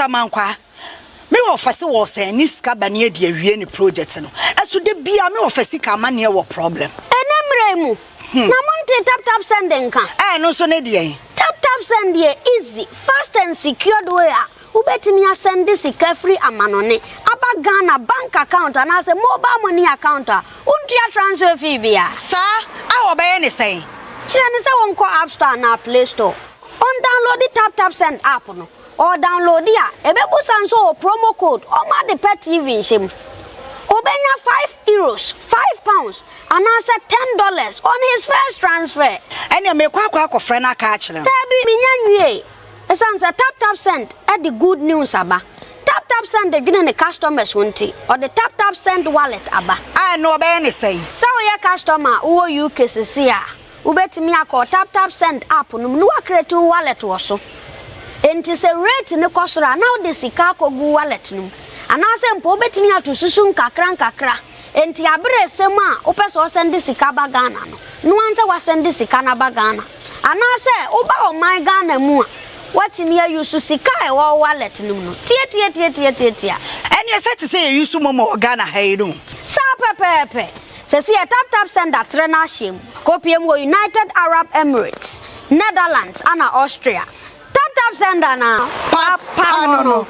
Pastor Mankwa. Me offer was a niska bani de wie ni project no. Eso de bia me offer sika ma ne wo problem. Enemremu. Na monte tap send nka. No so ne de. Tap send dey easy, fast and secured way. Ubetimi send this free amanone. Aba Ghana bank account and as a mobile money account. Untia transfer fee bia. Sir, I obey any say. Chine say won ko App Store na Play Store. On download the tap send app no. Or download ya. Ebebu sanso promo code. Oma the pet TV shim. Obenya €5, £5, and answer $10 on his first transfer. And you make kwa friend a catch them. Tabi minyanwe. Esansa tap send at the good news aba. Tap send the giving the customers wanti or the tap send wallet aba. I know about any say. So your customer who you kesisia. Ubetimi akọ tap send app no no create wallet woso. Enti se rate ne kosora now the sika ko gu wallet no. Anase mpo betimi atu susu nkakra. Enti abre sema opeso send sika ba Ghana no. No anse wa send sika na ba Ghana. Anase oba o my Ghana mu a. What in here you sika e wa wallet no no. Tia. And you said to say you use momo Ghana hey no. Sa pepe. Se si tap send that trainer shim. Kopiem wo United Arab Emirates, Netherlands and Austria. Tap send na. Papa no.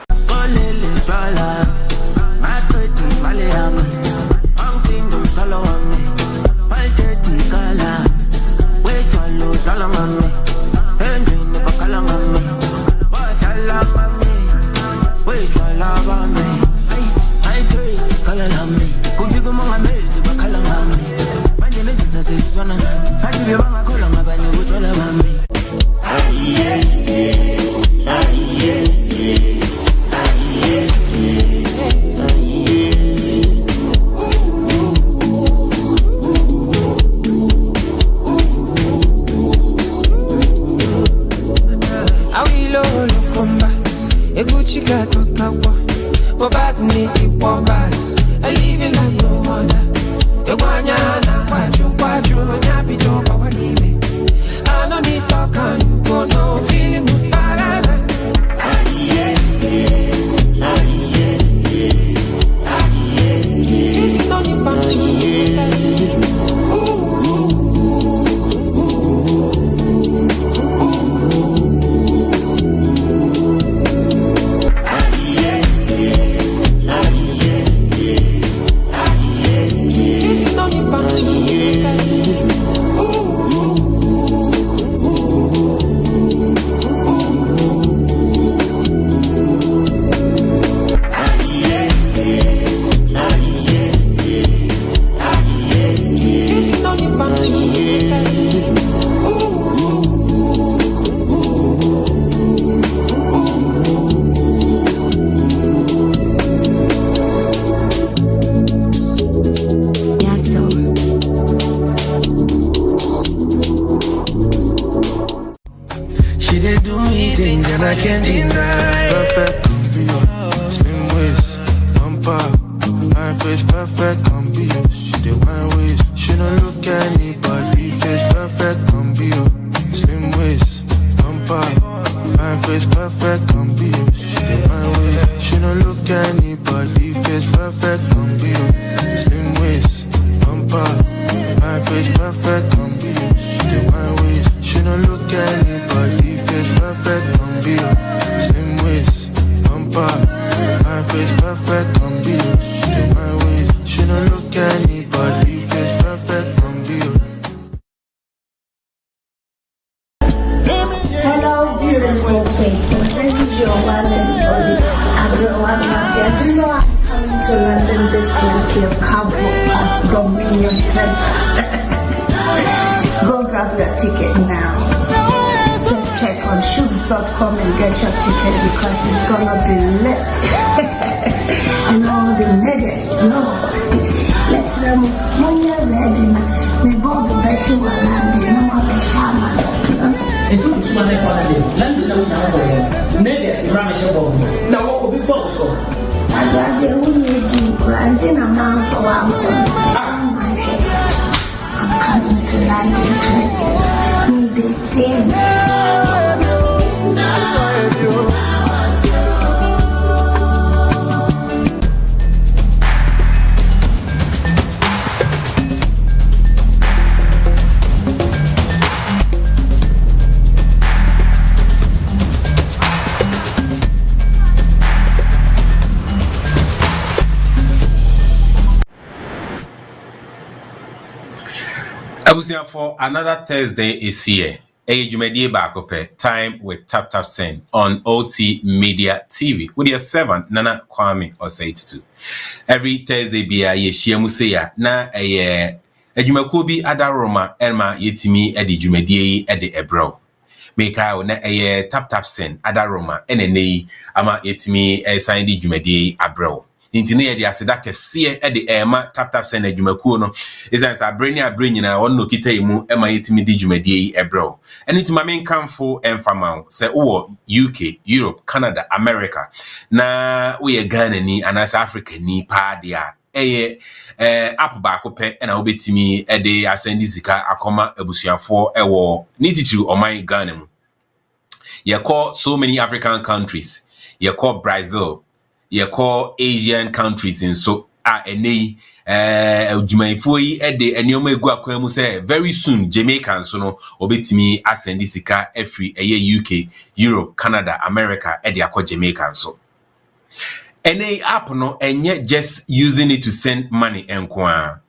Go grab your ticket now. Just check on shoes.com and get your ticket because it's gonna be lit. And all the niggas, let's them when you're ready, we both the best you want and no more the shaman. It took so much for the land now. Niggas, Ramesh, now what will be both? I got the only thing I'm now for one. I'm coming to London 20. We'll be same. Abusia, for another Thursday is here. Ejumedie Bakope, time with Tap Tap Send on OT Media TV. With your 7, Nana Kwame or say it too. Every Thursday be a yeshia museya na ejumakuo bi adaroma elma yetimi edi jumedie edi ebro. Meka na Tap Tap Send adaroma enene ama yetimi sign di jumedie abro. Intine ye di aseda kese e de ema Tap Tap Send adwumakuo no isansa breni nyina wonno kita imu ema yetimi di dwumadie ebro enti ma menkamfo emfama se wo UK, Europe, Canada, America na wo ye Ghana ni anasa Africa ni paadia app ba ko pe na wo betimi e de asendi sika akoma abusuafo ewo ni titiru oman Ghana mu ye call so many African countries ye call Brazil ye call Asian countries in so enei jumaifo yi ede enioma egu akwan mu say very soon Jamaican so no obetimi asendi sika every UK, Europe, Canada, America ede akọ Jamaican so enei app no enye just using it to send money enkwa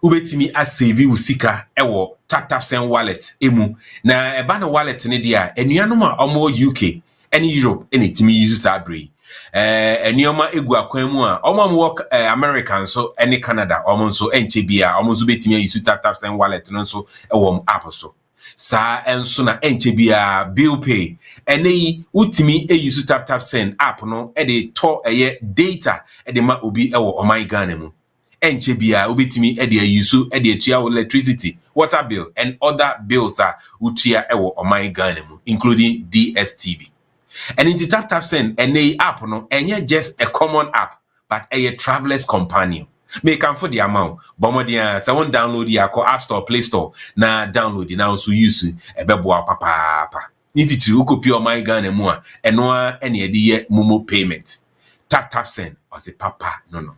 ubetimi asave usika ewo Tap Tap Send wallet emu na eba na wallet ne dia enuanom a omo UK ene Europe ene timi use sabre enioma egu akwan mu a omo American so ene Canada omo so enche bia omo so betimi use Tap Tap Send wallet no so ewo app so sa enso na enche bia bill pay ene utimi use Tap Tap Send app no e de to data e de ma obi ewo oman Ghana mu enche bia obetimi e de use e de tua electricity, water bill and other bills are utia ewo oman Ghana mu including DSTV. And in the Tap Tap Send a app no enye just a common app but a traveler's companion. Make am for the amount bomodia sa won download ya ko App Store, Play Store na download na so use ebeboa papa niti ti ukopi oman Ghana mu a eno a ene de ye momo payment. Tap Tap Send or say papa no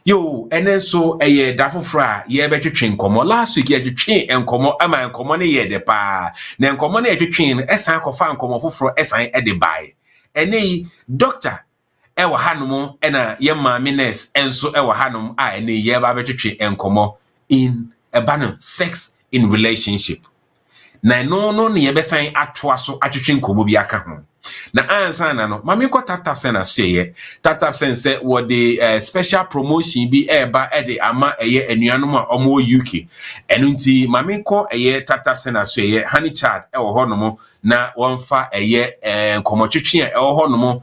yo enen so dafofra ye betwetwe nkomo last week ye twetwe enkomo ama enkomo ne ye de pa na enkomo ne ye twetwe no esan kofa enkomo foforo esan e de bai enei doctor ewa hanom ena ye maame nurse enso ewa hanom a enei ye ba betwetwe enkomo in ebano sex in relationship na no ne ye besan atoa so atwetwe nkomo bi aka ho na ansa na no mami ko Tap Tap Send asye Tap Tap Send say what the special promotion bi eba e de ama enuanom a omo UK enu nti mami ko Tap Tap Send asye honey chat e wo honom na wonfa komotwetwe e wo honom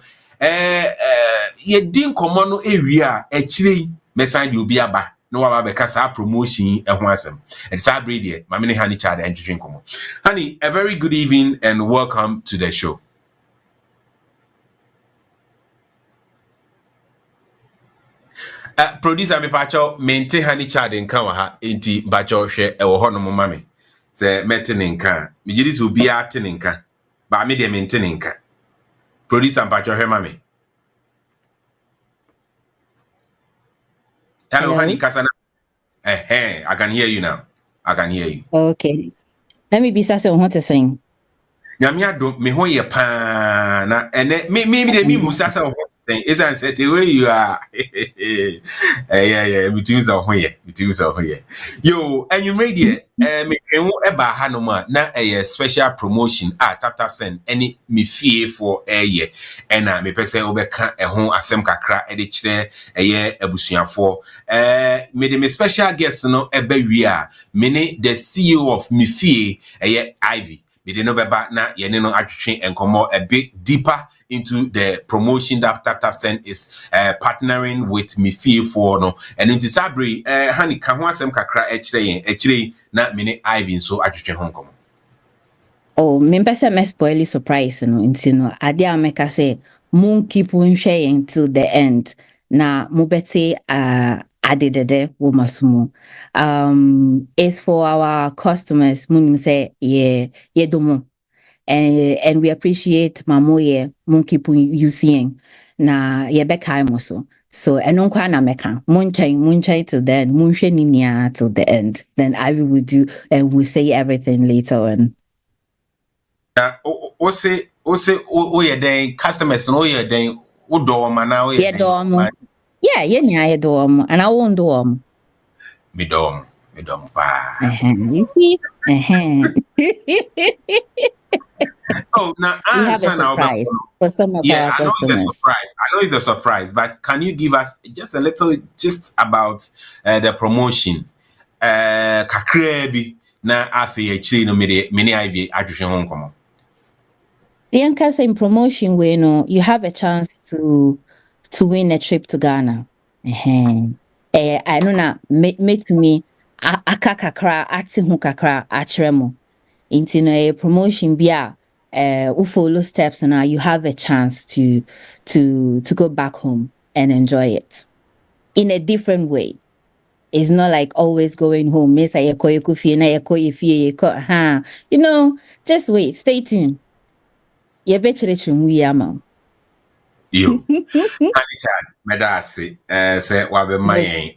ye din komo no ewie a ekire mesan de obi aba no wa ba ka sa promotion e ho asem it's a breed mami ne honey chat and twetwe komo honey, a very good evening and welcome to the show. Producer me pacho maintain honey child in kan wa ha enti bacho hwe e wo hono mo mame se metene nkan me gidi so bia tene nkan ba me de maintain nkan producer pacho hwe mame. Hello honey kasana I can hear you now. I can hear you. Okay, let me be say what to sing. Nyamia do me ho ye pa na ene me de mi musa say saying isn't it the way you are yeah between so here yo and you made it me eba hanoma na a special promotion at Tap Tap Send any me fear for a year and me pese obeka e ho asem kakra e de kire abusuafo me de me special guest no eba wi a me ne the CEO of me fear Ivy me de no beba na ye ne no atwetwe enkomo a bit deeper into the promotion that Tap Tap Send is partnering with me feel for no and in Sabri honey kan ho asem kakra ekire na mini Ivy so atwetwe ho nkomo. Oh, me pese me spoil surprise no nti no ade a meka say moon keep nhwe until the end na mo beti adedede wo masumu is for our customers mun say ye domo. And we appreciate mamoye monkey using na yebeka moso. So enon kwa na meka moonshine till then moonshine till the end. Then I will do and we'll say everything later on. O say ye den customers no ye den wo do ma na ye do mo. Yeah, ye nya ye do mo and I won't do mo. Me do mo. You see? Oh, now We have a surprise for some of our I know it's a customers. surprise. I know it's a surprise, but can you give us just a little gist about the promotion? Kakrebi na afi actually no many IV addition home come. The Anchors in promotion where you have a chance to win a trip to Ghana. I know na me to me aka kakra ati hu kakra atremo. Into a promotion bia who follow steps and now you have a chance to go back home and enjoy it in a different way. It's not like always going home. You know, just wait, stay tuned. You bet you Yo, Richard, medasi, say wabe mayen,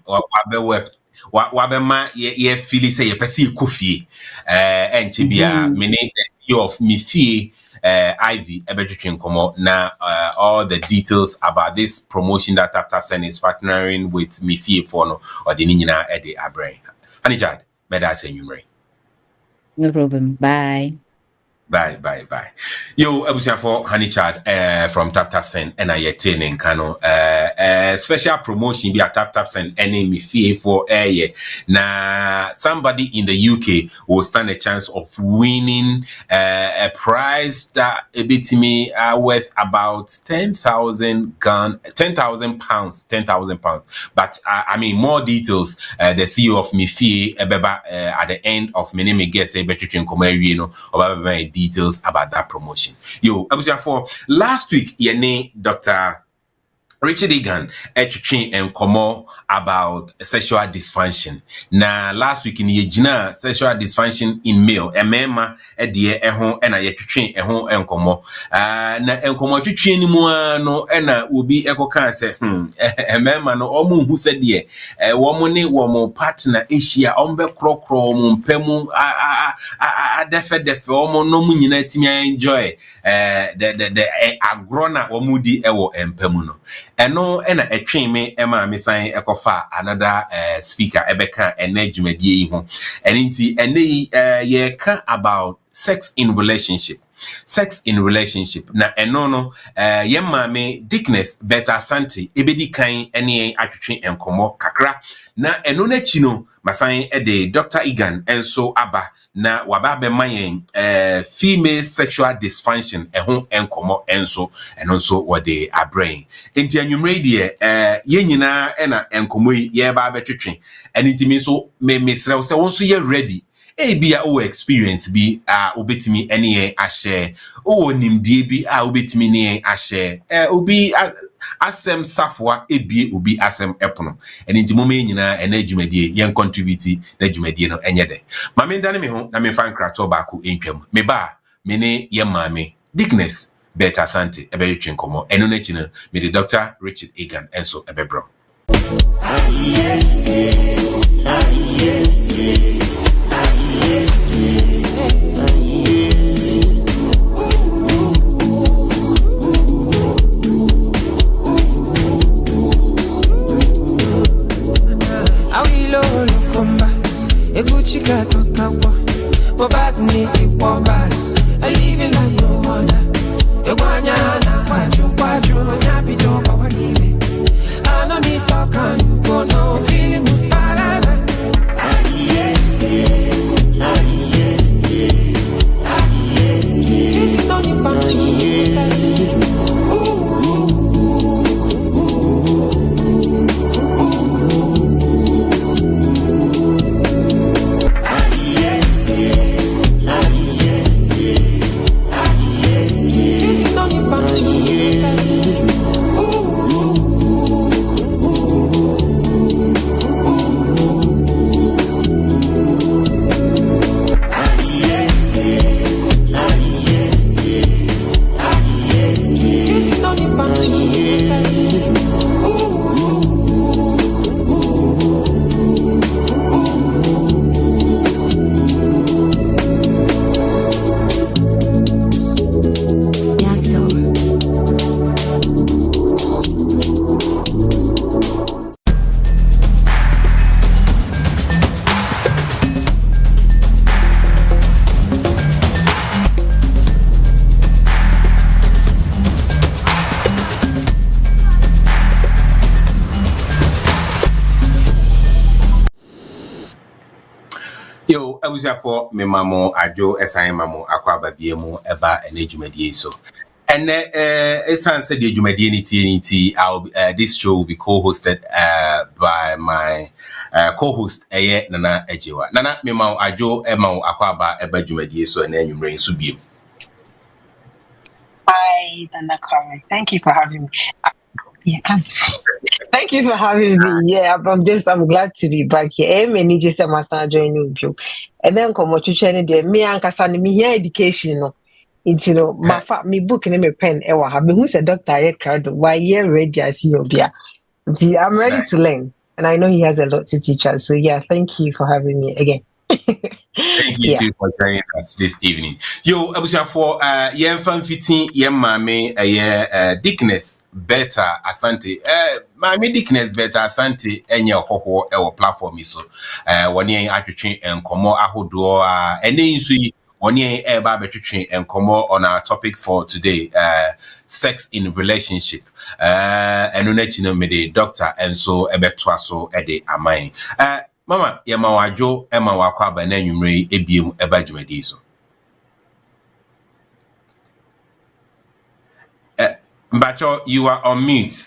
wabe ma ye feel say ye pesi kofi, enchibia mene CEO of mi fee, Ivy, ebetritrin komo na all the details about this promotion that Tap Send is partnering with mi fee for no or the nina ede abrain. Richard, medasi nyumre. No problem. Bye. Bye. Yo, Abusia for Honey Chad from Tap Send and I attaining Kano special promotion be a Tap Send enemy fee for air. Now somebody in the UK will stand a chance of winning a prize that a bit to me worth about 10,000 pounds. But I mean more details. The CEO of Mifi Ebeba at the end of my name guess a better you know about details about that promotion. Yo, for last week, yene Dr. Richard Eghan and Komo about sexual dysfunction. Na last week in Yejina sexual dysfunction in male, a mema edie ehon ena yetwetwe ehon enkomo. Na enkomo twetwe ni mu no ena obi ekoka se mema no omu hu se de womo ne womo partner ehia ombe krokro omo mpemu defe omo no mu nyina timi enjoy the agrona womo di ewo empemu no. Eno ena etwen me ema mesan ekofa another speaker ebeka ene dwumadie yi ho enti ene ye ka about sex in relationship na eno no ye maame Deaconess Bertha Asante ebedi kan ene atwetwe enkomo kakra na eno na chi no masan ede Dr. Eghan enso aba na wababe mayen female sexual dysfunction ehun enkomo enso enonso wode abrain enti anwumre die ye nyina ena enkomo ye ba betwetwe enitimi so me mesrew se wonso ye ready bia o experience bi obetimi ene a share o nimdie bi obetimi ne a share obi asem safwa ebie obi asem epono eni nti moma nyina ena adwumadie yen contribute na adwumadie no enye de mame ndane me ho na me fan krato baako entwam me ba me ne ye mame Deaconess Bertha Asante ebe retwen komo eno na china me the Dr. Richard Eghan enso ebebro Chika toka kwa bad niki kwa bad I live in like no other Ewanya na kwachu Nyapi toka wahibe I don't need talk and you go no feeling good parana Jesus don't need punch Yo, I was for me mamo ajo esan mamo akwa babie mu eba enejumedie so. And esan said the jumedie niti this show will be co-hosted by my co-host Nana Ejewa. Nana me ma ajo ema akwa ba eba jumedie so and enumre so biem. Hi, Nana Kwame. Thank you for having me. Yeah, come. Thank you for having me. Yeah, I'm glad to be back here. Many just am joining you. And then come what you channel there. Me and Kasani me here education no. It's my book and my pen. Ewa have who's a doctor I card. Why year ready I see Obia. I'm ready to learn. And I know he has a lot to teach us. So yeah, thank you for having me again. Thank you too for joining us this evening. Yo, abusia for fan fitting mame Deaconess Bertha Asante. Mame Deaconess Bertha Asante enye hoho ewo platform so. Woni en atwetwe enkomo ahodo ene nso yi woni en eba betwetwe enkomo on our topic for today, sex in relationship. Eno na chino me the doctor enso ebetwa so ede aman. Mama, yama wajo ema wakwa ba na nwumre ebiem eba dwumadi so. Mbacho, you are on mute.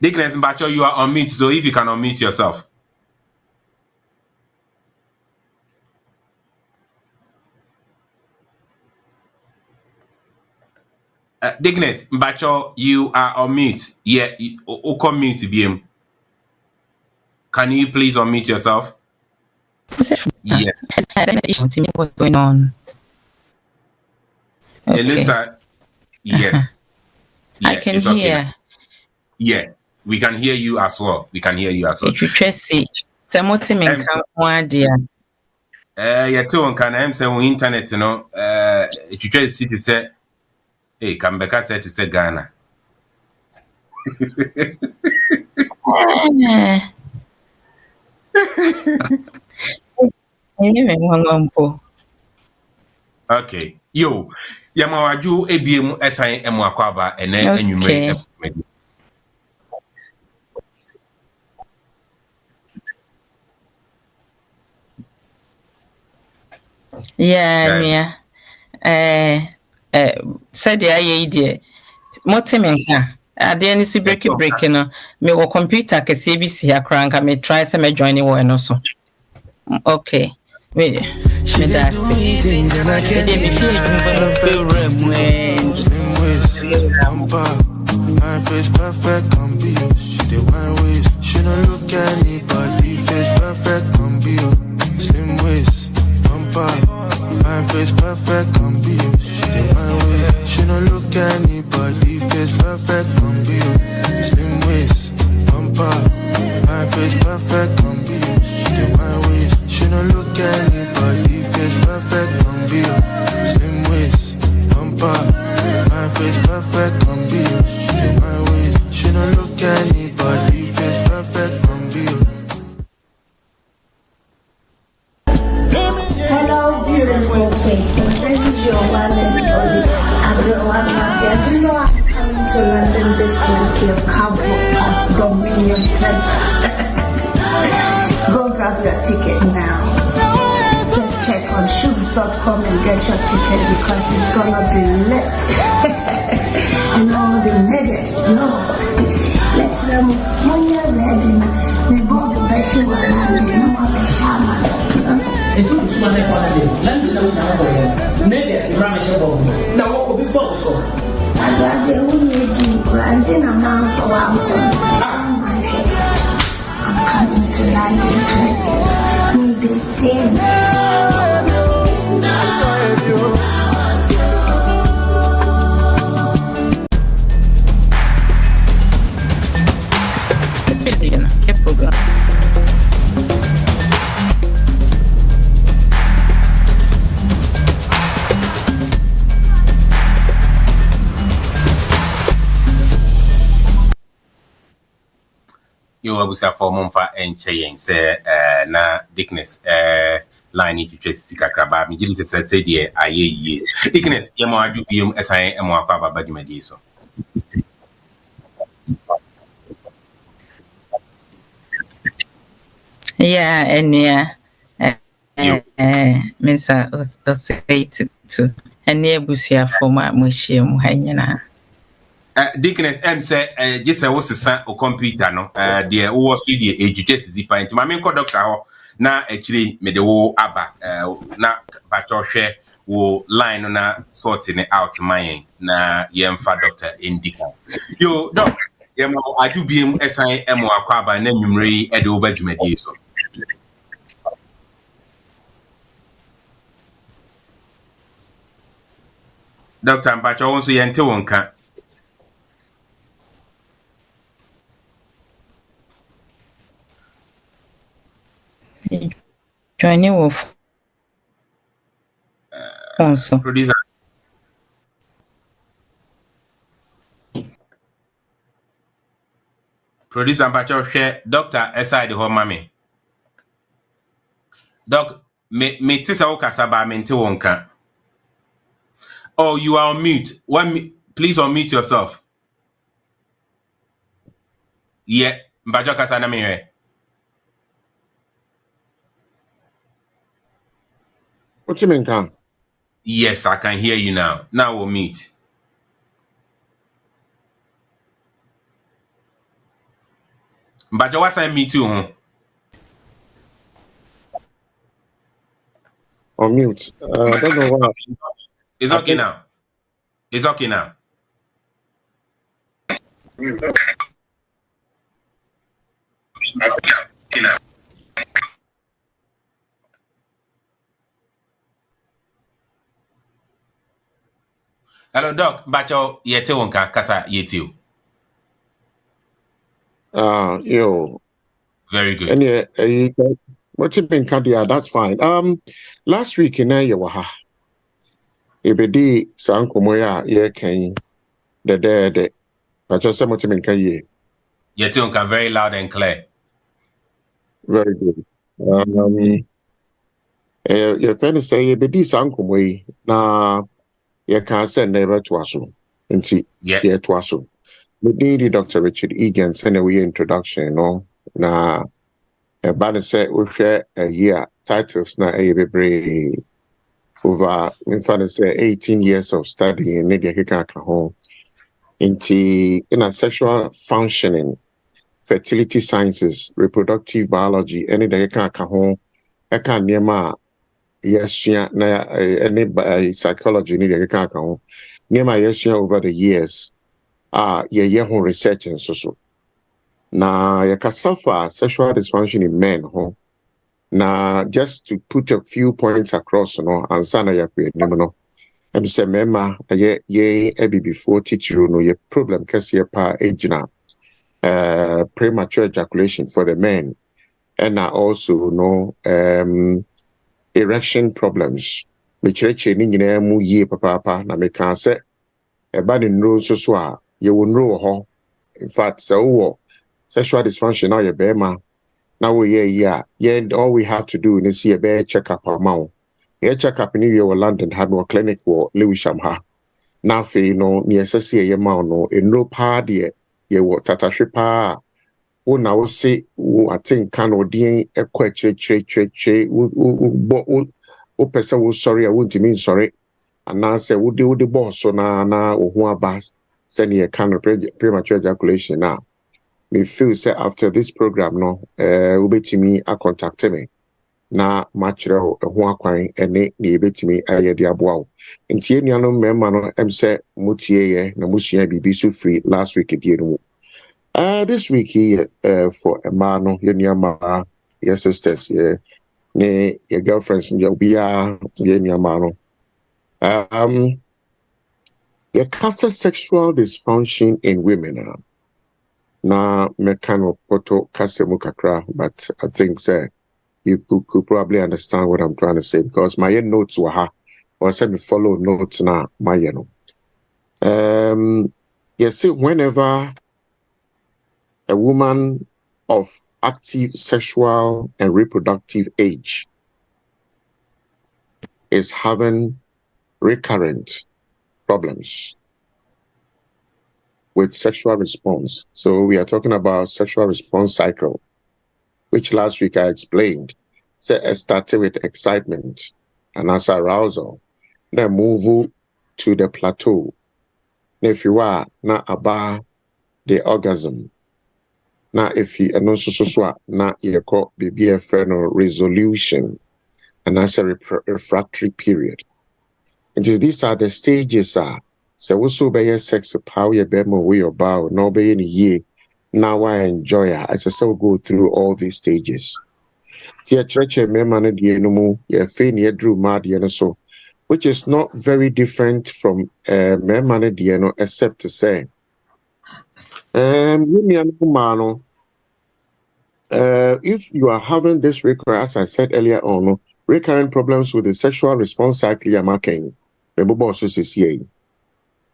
Deaconess Mbacho, you are on mute, so if you can unmute yourself. Deaconess Mbacho, you are on mute. Yeah, come mute BM. Can you please unmute yourself? Yeah. What's going on? Okay. Elisa, yes. Yeah, I can hear. Okay. Yeah, we can hear you as well. You Tracy, yeah, too on can I say on internet, you know, if you try to see to say, hey, come back to say Ghana. Okay. Yo, Yamawaju ABM SI Mwakwaba and then you make. Yeah. Said the idea. Motemenka. Ade ni si break no. Me wo computer ke CBC akranka me try say me join one also. Okay. Wait. Me that things and I can't my face perfect, come be you. She the one ways. She don't look anybody. Face perfect, come be you. Slim waist, bumper. My face perfect, come be you. She the one ways. She don't look anybody. Face perfect, come be you. Slim waist, bumper. My face perfect, come be you. She the one ways. She don't look anybody. Face perfect, come be you. Slim waist, bumper. My face perfect, come be you. She don't look anybody, face perfect from you. Hello, beautiful people. This is your one and only everyone. Do you know I'm coming to London this 20th couple of Dominion Center? Go grab your ticket now. Just check on shoes.com and get your ticket because it's gonna be lit. And all the niggas, no. Let's them when you're ready, we bought the best you want and they know what the shaman. It took so much for the land that we now niggas run a show. Now what will be both for? I got the only granting a man for my head. I'm coming to London 20. We'll be same. Que program? You abusa for momfa enche say na Deaconess line to Tracy Kakraba mi jiri say dey aye Deaconess yemo adu biem esan emo akwa baba dwumadi so. Yeah, and yeah. Mr. Osei and near Busia for my museum, Hanyana. Deaconess M say just say what's the o computer no the wo fi the educate zipa nti ma me ko doctor ho na actually me de wo aba na ba cho hwe wo line no na sort it out my na yemfa doctor indica yo doc yemo aju biem esan emo akwa aba na nwumre e de wo ba dwumadie so doctor mpacho won so yente won ka. Joining with also. Producer mpacho hwe doctor aside ho mame doc me tisa wo kasa ba me nte won ka. Oh, you are on mute. Please unmute yourself. Yeah, Mbajo Kasana Mire. What you mean, Kang? Yes, I can hear you now. Now we'll meet. Mbajo, what's I meet you? On mute. I don't know what. It's okay now. It's okay now. Hello, Doc. Bacho, yete wonka kasa yeti. Yo. Very good. And what you mean, Kadia? That's fine. Last week in Ayawaha, Ebedi Sankomoya, ye can the but just some what you mean, Kaye. Yeti wonka very loud and clear. Very good. Your friend say Ebedi Sankomoy, na ye can send never to us. Yeah. To us. We need Dr. Richard Eghan send away introduction, na Bana said we share a year titles na a over in fact say 18 years of study in media home in sexual functioning, fertility sciences, reproductive biology, any the home eka niema yes na any psychology ni the home niema yes over the years ye home research and so. Na yakasafa sexual dysfunction in men na just to put a few points across and sana yakwe no em say mema ye ebi before teach you no ye problem kase pa ejina premature ejaculation for the men and also erection problems mechereche ni nyina mu ye papa na me kan say eba ni nro so a ye wo nro ho in fact so sexual dysfunction now your bema. Now all we have to do is see a bear check-up amount. A check-up in New London have more clinic or Lewisham ha. Now near see a no in no party ye what tata shipa. Oh now say I think can or dean a question person was sorry, I wouldn't mean sorry. And now say would do the boss so na or bas send ye kind of premature ejaculation now. Me feel say after this program ubetimi a contact me na machre ho akwan ene na ebetimi ayede aboa ntie nuano mema no em say mutie ye na musua bibi so free last week die no this week here for a man your nuama your sisters your girlfriends your bia your nuama your cancer sexual dysfunction in women na mekano poto kasemu kakra, but I think you could probably understand what I'm trying to say because my notes were or said me follow notes na my yes, whenever a woman of active sexual and reproductive age is having recurrent problems with sexual response. So we are talking about sexual response cycle. which last week I explained. So it started with excitement and as arousal. Then move to the plateau. If you are na about the orgasm. Now if you and also so na you call BBF friend or resolution and that's a refractory period. And these are the stages so also be sex power your bemo way or bow no be any year. Now I enjoy it. As I say, go through all these stages. Tia church member no more your drew mad so, which is not very different from member no except to say if you are having this recurrent, as I said earlier on, recurrent problems with the sexual response cycle you're marking,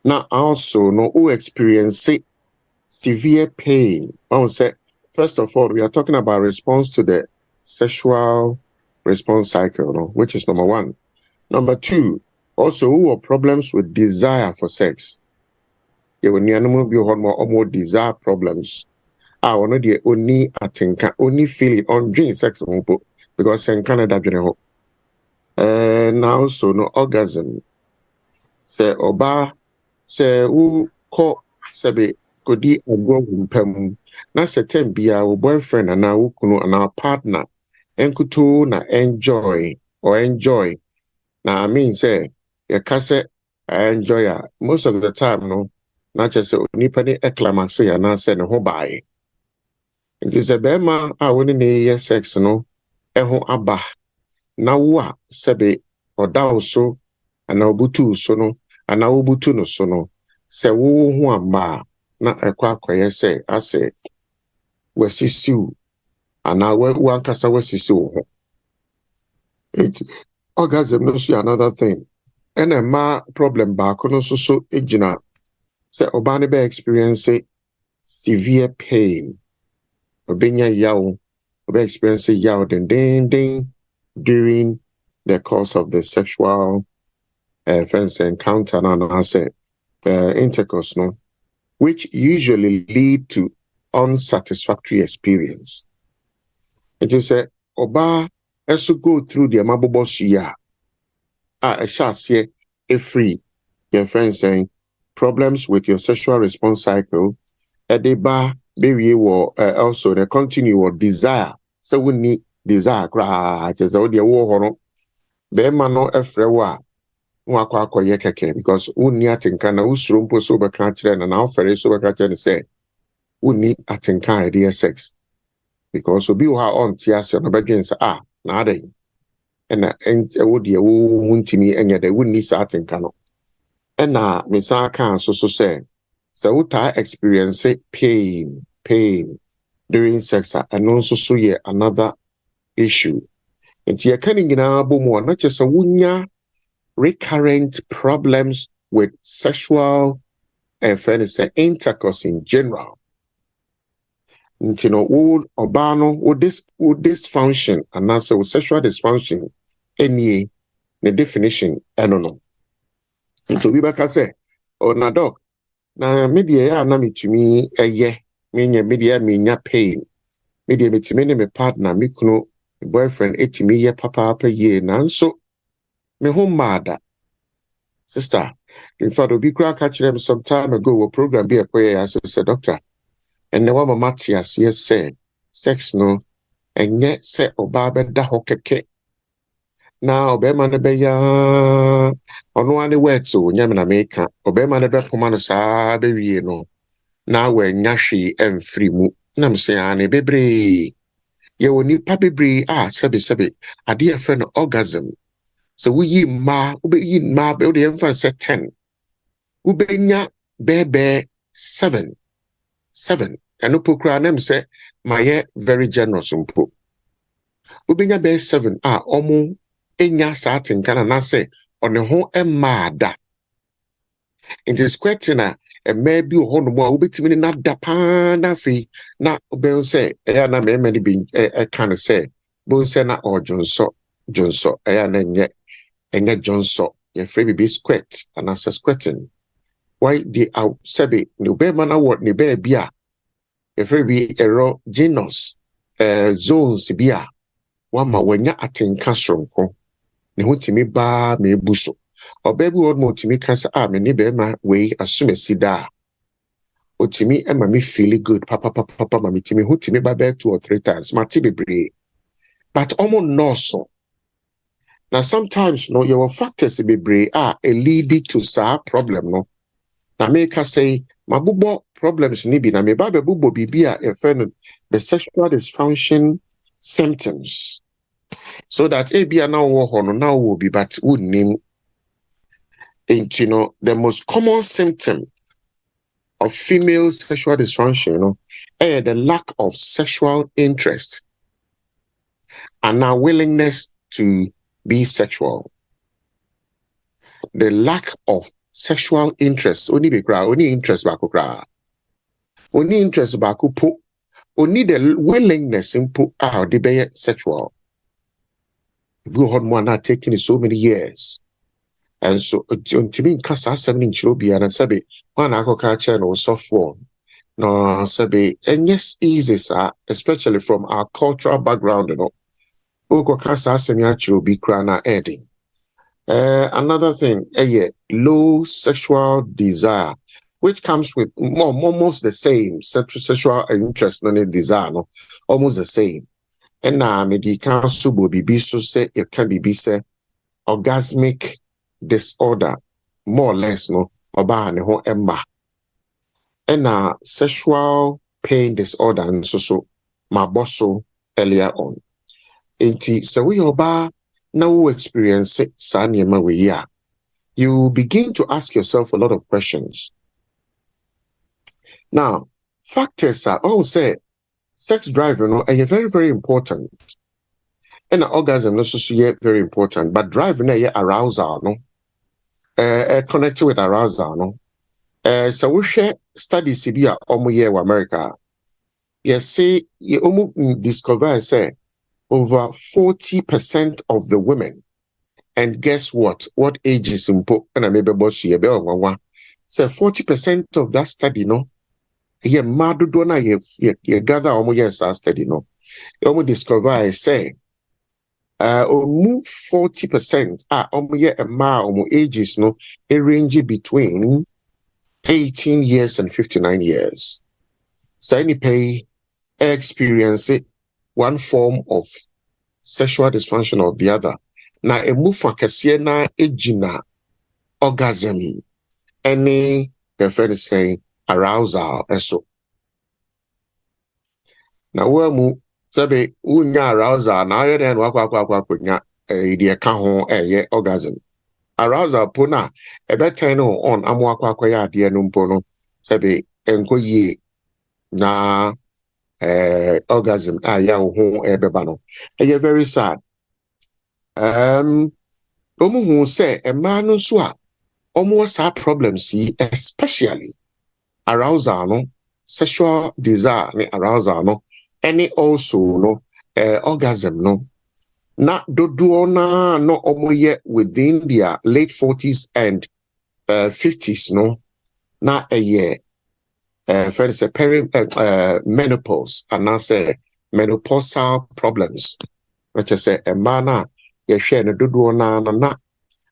now also no who experience severe pain. I would say, first of all, we are talking about response to the sexual response cycle, which is number one. Number two, also who have problems with desire for sex. When you be more desire problems. I want to only only feel it on dream sex because in Canada, now also no orgasm. Say oba say who call say kodi agro mpam na certain bia wo boyfriend and now kunu and our partner enkuto na enjoy na I mean say you can say I enjoy most of the time no not just nipa ni climax ya na say no ho bai. It is a bema wouldn't need sex no eho aba na wa sebe oda so ana obutu so no ana obutu no so no se wo hu amba na ekwa akoye se ase wasisiu ana wa nkasa wasisiu ho. It orgasm no so another thing and a ma problem ba no so ejina se oba ne be experience severe pain. Obenya yaw, obe experience yaw ding during the course of the sexual encounter and I say intercourse, no, which usually lead to unsatisfactory experience. It is a oba as to go through the amabobo suya. I shall say a free your friend saying problems with your sexual response cycle at the bar. Baby will also the continue desire. So we need desire just all the war be no efrewa nwakwa akoye keke because uni atinka na usrumpo so be kan kire na na ofere so be kan kire say uni atinka idea sex because obi wo ha on tiase no bedwen say na adai na wo de wo huntimi enye de uni sa atinka no na me sa kan so say so what I experience pain during sex and also so yeah another issue. And you can not just a wunya recurrent problems with sexual intercourse in general. And you know, all urbano with dysfunction and also with sexual dysfunction any the definition I don't know. And to be back I say, oh na dog. Na media ya na mitumi media me pain media mitumi ne me partner me kuno boyfriend etimi ye papa ye na so me ho mada sister in fact obi kura catch them some time ago a program be a prayer as a doctor and the one Matthias yes said sex no and yet say oba be da hokeke now obema ne be ya ono ane wet so nyame na meka obema ne be poma no saa be wie no na we nyahwe emfiri mu na me say ane bebre ye woni pa bebre sebe ade e friend orgasm so we yi ma be de emfa say 10 we be nya bebe 7 eno pokra na me say my very generous mpo we be nya be 7 omo enya satin kana na say on the whole emada it is questioner and maybe on more ubitimi na dapa na fi na obe say na me many be kind say bo say na jonso na nye jonso ye free be squirt and as squirting why the sabe no be man what ni be bia ye free be erogenous zones bi a wama wanya atenka soronko ne ho timi ba me buso oba bi won mo timi ka sa me ne be ma we asumesi da otimi ema me feel good papa ma me timi ho timi ba 2 or 3 times ma ti bebre but almost no so now sometimes no your factors bebre a lead to sa problem no na make us say mabubo problems ni bi na me ba bubo bibia e fe the sexual dysfunction symptoms so that bia na wo ho no na wo bi but wonnim you know the most common symptom of female sexual dysfunction, you know, the lack of sexual interest and our willingness to be sexual. The lack of sexual interest, only interest back only interest back only the willingness in put out the be sexual. We had one not taking so many years. And so, to me, Casa 7 inch Robia and Sabi, one agriculture no software, no Sabi, and yes, easy, sir, especially from our cultural background, you know. Oko Casa 7 inch Robi Krana Eddie. Another thing, low sexual desire, which comes with almost the same sexual interest, no desire, no, almost the same. And now, maybe council will be so say it can be say orgasmic disorder, more or less, no, oba ne ho emma. And sexual pain disorder and so my bosso earlier on. Inti so we oba now experience it sanyema we ya. You begin to ask yourself a lot of questions. Now, factors are all say sex drive, you know, are very, very important. And orgasm also very important, but drive arousal, no. Connected with arousal, no. So we share studies here in America. Yes, say you discover say over 40% of the women, and guess what? What age is important? And I maybe boss you say 40% of that study, no. Here, madu dona ye gather yes study, no. You discover say. 40% ages no a range between 18 years and 59 years. So any pay experience one form of sexual dysfunction or the other. Na a move for kasiena ejina orgasm any prefer say arousal so. Now we sabe unya arousal na ayo den wakwa nya idea ka ho orgasm arousal pona better no on amwakwa ya de no mpo no sabe enkoyie na orgasm ya ho beba no very sad omu say e ma no so a omo sa problems yi especially arousal no sexual desire ni arousal no any also no orgasm no na dodo na no omoye within their late 40s and 50s no na for say menopause and now say menopausal problems which I say a mana ye share no dodo na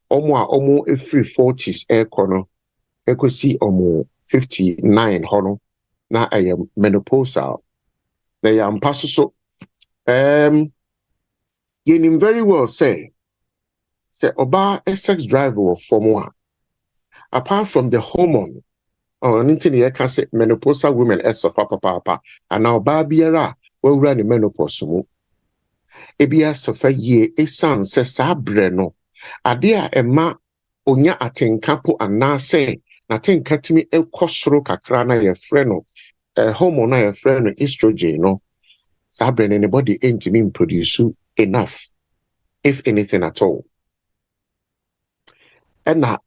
omo every 40s kono ekosi omo 59 hono na menopausal. They are so you very well say oba a sex driver or form apart from the hormone or anything you can say menopausal women as of papa and now babiera will run the menopause mu ebia sofa ye esan se sabre no adea ema onya atenkapo ana say na tenkatimi ekosoro kakra na ye freno hormone na friend estrogen no sabre anybody ain't mean produce enough if anything at all and na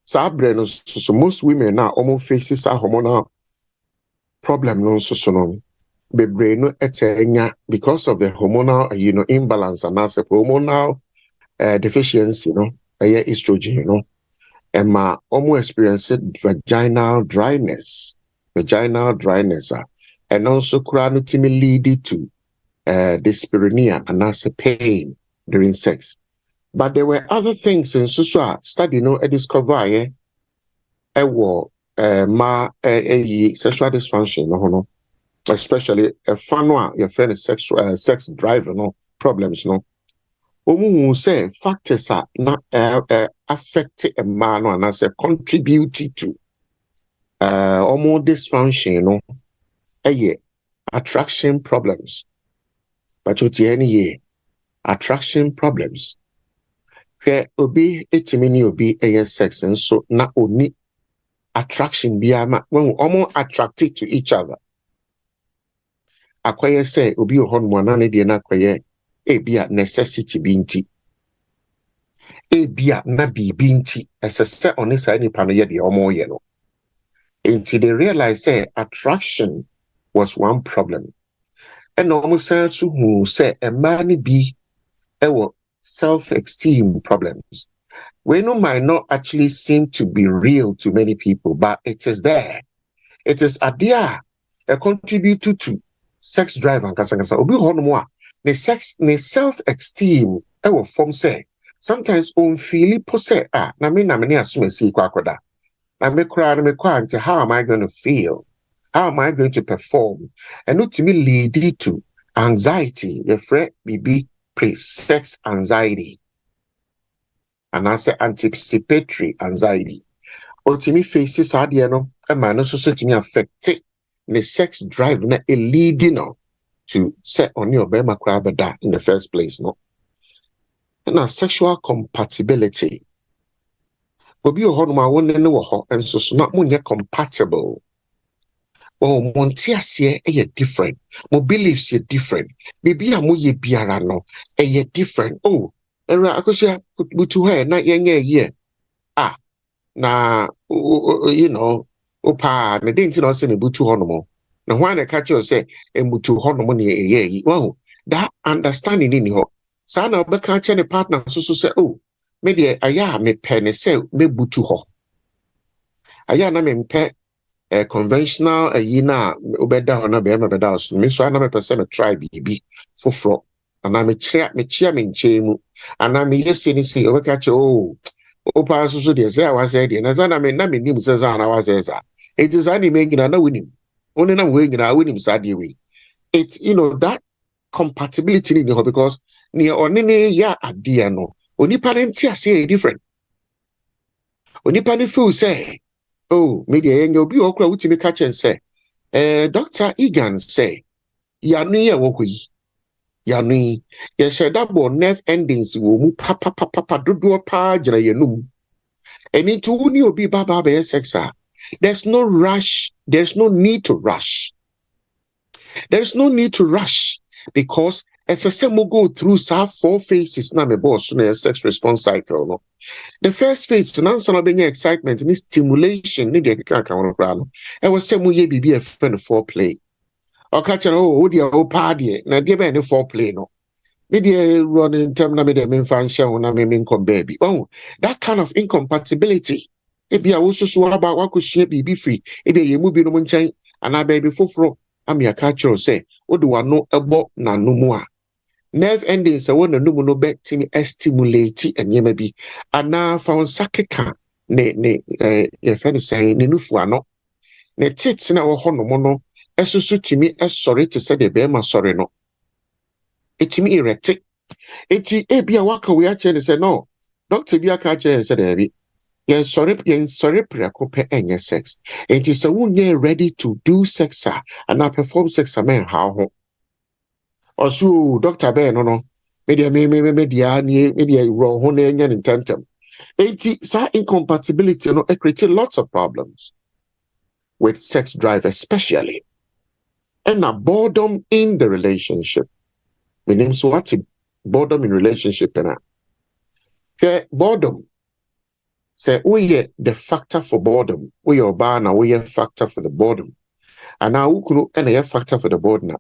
sabre no so most women now almost faces a hormonal problem no so no bebre no etenya because of the hormonal imbalance and as a hormonal deficiency no estrogen no and ma almost experienced vaginal dryness and also no timi lead to dyspareunia and also pain during sex. But there were other things in social study discover sexual dysfunction especially a fan your friend sexual sex drive problems who say factors are not affect a man and as a contribute to hormone dysfunction attraction problems. But what any attraction problems where obi etimini obi sex and so na only attraction biama when we almost attracted to each other. Acquire say obi hormone na de na acquire bia necessity binti bia na binti as a set on this any pan ye de omo ye no. Until they realize say attraction was one problem. And almost said to who say a man be self-esteem problems. We might not actually seem to be real to many people, but it is there. It is a contributor to sex drive and kasangasa. Obi hono the self-esteem form say sometimes on feel say na me assume si kwakoda. Na me kwa how am I going to feel? How am I going to perform? And not to me lead to anxiety, the fret BB pre-sex anxiety. And I say anticipatory anxiety. Or to me faces no, a man also to me affected the sex drive na a leading to set on your bema crabada in the first place, no. And a sexual compatibility. Will be a honma one and so not more compatible. Oh, Montiasie a different. Mo beliefs ye different. Maybe a mo ye biarano a different. Oh, Akosia put to her not ye. Ah, na opa, me didn't know send a butu honomo. Now when I catch you say a mutu honomo ye. Wow, that understanding in your sana beka a partner so say, oh, maybe aya me penny say me butu ho. Aya na me pe conventional yina obeda na be beda so me so na me person me try bibi foforo ana me chia me nchemu ana me yesi ni si o ka che o pa so de say wa say de na za na me nim say za na wa say za it is any me gina na winim only na we gina winim sa de we it's that compatibility ni ho because ni onene ya ade no onipa nti ase different onipa ni feel say oh, media and you'll be okra with me catch and say, Dr. Eghan say, Yanu ya wokui. Yanu, ya said that nerve endings will papa do pa jana yanum. And into uni be baba be sexa. There's no rush, there's no need to rush. There's no need to rush because as a same go through 4 phases na me boss na sex response cycle no. The first phase to answer no be excitement ni stimulation ni de kan kan no. E was say mo ye bibi e friend foreplay. O ka chere o de o pa de na de be ni foreplay no. Me de run in term na me de me fan share na me come baby. Oh, that kind of incompatibility. E bia wo so aba wa ko hia bibi free. E bia ye mu bi no mo nchen ana baby foforo am ya ka chere say o de wa no ebo na no mu a. Nerve endings I want to know no bet to stimulate and ye may be and now found sakeka ne your friend saying ne nufu ano ne tits na wo hono mono esusu timi sorry to say the bema sorry no etimi erect eti ebia waka we actually say no doctor bia ka actually say there yen sorry preoccupy any sex it is a one ready to do sex and I perform sex man how also, Dr. Ben, no, media wrong, honey, and intentem. 80 incompatibility, it creates lots of problems with sex drive, especially, and a boredom in the relationship. My name's what's boredom in relationship, and boredom. Say, we the factor for boredom. We are bar now, we a factor for the boredom, and now who could any factor for the boredom?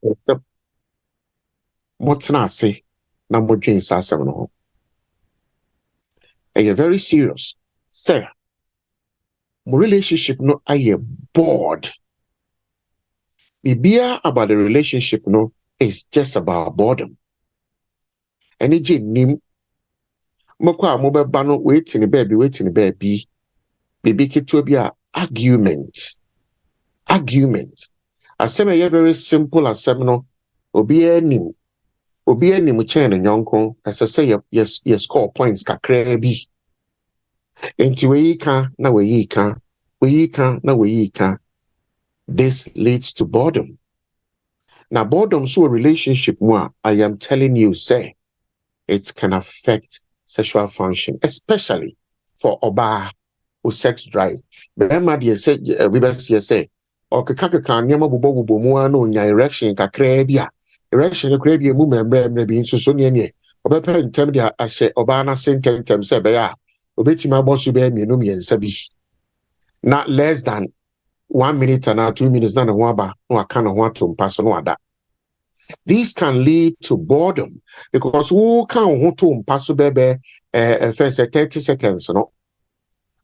What's not say? Number James are 7 home. And you're very serious. Say, my relationship no I am bored. Bibia about the relationship, no, is just about boredom. And it nim mokwa mobe bano waiting the baby. Bibi kitu be a argument. Asem a very simple asem no obi enim chen nyonko as I say yes score points kakra bi. Enti we ka. This leads to boredom. Now, boredom so a relationship more, I am telling you, say, it can affect sexual function, especially for oba who sex drive. Bema dia say we best say, o kaka kan nyama bubo mu ano nya erection kakra bia. Erection kakra bia mu membre bi nso so ne. Obepa ntem dia ahye oba na sentem say be ya. Obetima bosu be mienu miensa bi. Not less than 1 minute and 2 minutes, no kind of want to pass on that. These can lead to boredom because who can want to pass bebe first 30 seconds, no.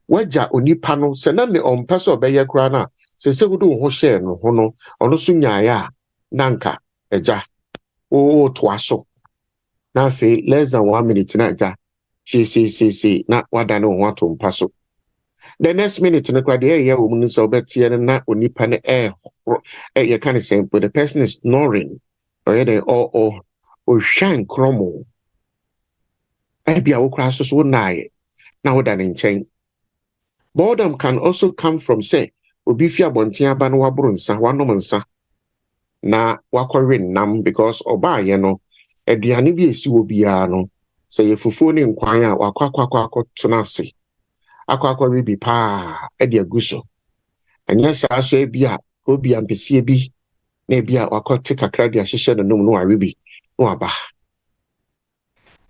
Waja oni pano se na ne on pass be ye kra na se wudu ho share no ho no ono so nyaaya nanka eja o to aso na fe less than 1 minute na eja see na wada no want to pass. The next minute, woman so better na onipa ne air. You can't say, but the person is snoring, or shine chromo. Maybe I will crash so nigh. Now that in chain. Boredom can also come from say, Obifia Bontia Banwa Brunsa, one womansa. Na wakorin nam because oba yeno, Ediani be si biano. Say if you phone inquire, wakwa tunasi. Akwa bi pa edi aguso anya sa so ebia obi ampese bi na ebia wakote kakra dia hyehyɛ no nom no arebi no aba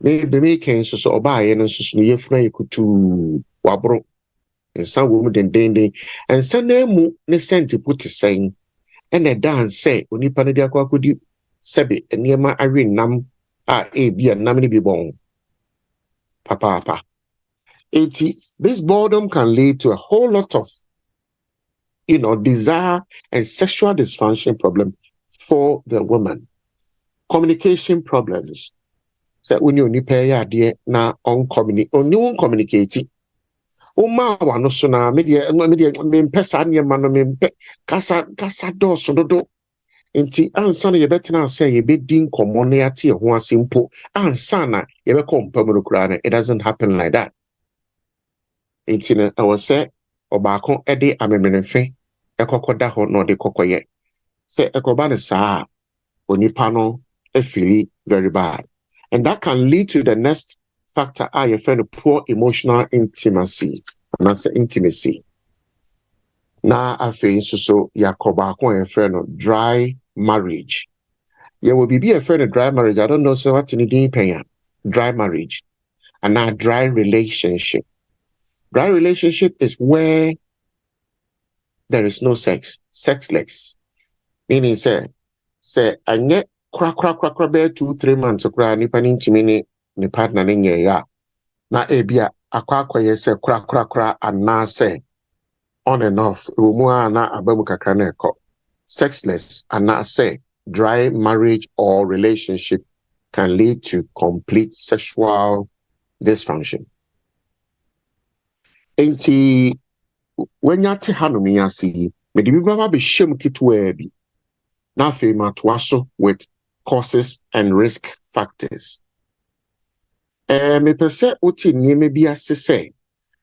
be me ken so oba ye no so no yefuna yekutu wabro nsa wo mu dendende ensa na mu ne senti puti sen ene dan say onipa no dia akodi sebe eniema awe nam a ebia nam ne bi bon papa. This boredom can lead to a whole lot of, desire and sexual dysfunction problem for the woman. Communication problems. So when you pay idea na communicate. Ma wano so na media pesa anya mano kasa do so do. Inti ansa na yebetena say yebedin kommone ate ho asempo ansa na yebekompa kura na it doesn't happen like that. Intina I was say obako ede amemenefe ekokoda ho no de kokoye say ekoba ne saa onipa no feel very bad, and that can lead to the next factor your friend poor emotional intimacy na afi so yakoba ko your friend dry marriage. Will be a friend of dry marriage. I don't know so what in the dry marriage and now dry relationship. Dry relationship is where there is no sex, sexless. Meaning, say, I get crack, 2-3 months of cry, nipa intimini, ni partner ninge ya. Na ebia, akwa ye say, crack, and na say, on and off, umua na abamu kakrane ko. Sexless, and na say, dry marriage or relationship can lead to complete sexual dysfunction. Enti when yate hanu ya si me di baba be shem kitwa bi na fe matwaso with causes and risk factors. Me pese oti nieme bi asese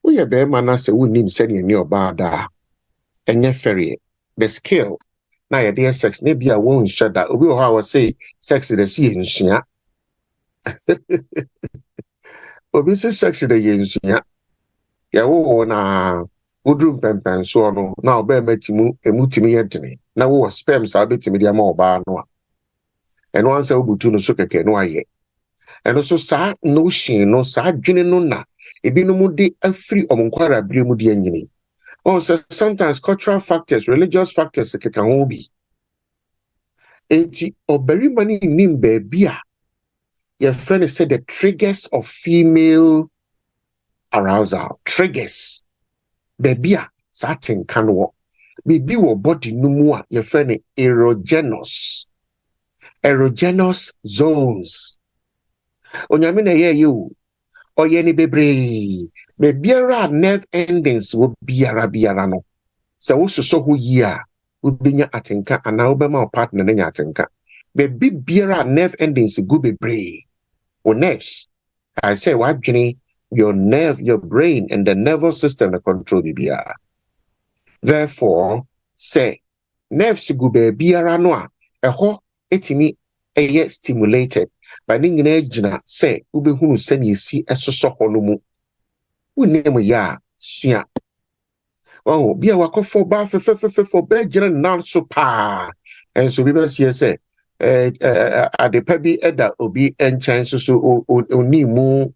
wo ye be ma na se wonim se ne ni oba da enye ferry the skill na ye dey sex ne bia won shada obi o ha wo say sex the see enhia obi say sex the enhia ya wo na wodrum pempen so no na oba matimu emutimi yedene na wo sperm sa betimi dia ma oba no a eno ansa obutu no so keke no aye eno so sa no shin no sa dwene no na ebinum de afri omonkwara bire mu de anyini. Also sometimes cultural factors, religious factors keke ho bi enti oberi mani nim bia your friend said the triggers of female arousal triggers bebia certain can work Bibi wo body no mu a ye friend erogenous zones. Onyame na ye you oye ni bebre be biara nerve endings wo biara no. Se wo so ho yi a wo benya atenka ana wo bema partner na nya atenka. Be biara nerve endings go bebre. Or nerves. I say what Jenny, your nerve, your brain and the nervous system that control BBR. Therefore, say nerves go biara no a ho etimi eye stimulated by ning na say ubehunu send ye see esoso ho no mu. We name ya sua. Oh, bia wakofo ba fe be gina nan so pa. And so we be say adepa bi eda obi enchan so onimu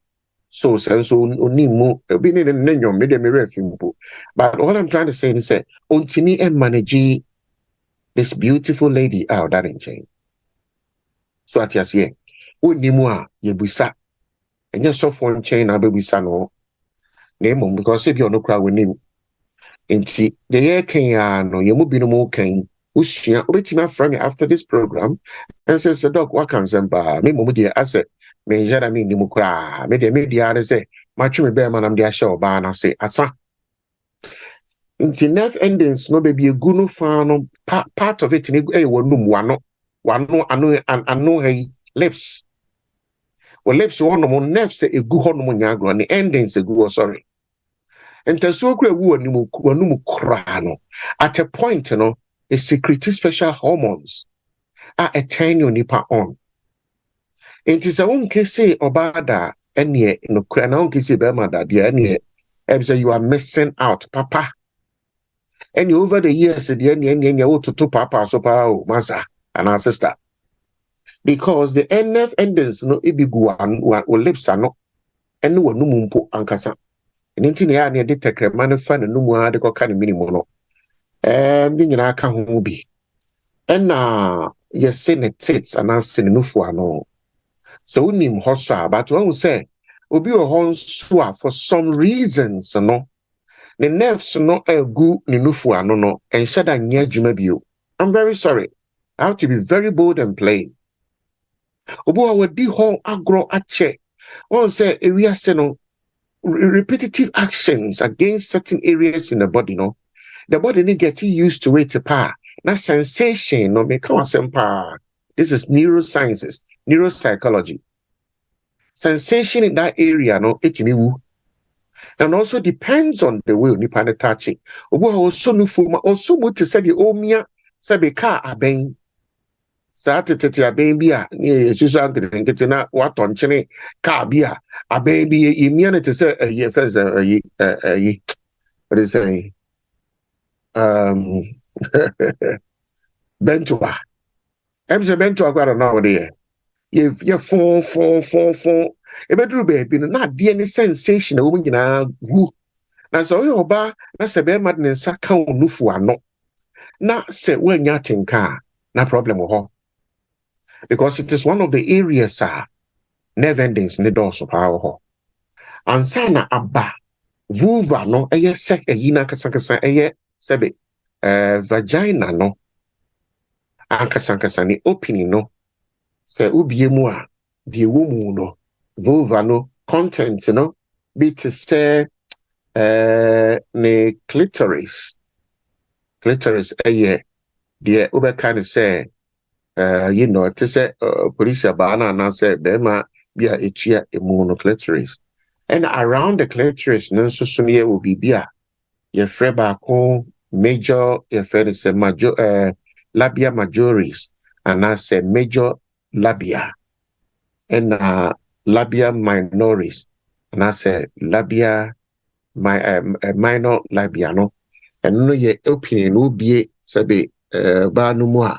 so sense onimu obi ne nyom me de me refimpo. But what I'm trying to say is ontimi and manage this beautiful lady out that in chain. So at yes ye onimu a yebusa enye so for chain abebisa no name because if you no crowd with him enti the year can no yemu bi no mo kan usua obetima from me after this program and says the dog what can semba me mo dey asset me jara me nimu kra me dey me dey say matwe me be manam dey show ba na say asa internet endings no be egu no fa no part of it ni wonum wano ano hey lips lips one no nerves egu ho no nya agro ni endings egu sorry entaso kra wu wanum kra no at a point no a secrete special hormones a turn your nipa on. It is a one case say obada any no kra na one case be ma da de any say you are missing out papa. And over the years the any wo to papa so pa o masa and our sister. Because the NF endings no ibigu an lips are no enu wonu mumpo ankasa. Nti ne ya ne de tekrema no fa na numu a de koka ne minimum no. Ni nyina aka ho bi. Ena yes ne tits and answer no for no. So unim hosa but when we say obi o honso for some reasons no. The nerves no egu ni nufu ano no and shada nya adwuma bio. I'm very sorry. I have to be very bold and plain. Obo awadi ho agro ache. One say area se no repetitive actions against certain areas in the body no. The body need getting used to it pa. Na sensation no me come pa. This is neurosciences, neuropsychology. Sensation in that area no etimi wu. And also depends on the way nipa na touching. Obo also no fuma also mo to say the omia say be car aben. Sa tete aben bia ni susu angete na waton chene car bia aben bi emia na to say ye fence what is saying bentua. Emse bentua kwa na there. Ye fon ebedru baby na de any sensation wo nyina gu na so yo ba na se be mad ne nsa ka onufu ano na se wanya tinka na problem ho because it is one of the areas nerve endings ne do so power ho ansa na aba vulva no eye sek eyina kasakasa eye sebe vagina no ankasakasa ni opening no se ubie mu a die wo mu no vulva no content no be to say ne clitoris eye die ube kind of say you know to say police abana na say be ma bia etua emu no clitoris and around the clitoris no so so ne will be bia ye freba ko major ye friend say major labia majoris and I say major labia and labia minoris and I say labia minor labia no and no ye opinion no be sabe ba no mo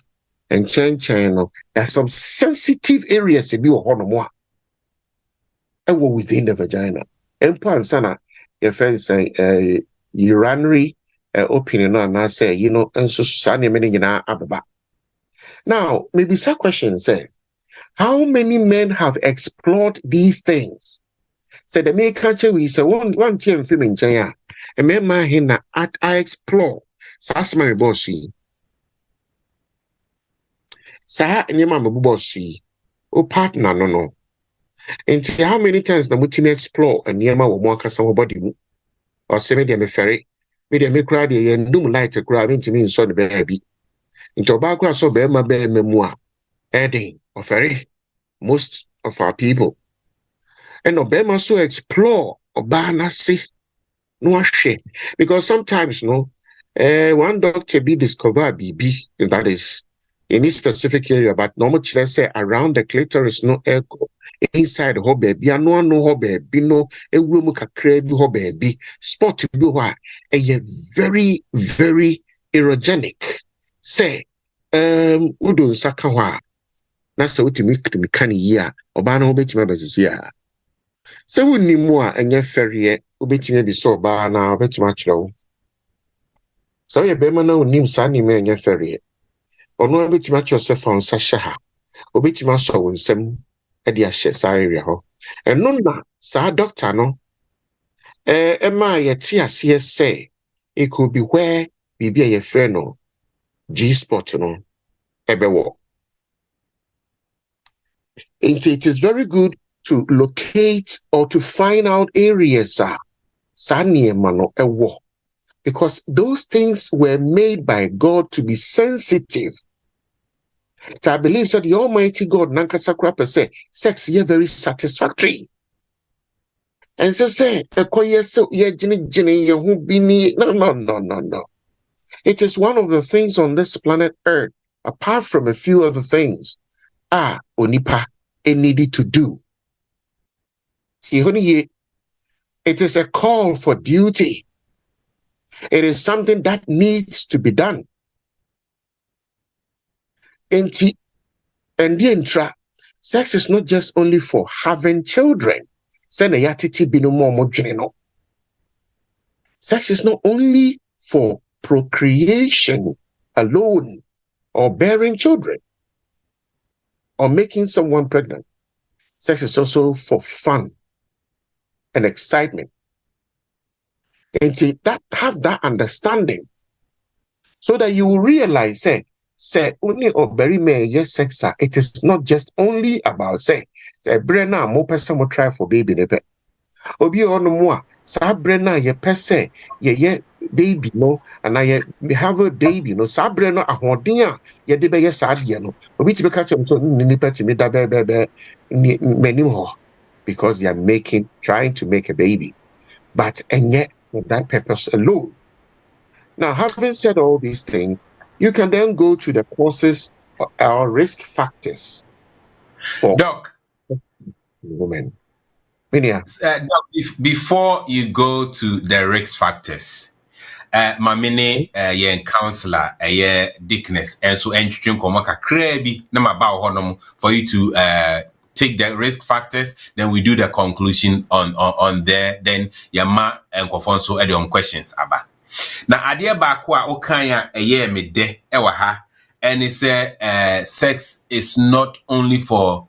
and chen no there's some sensitive areas to be ho no mo and within the vagina and pansana your friend say urinary opinion no and I say you know and so sane many na ababa. Now maybe some question say how many men have explored these things? So the main culture we say one team film in China, and men man I explore. Sasma me bossy. Sa nyema me bossy. O partner no. And how many times the multi explore and nyema wo mo akasa wo body mu. Or say me dey me ferry. Me dey me cry dey ndum light cry me ntimi nso the baby. Into oba cry so be ma be memu a. Edding or ferry. Most of our people. And Obama so explore Obana see no shit. Because sometimes one doctor be discover BB, that is in this specific area, but normal children say around the clitoris no echo inside the whole baby. I no whole baby no a room kakre bi whole baby spot be why a very very erogenic. Say udun sakawa na se utimi kan yi Obana ho betima bezisi ya. Se wonni mu a enye ferie obetime bi so ba na obetima kire. So ye be ma na onnim sa ni me enye ferie. Ono obetima kire se fa onsa hye ha. Obetima so wonsem e de ahye sa area ho. Eno na sa doctor no ma ye ti ase say it could be where bibi ye frɛ no G spot no ebewo. It is very good to locate or to find out areas because those things were made by God to be sensitive. So I believe that the Almighty God Nankasakra per se sex is very satisfactory. And so say no. It is one of the things on this planet Earth, apart from a few other things, onipa needed to do. It is a call for duty. It is something that needs to be done. And the intra, sex is not just only for having children. Sex is not only for procreation alone or bearing children or making someone pregnant. Sex is also for fun and excitement. And to have that understanding so that you will realize, say only or very may yes sex, it is not just only about say Brenna more person will try for baby nebe. Obi on more, sa Brenna ye per se, ye baby no, and I have a baby no, sa Brenna a hordia, ye debe yes adia no. Obi to catch him so nipa to me da bebe many more because they are trying to make a baby. But and yet for that purpose alone. Now, having said all these things, you can then go to the causes or risk factors for Doc. Women. Doc, before you go to the risk factors, Mamine, ye counselor, ye Deaconess, and so entering komaka krebi na maba honum for you to take the risk factors, then we do the conclusion on there, then yama and konfonso edion questions aba. Na adie baako a okanya eye me de ewa ha, and it say sex is not only for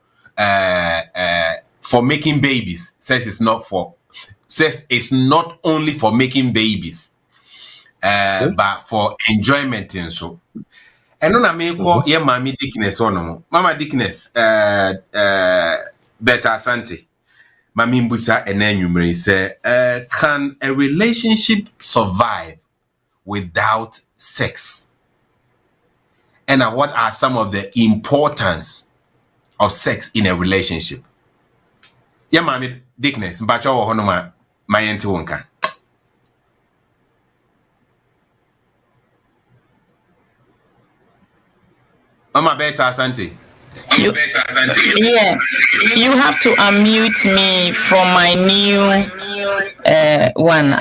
making babies. Sex is not only for making babies. But for enjoyment and so. And no na me call ye Mami Deaconess ono. Mama Deaconess Bertha Asante. Mami Mbusa enenumere say can a relationship survive without sex? And what are some of the importance of sex in a relationship? Ye Mami Deaconess mbacho wo hono ma mayente wonka. Mama Bertha Asante. Yeah, you have to unmute me from my new one.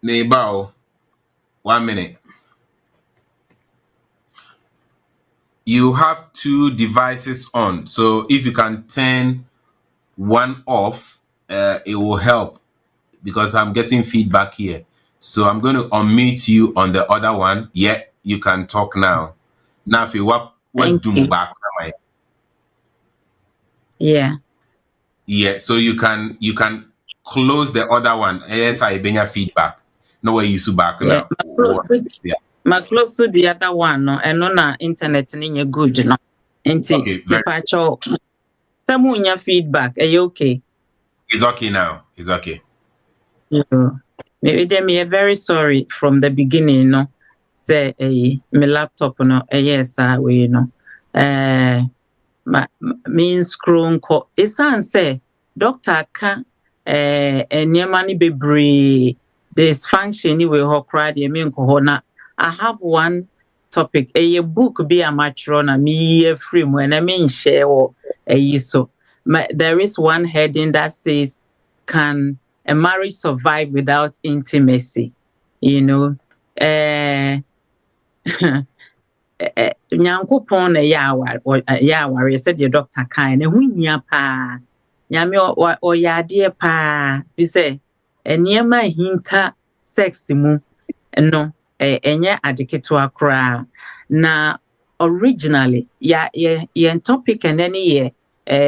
Neighbor, 1 minute. You have 2 devices on, so if you can turn one off, it will help because I'm getting feedback here. So I'm going to unmute you on the other one. Yeah, you can talk now. Now, if you what do back? Yeah. Yeah. So you can close the other one. Yes, I bring your feedback. No way you back now. Ma close to the other one, no, and no na internet ni good, no. Okay, very good. Your feedback, are you okay? It's okay now. It's okay. Me very sorry from the beginning, no. Say my laptop, no, yes, we no. Means scroll ko. Isan say doctor can nyamani bebre dysfunction ni we ho cry de me nko na. I have one topic a book be a matro na me free when I mean share or so. There is one heading that says, can a marriage survive without intimacy? You know, nyankopon na yawa said your doctor kind and we nya pa nyame o yade pa bi say eniema hinta sex mu no enye adeketo akra na originally ya topic and any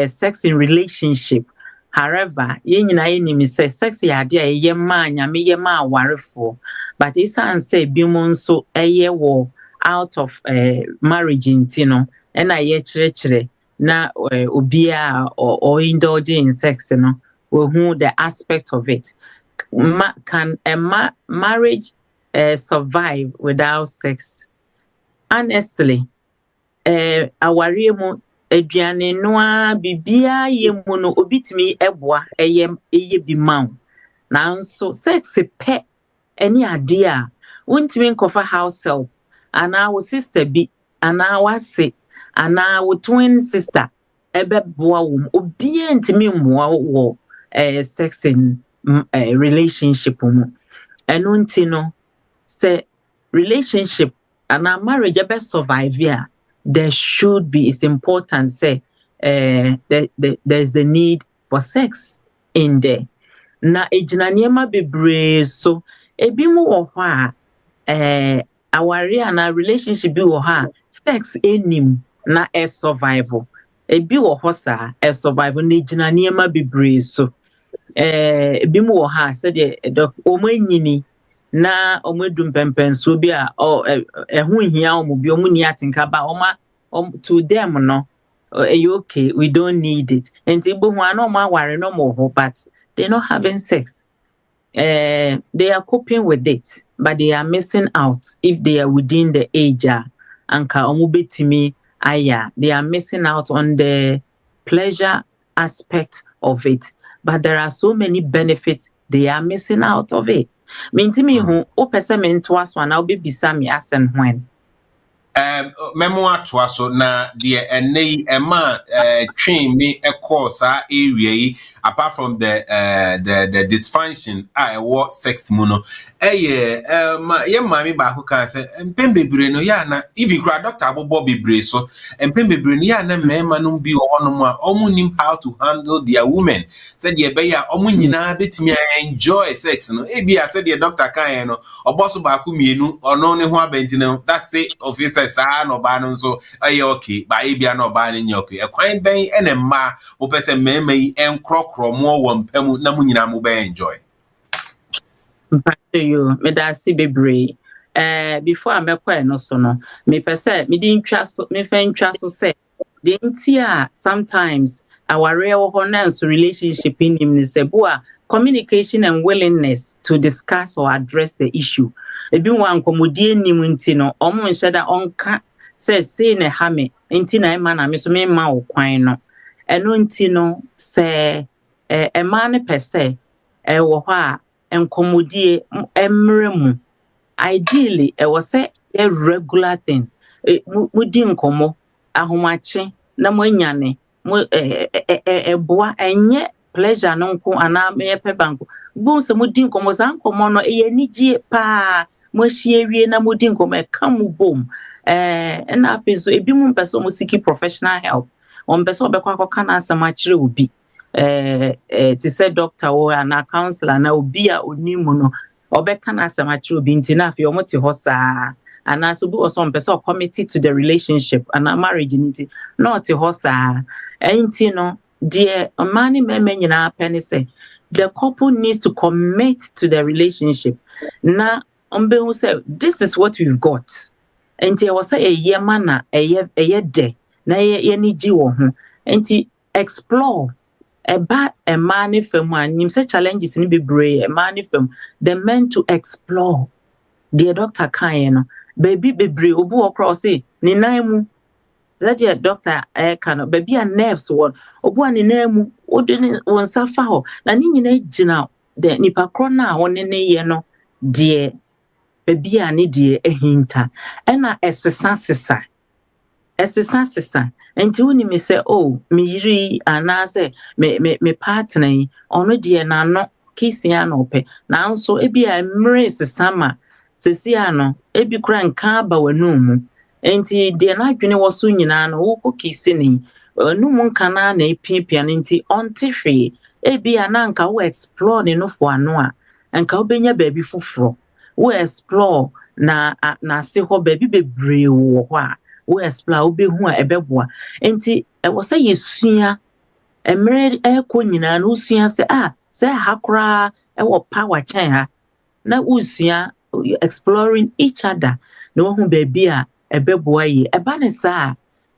sex in relationship. However, ye nyina ye nimi say sex ya ade a ye ma nyame ye ma awarefo, but isan say bi mo nso eye wo out of marriage intino and I chere na obia or indulge in sex no we who the aspect of it. Can a marriage survive without sex? Honestly, aware mu aduane noa bibia ye mu no obitimi eboa eye bi ma nanso sex pe any ade a wontimi nkofa house help and our sister be and our say and our twin sister ebe boa wom obia ntimi mmoa wo sex in relationship mu eno ntino say relationship and our marriage ebe survive here. There should be, it's important, say, there's the need for sex in there. Na ejina niema bebre so ebi mu wo ho a aware na relationship bi wo ha sex enim na survival ebi wo ho sa survival na ejina niema bebre so ebi mu wo ha say de omanyini na omedum pempenso bi a ehu hia omobi omuni atinka ba to them no okay, we don't need it and ibo hu ana omo aware no mo but they're not having sex. They are coping with it, but they are missing out if they are within the age anka omo betimi aya. They are missing out on the pleasure aspect of it, but there are so many benefits they are missing out of it. Mintimi hu o pese me nto aso na obi bisa me asen hwan memo atwa so na the enei ema train me a course area apart from the dysfunction what sex muno ye mami ba ko kan say empem bebre no ya na even cra doctor abobo bebre so empem bebre no ya na mema no bi ono mu a omu nim how to handle their women said the be ya omu nyina betimi enjoy sex no e bia said the doctor kan no oboso ba ko mienu ono ne ho abenti no that's it officer sa no ba no so okay ba e bia no ba ne okay ekwan ben ene ma wo pese mema yi enkrokro mo wo mpam na mu nyina mo be enjoy. Back to you, me da si bebre. Before I make no so no, me pese me di ntwa so me fa ntwa so say the ntia sometimes our real honest relationship in him is communication and willingness to discuss or address the issue. Ebi wan komodie nim nti no omo nhyɛ da onka say na ha me nti na ema na me so me ma wo kwan no eno nti no say e ma ne pese wo ho a enkomodie emremu ideally it was a regular thing mudi nkomo ahomache na moanyane mo boa enye pleasure no nko ana me pe banko bu se mudi nkomo san nkomo no enije pa mo hie wie na mudi nkomo e kam bom na afi so ebi mu mpese mo seek professional help on mpese obekwa akọ na asama kire obi to say doctor or an counselor na obi a onimu no obeka na asama kire obi nti na afi omo te ho saa ana so bi also mpese committed to the relationship and a marriage nti not te ho saa enti no dear mani meme nyina pene say the couple needs to commit to the relationship. Now, who say this is what we've got. And I was say a year mana, a year day, na ye ni ji wo ho. And explore about a man from one, you say challenges in be brave, a man from the men to explore. Dear Dr. Kayeno, baby be brave, obu across it, ni naimu. That dear Dr. Kano, baby a nerves one, obu ani naimu, odeni one safa ho, na nini na jina, de nipa krona, one ne yeno, dear baby a ni dear a hinta, and a sesa. Enti woni me say oh me yiri ana say me partner ono de na no kisia no pe nanso ebi a mre sesama sesi ano ebi kura nka ba wanu mu enti de na adwene wo so nyina no wo ko kisi ni anu mu nka na epipia nti onte hwe ebi ana nka wo explore ne no fo ano a nka wo benya baabi foforo wo explore na se ho baabi bebre wo ho a we explore obi hu a ebeboa enti e wo say yesua emre ko nyina no usua say hakra e wo power chen ha na usua exploring each other na wo hu baabi a ebeboa yi eba ne sa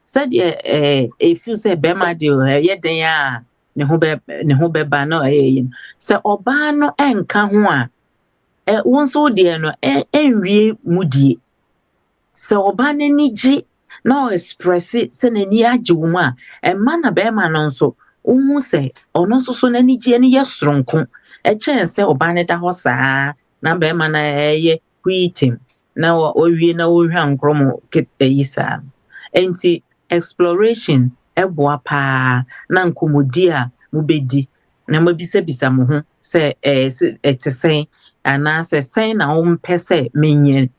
said e feel say be ma de ye den a ne ho be ba no say oba no enka ho a won so de no enwie mudie say oba ne niji no express it se nani agewuma e man na be man no so uhu se ono so nani je ne yesronko e chen se oba ne da ho saa na be man na ye kwitim na owie na ohwa nkromo yisa enti exploration e boa pa na nkomodi a mubedi na mabisa mo ho se etesen ana se sen na wo mpese menye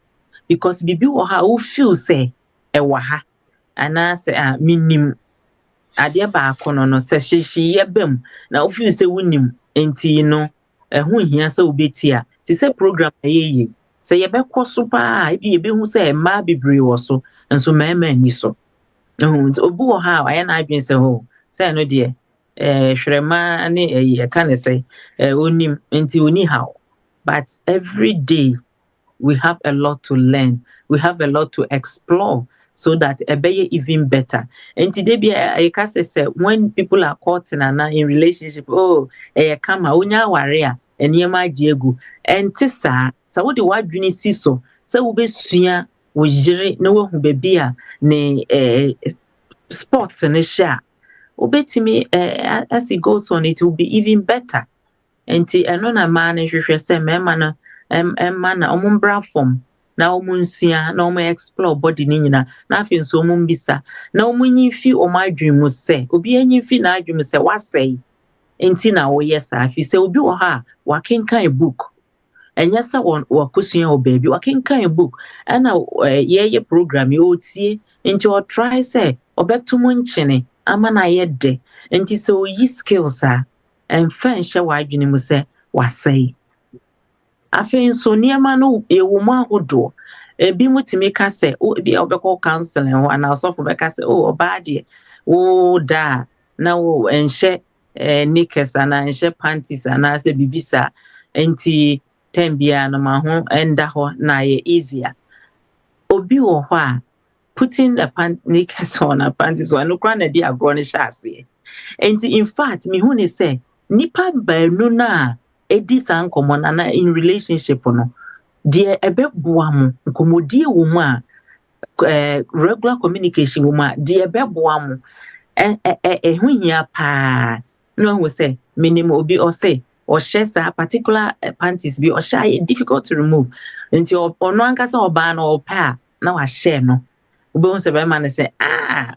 because bibi wo ha wo feel say ewa ha ana se minim ade ba akono no se hyehyeye yebam na ofi se wunim enti no ho hia se obeti a ti se program ayeye se yebekọ so pa ebi yebehu se ma bibre wo so nso mama ni so obu wo ha aye na adwen se ho se no de hwerema ne ka ne se onim enti oni ha but every day we have a lot to learn, we have a lot to explore so that be even better. And today I can say when people are caught in relationship, come unya warrior and yema jiegu and tisa so what the word unity so we be suya we jiri no who baby ne sports and share obeti me as it goes on it will be even better. And another man if you say man na omumbra form na omunsia na omo explore body ni nyina na afi so omumbisa na omunyi fi omadwemu se obi anyi fi na adwemu se wasei enti na wo yesa afi se obi wo ha wakenkan book enya sa wakosua o baby wakenkan book ana ye program yo tie enti o try say obetum nchene ama na ye de enti so yi skills a emfa nhye wadwene mu se wasei afen so niema no ewumu ahodo ebi mutimi ka se bi obekọ counseling ho ana so for be ka se oba de da na enhye knickers ana enhye panties ana se bibisa enti tembia na ma ho enda ho na ye easier obi wo ho a putting the knickers on a panties on no kra na di agro ne hyase enti in fact me hu ni se nipa baanu na edi san common na in relationship no de ebeboa mo nkomodie wo mu a regular communication wo mu a de ebeboa mo hu hia pa no wo say minimum obi o say o share sa particular panties bi o share difficult to remove nti ono ankasa oba na o pa na wa share no obi won say be man say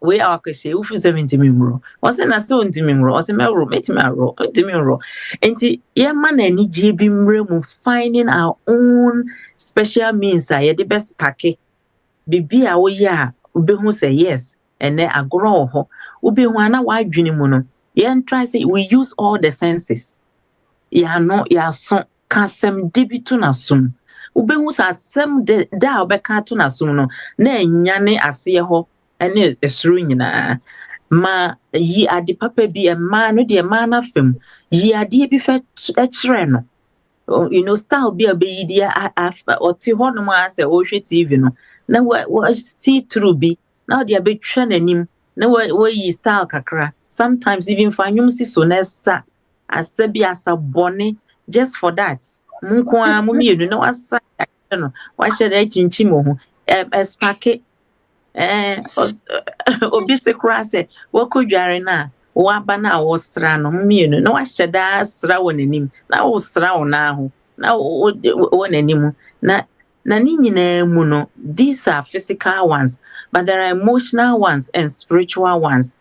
we are kwese ufu 70 mimro o say na so ntimi mro o say mero metimi aro ntimi ro enti ye man ani je bi mre mu finding our own special means a ye the best package bibi a wo ya obi hu say yes ene agro ho obi hu ana wa adwene mu no ye try say we use all the senses ya no ya so kasem debitu na sum obi hu sa asem da obeka to na sum no na enya ne ase ho ene esuru nyina ma yi ade papa bi ma no de ma na fam yi ade bi fa ekire no style bi a be yi dia oti ho no ma say o hwe TV no na wa see through bi na de abetwa nanim na wa yi style kakra sometimes even for nyum si so na sa asabi asabone just for that munko a mumienu na wasa no wa hye chinchi mo ho espake obi se kura se wokodware na waba na wosra no mumienu na wa hye da sra wonanim na wosra wona ho na wonanim na ni nyina mu no these are physical ones but there are emotional ones and spiritual ones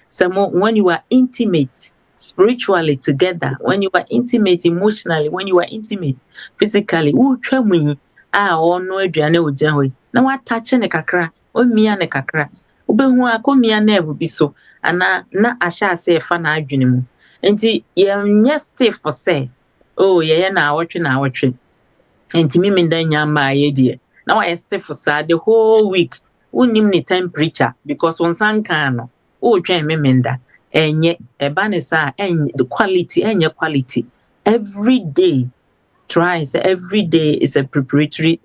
so when you are intimate spiritually together, when you are intimate emotionally, when you are intimate physically, twa mu ono aduane ojaho na wa touch ne kakra o mia ne kakra obehu akomia na ebu bi so ana na ahya ase efa na adwene mu enti ye stay for say ye na awotwe enti mimi ndanya ma ye die na wa stay for say the whole week unim ni temperature because one san kan no twa memenda enye ebanisa the quality every day try say every day is a preparatory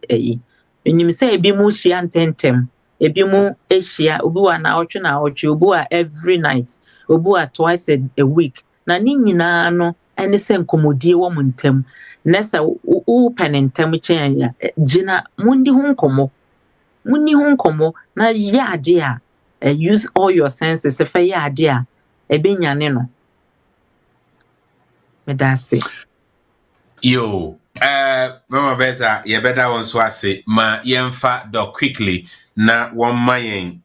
enim say ebi mu hia ntentem ebi mu ehia obi wa na otwe obi wa every night obi wa twice a week na ni nyina no ene se nkomodie wo muntem na sa u penentem chen ya gina mundi hu nkomo na yade a use all your senses if yade a ebenyane no me da se yo Mama Bertha ye better one so ase ma yemfa do quickly na one mayen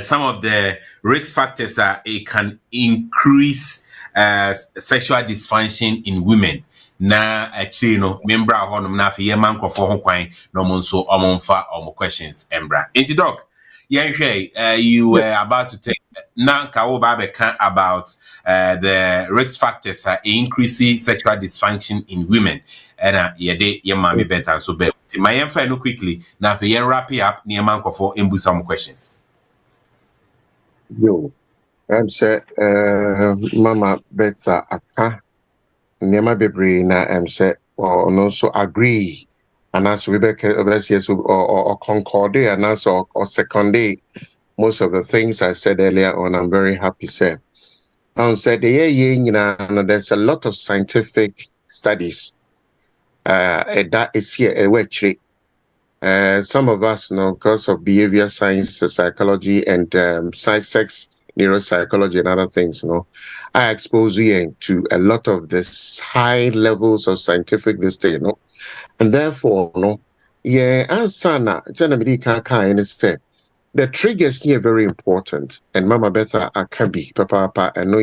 some of the risk factors are it can increase sexual dysfunction in women na actually no member honum na fe yeman krofo ho kwan no mo nso omonfa omo questions embra enti doc you were about to take now about the risk factors increasing sexual dysfunction in women and yede your mommy better so be my info no quickly now for you wrap it up near man for some questions. Yo, I'm say Mama Bertha Asante Nema bebre na say or no so agree and as we be yes or concord and also or second day most of the things I said earlier on. I'm very happy say said there's a lot of scientific studies that is here some of us know because of behavior science, psychology and sex neuropsychology and other things, I expose you to a lot of this high levels of scientific this day, and therefore, answer na the triggers here very important. And Mama Bertha Akabi, Papa, I know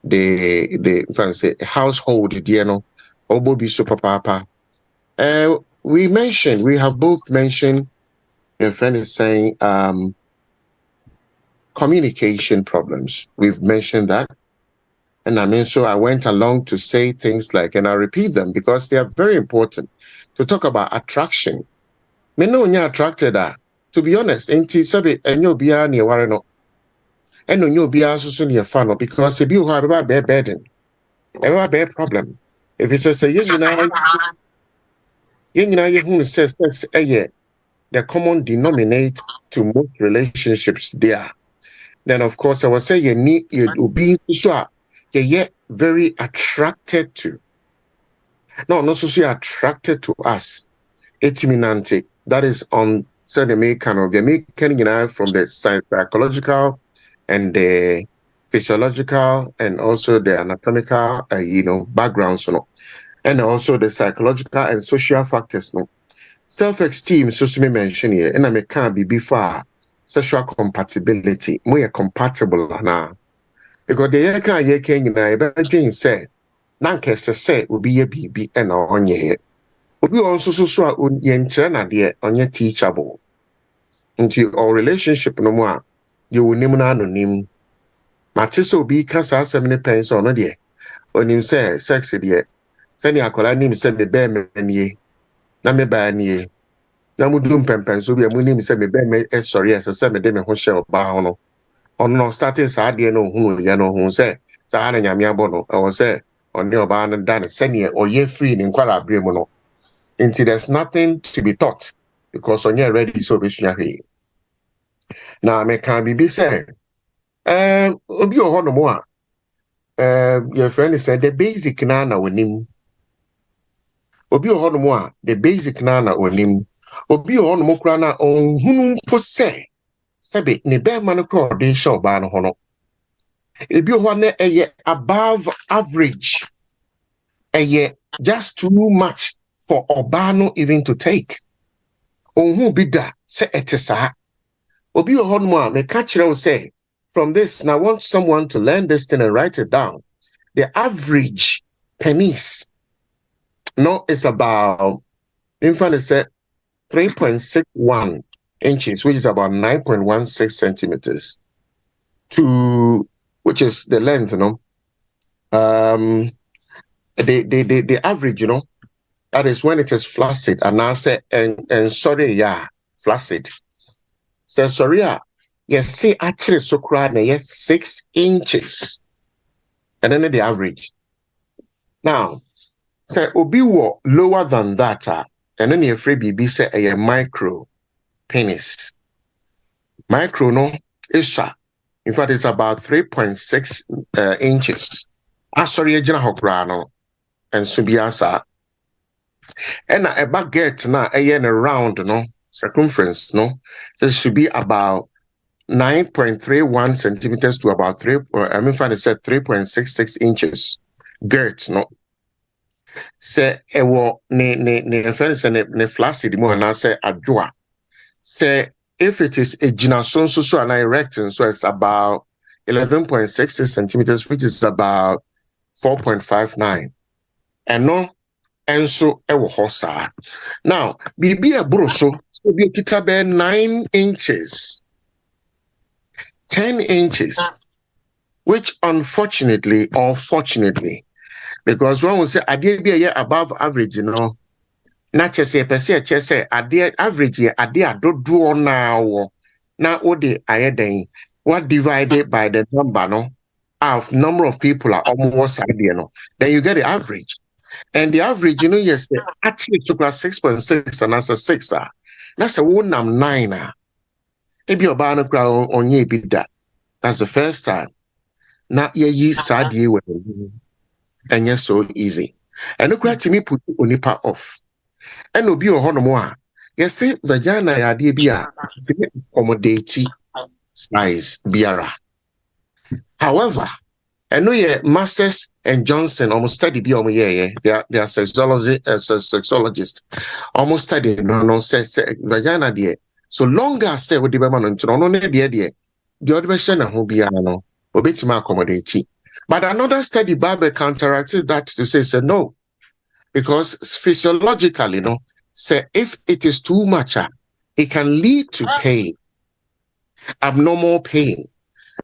the household, Obobi so Papa. We have both mentioned. Your friend is saying communication problems. We've mentioned that. And so I went along to say things like, and I repeat them because they are very important, to talk about attraction. Me no nya attracted to be honest, enti sabe enyo bia ne ware no. Eno nyo bia so ne fa no because e bi ho aba be burden. E wa be problem. If it says you who says sex the common denominator to most relationships there. Then of course I will say you be so you very attracted to. No, so attracted to us. Etiminante. That is on the making from the psychological and the physiological and also the anatomical backgrounds, and also the psychological and social factors, self-esteem, so me mention here, and I can't be before sexual compatibility. We are compatible now. Because the can say, Nanke say will be a BB and on ye. We also so on your teachable. Until our relationship no more, you will name anonym. Matiso be cancer 70 pence on a day. When you say sexy dear, send your color name send the bear man ye. Na me ban ye. Na mudum pempen so be a munim send me bear me sorry as a 7 day me ho share ba hono. no starting saa de no hu ye no hu say saa na nyame abo no e wo say on the oba no dan sene or ye free in kwara abre mu no until there's nothing to be taught because on you ready so be sua hwe na me kan bibi say obi o ho no mo a your friend said the basic na wonim obi o ho no mo a the basic na wonim obi o ho no mo kura na onhunu mpo say sebe ne be man ko de show ba no ho no ebi o ho na above average just too much for Obano even to take. Who be that? Say etesa. Obi ohonwa me catch say from this. Now I want someone to learn this thing and write it down. The average penis, no, it's about infant say 3.61 inches, which is about 9.16 centimeters, to which is the length, you know. The average, you know. That is when it is flaccid, and I say and sorry, yeah, flaccid. So sorry, yes, see actually so crowd yes 6 inches, and then the average. Now, say obi wo lower than that, and then your free BB say a micro penis. Micro no is in fact it's about 3.6 inches. Sorry, jina hokrano and subiasa. And a baguette na around no circumference no, it should be about 9.31 centimeters to about 3.66 inches. Girt no. Say ne flaccid mo na say adwa. Say if it is a ginason so an erecting, so it's about 11.60 centimeters, which is about 4.59. And no. And so ewo hosa. Now, bibi abroso, so bi kita be 9 inches, 10 inches, which unfortunately or fortunately, because one will say ade bi a above average, you know, na chese ade average ye ade adodo now. Na ode ayeden, what divided by the number of number of people are almost idea no. Then you get the average. And the average, you know, yes, actually took 6.6 and that's a 6. That's a 9. Maybe your banner crowd on ye be that. That's the first time. Not ye sad ye with and yes, so easy. And look at me put unipa off. And no be a honomoa. Yes, say vagina idea be a accommodate size biara. However, I know ye Masters and Johnson almost study be on they are sexologists almost study no says vagina dear. So long as say with the man on the other version who be no obetima accommodate. But another study Bible counteracted that to say no, because physiologically say if it is too much, it can lead to pain, abnormal pain.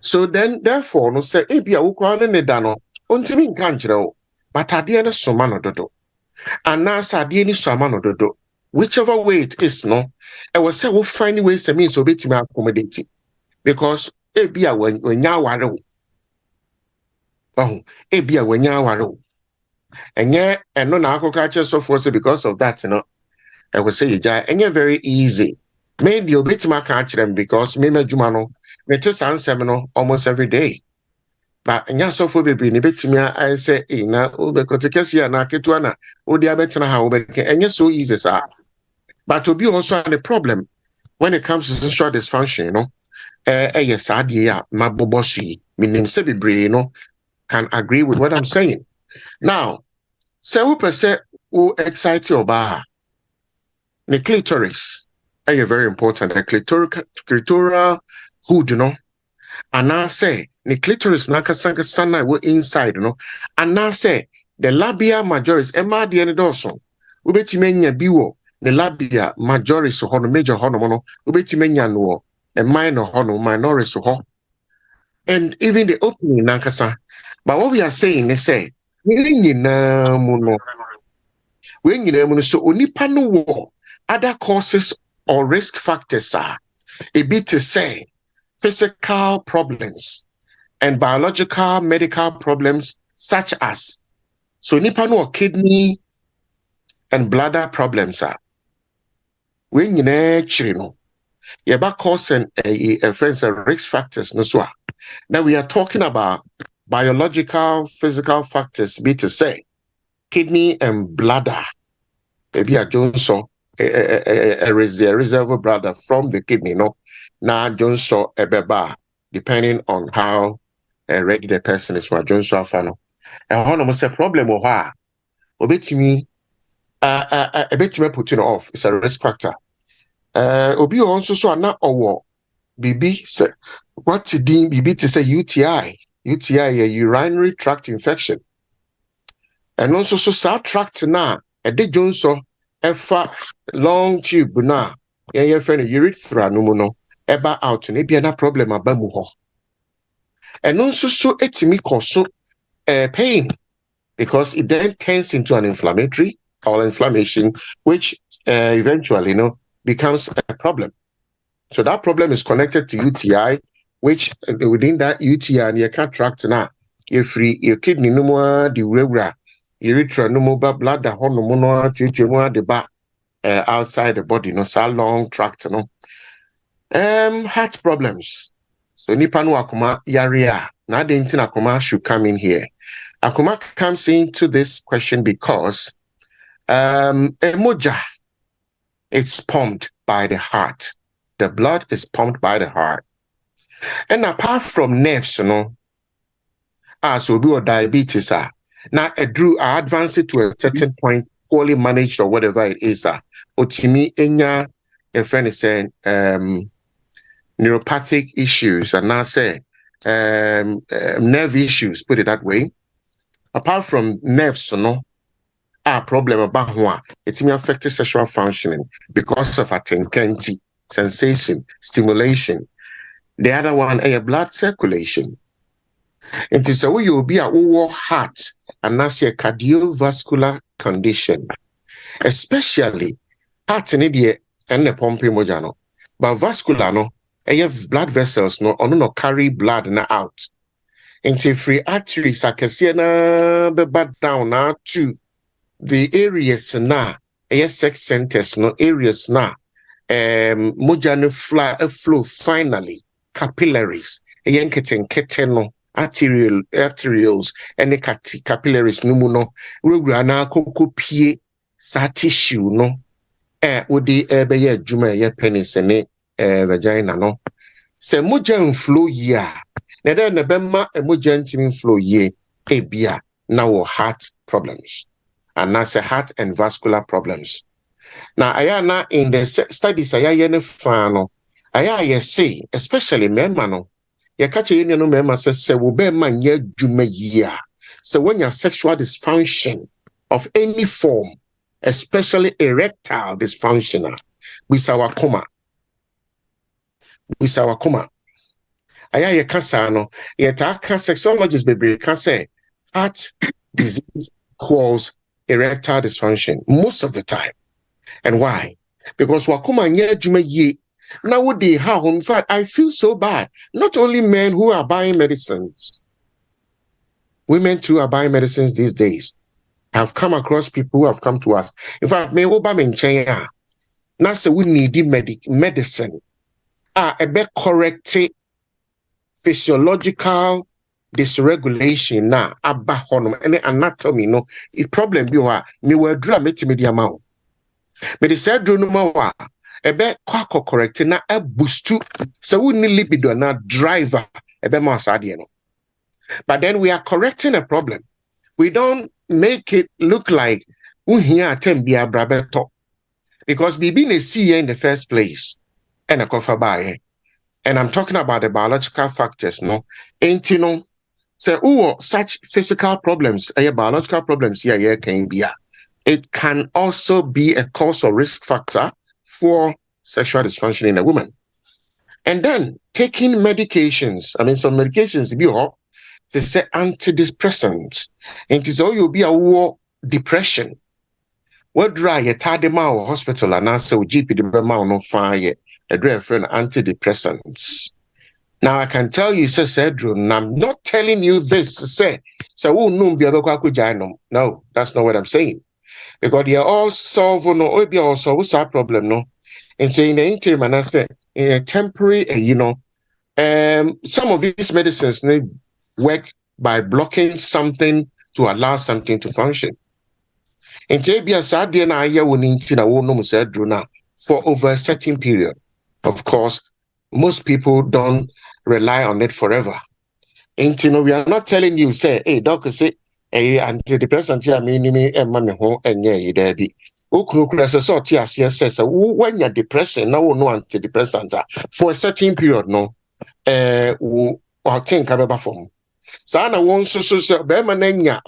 So then, therefore, no say, "Ebia ukwane ne dano, ontimi nkanjiro, but adie ne somano dodo, and now adie ni somano dodo. Whichever way it is, no, I will say we'll find ways to mean so bit me accommodate because ebia when ya waro, ebia when ya waro, and no agriculture so forth because of that, I will say and you're very easy. Maybe you'll bit my catch them because maybe jumano. Me just answer almost every day. But so for baby, I say, na because na ketuana, dia betna ha and so easy, sir. But to be also a problem when it comes to sexual dysfunction, yes, my boboshi, meaning sebi can agree with what I'm saying. Now, say who per se who excite your bar. The clitoris, very important. The clitoral hood, and I say the clitoris nakasanga sana wo inside, and I say the labia majoris ema di ene doso. Ubeti menya biwo the labia majoris hono major hono ubeti menya no a minor hono minoris ho. And even the opening nakasa. But what we are saying is say we so onipa no wo other causes or risk factors are a bit to say physical problems and biological medical problems such as so nipa no kidney and bladder problems are when you know yeba cause and friends risk factors no so now we are talking about biological physical factors be to say kidney and bladder maybe a Johnson a reservoir bladder from the kidney no now Johnson a beba depending on how ready the person is for Johnson fano and one almost a problem or why obetimi a bit putting off it's a risk factor obi also so na owo bibi say what to deem bibi to say UTI a urinary tract infection and also so tract na a de Johnson efa long tube na ye friend urethra no mu no eba out na bia na problem aba mu ho and also so etimi cause pain because it then turns into an inflammatory or inflammation which eventually becomes a problem. So that problem is connected to UTI, which within that UTI and you can't tract now. You're free, your kidney no more, the urethra, urethra no more, blood, the horn no more, the back outside the body, no, so long tract, no. Heart problems. So nipa no akoma yaria. Now the intin akoma should come in here. Akoma comes into this question because emoja, it's pumped by the heart. The blood is pumped by the heart. And apart from nerves, so we or diabetes, now advance it to a certain point, poorly managed or whatever it is, otimi enya, a friend is saying, neuropathic issues, and now say, nerve issues, put it that way. Apart from nerves, problem about one, it may affect sexual functioning because of attenkenti, sensation, stimulation. The other one, a blood circulation. It is a way you'll be a heart and that's a cardiovascular condition, especially heart in idiot and the pumping mojano. But vascular, I have blood vessels, no carry blood out. Into free arteries, I can see the bad down now to the areas na sex centers areas na mojano flow finally capillaries arterioles and capillaries no regular na kokopie sa tissue no would the be juma penis and vagina no se mojan flow ya na then the bema mojan flow ye ebia now heart problems. And that's a heart and vascular problems. Now, I am not in the studies. I say, especially men, you catch a union member says, "Se will be man ye jume year." So when your sexual dysfunction of any form, especially erectile dysfunction, with our coma. I cancer no. Yet sexologists baby can say heart disease cause erectile dysfunction most of the time. And why? Because wakuma nye jume ye. Now would they how in fact I feel so bad. Not only men who are buying medicines, women too are buying medicines these days. I've come across people who have come to us. In fact, me oba menchenya. Now say we need medicine. A bit correct physiological dysregulation na aba honum any anatomy no a problem bi wa me wadura metimi dia ma wo me de say dro no ma wa ebe kwa correct na a boost so we need libido na driver ebe ma asade no but then we are correcting a problem. We don't make it look like we here atem bia brabeto because bibi na see in the first place and a kofa bae. And I'm talking about the biological factors no ain't so, such physical problems, biological problems, can be. It can also be a cause or risk factor for sexual dysfunction in a woman. And then taking medications, some medications they say antidepressants. And it is all you'll be a depression. What dry a tadema or hospital and answer with GP the no fire, a dry friend antidepressants. Now I can tell you, Cedro, and I'm not telling you this to say, so no, that's not what I'm saying. Because they are all solving no, be also what's our problem, no. And so in the interim, and I say in a temporary, some of these medicines need work by blocking something to allow something to function. And for over a certain period. Of course, most people don't rely on it forever. And we are not telling you, say, hey, doctor, say, hey, antidepressant, when you're depression, now no antidepressant for a certain period, no, or think about form. Sana won so bemanenya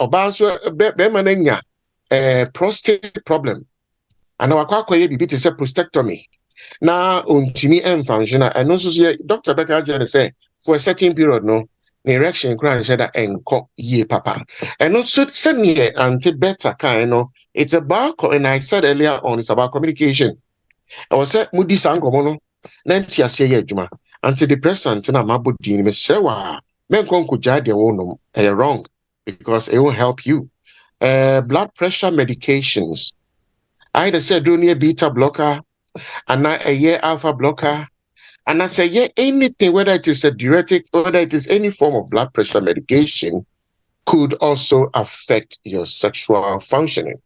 prostate problem. And our quack be to say prostatectomy. Now untimi function and also Dr. Becca say for a certain period, no, the erection crying shed and cock ye papa. And also send me anti-beta kind, no, it's about, and I said earlier on, it's about communication. I was said Moody Sangomono, Nancy say Juma, antidepressant and I'm about Dean Messewa. Men could judge their own wrong because it won't help you. Blood pressure medications. I either said do near beta blocker, and a year alpha blocker, and I say yeah, anything, whether it is a diuretic, whether it is any form of blood pressure medication, could also affect your sexual functioning.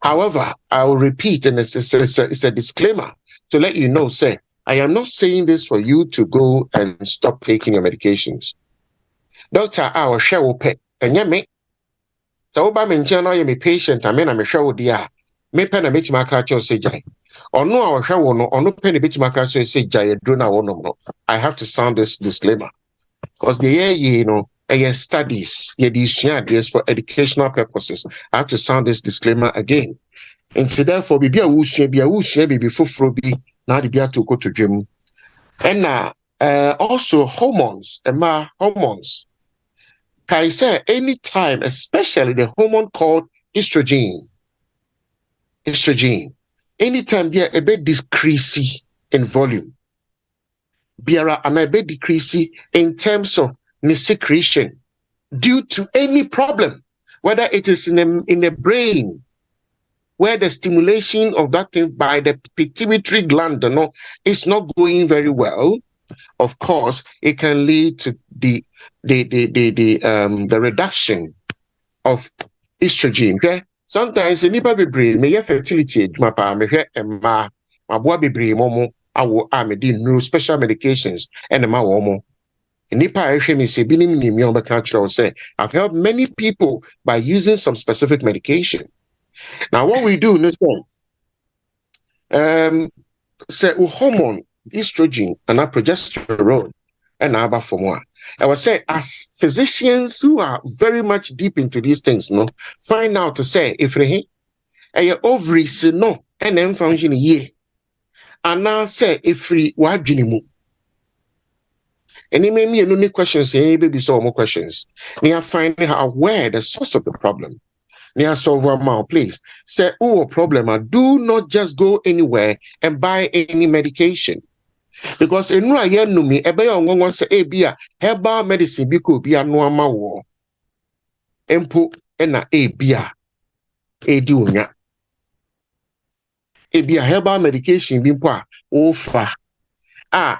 However, I will repeat, and it's a disclaimer to let you know, say, I am not saying this for you to go and stop taking your medications. Doctor, our share will pay, and yeah, me. So, by mentioning I am a patient, I mean, I'm a show dear. Me pen a bit my culture say jay. Or no, our show no, or no pen a bit my culture say jay, do not no. I have to sound this disclaimer because the year, studies, this for educational purposes. I have to sound this disclaimer again. And so therefore, be a woosh, be full be now the beer to go to gym. And also hormones, hormones. Can I say anytime, especially the hormone called estrogen. Anytime they are a bit decreasing in volume, biara and a bit decreasing in terms of secretion due to any problem, whether it is in the brain, where the stimulation of that thing by the pituitary gland, is not going very well. Of course, it can lead to the reduction of estrogen. Okay? Sometimes in nipa bebre me fertility my boy bebre momo awo amedi no special medications and ma womo. Nipa ehwe me se binim ni mi obeka kire say I've helped many people by using some specific medication. Now what we do in this one, say hormone estrogen and progesterone and aba for more. I would say as physicians who are very much deep into these things, find out to say if your ovaries no and then function ye and now say if what genimu. And it may me any questions, baby, so more questions. We are finding out where the source of the problem. Near solve amount, please. Say, problem. Do not just go anywhere and buy any medication. Because in Raya Numi, Ebay say, Bia, herbal medicine, because Bia no ama war. Empo ena Bia, dunya. Bia herbal medication, bimpa, ofa.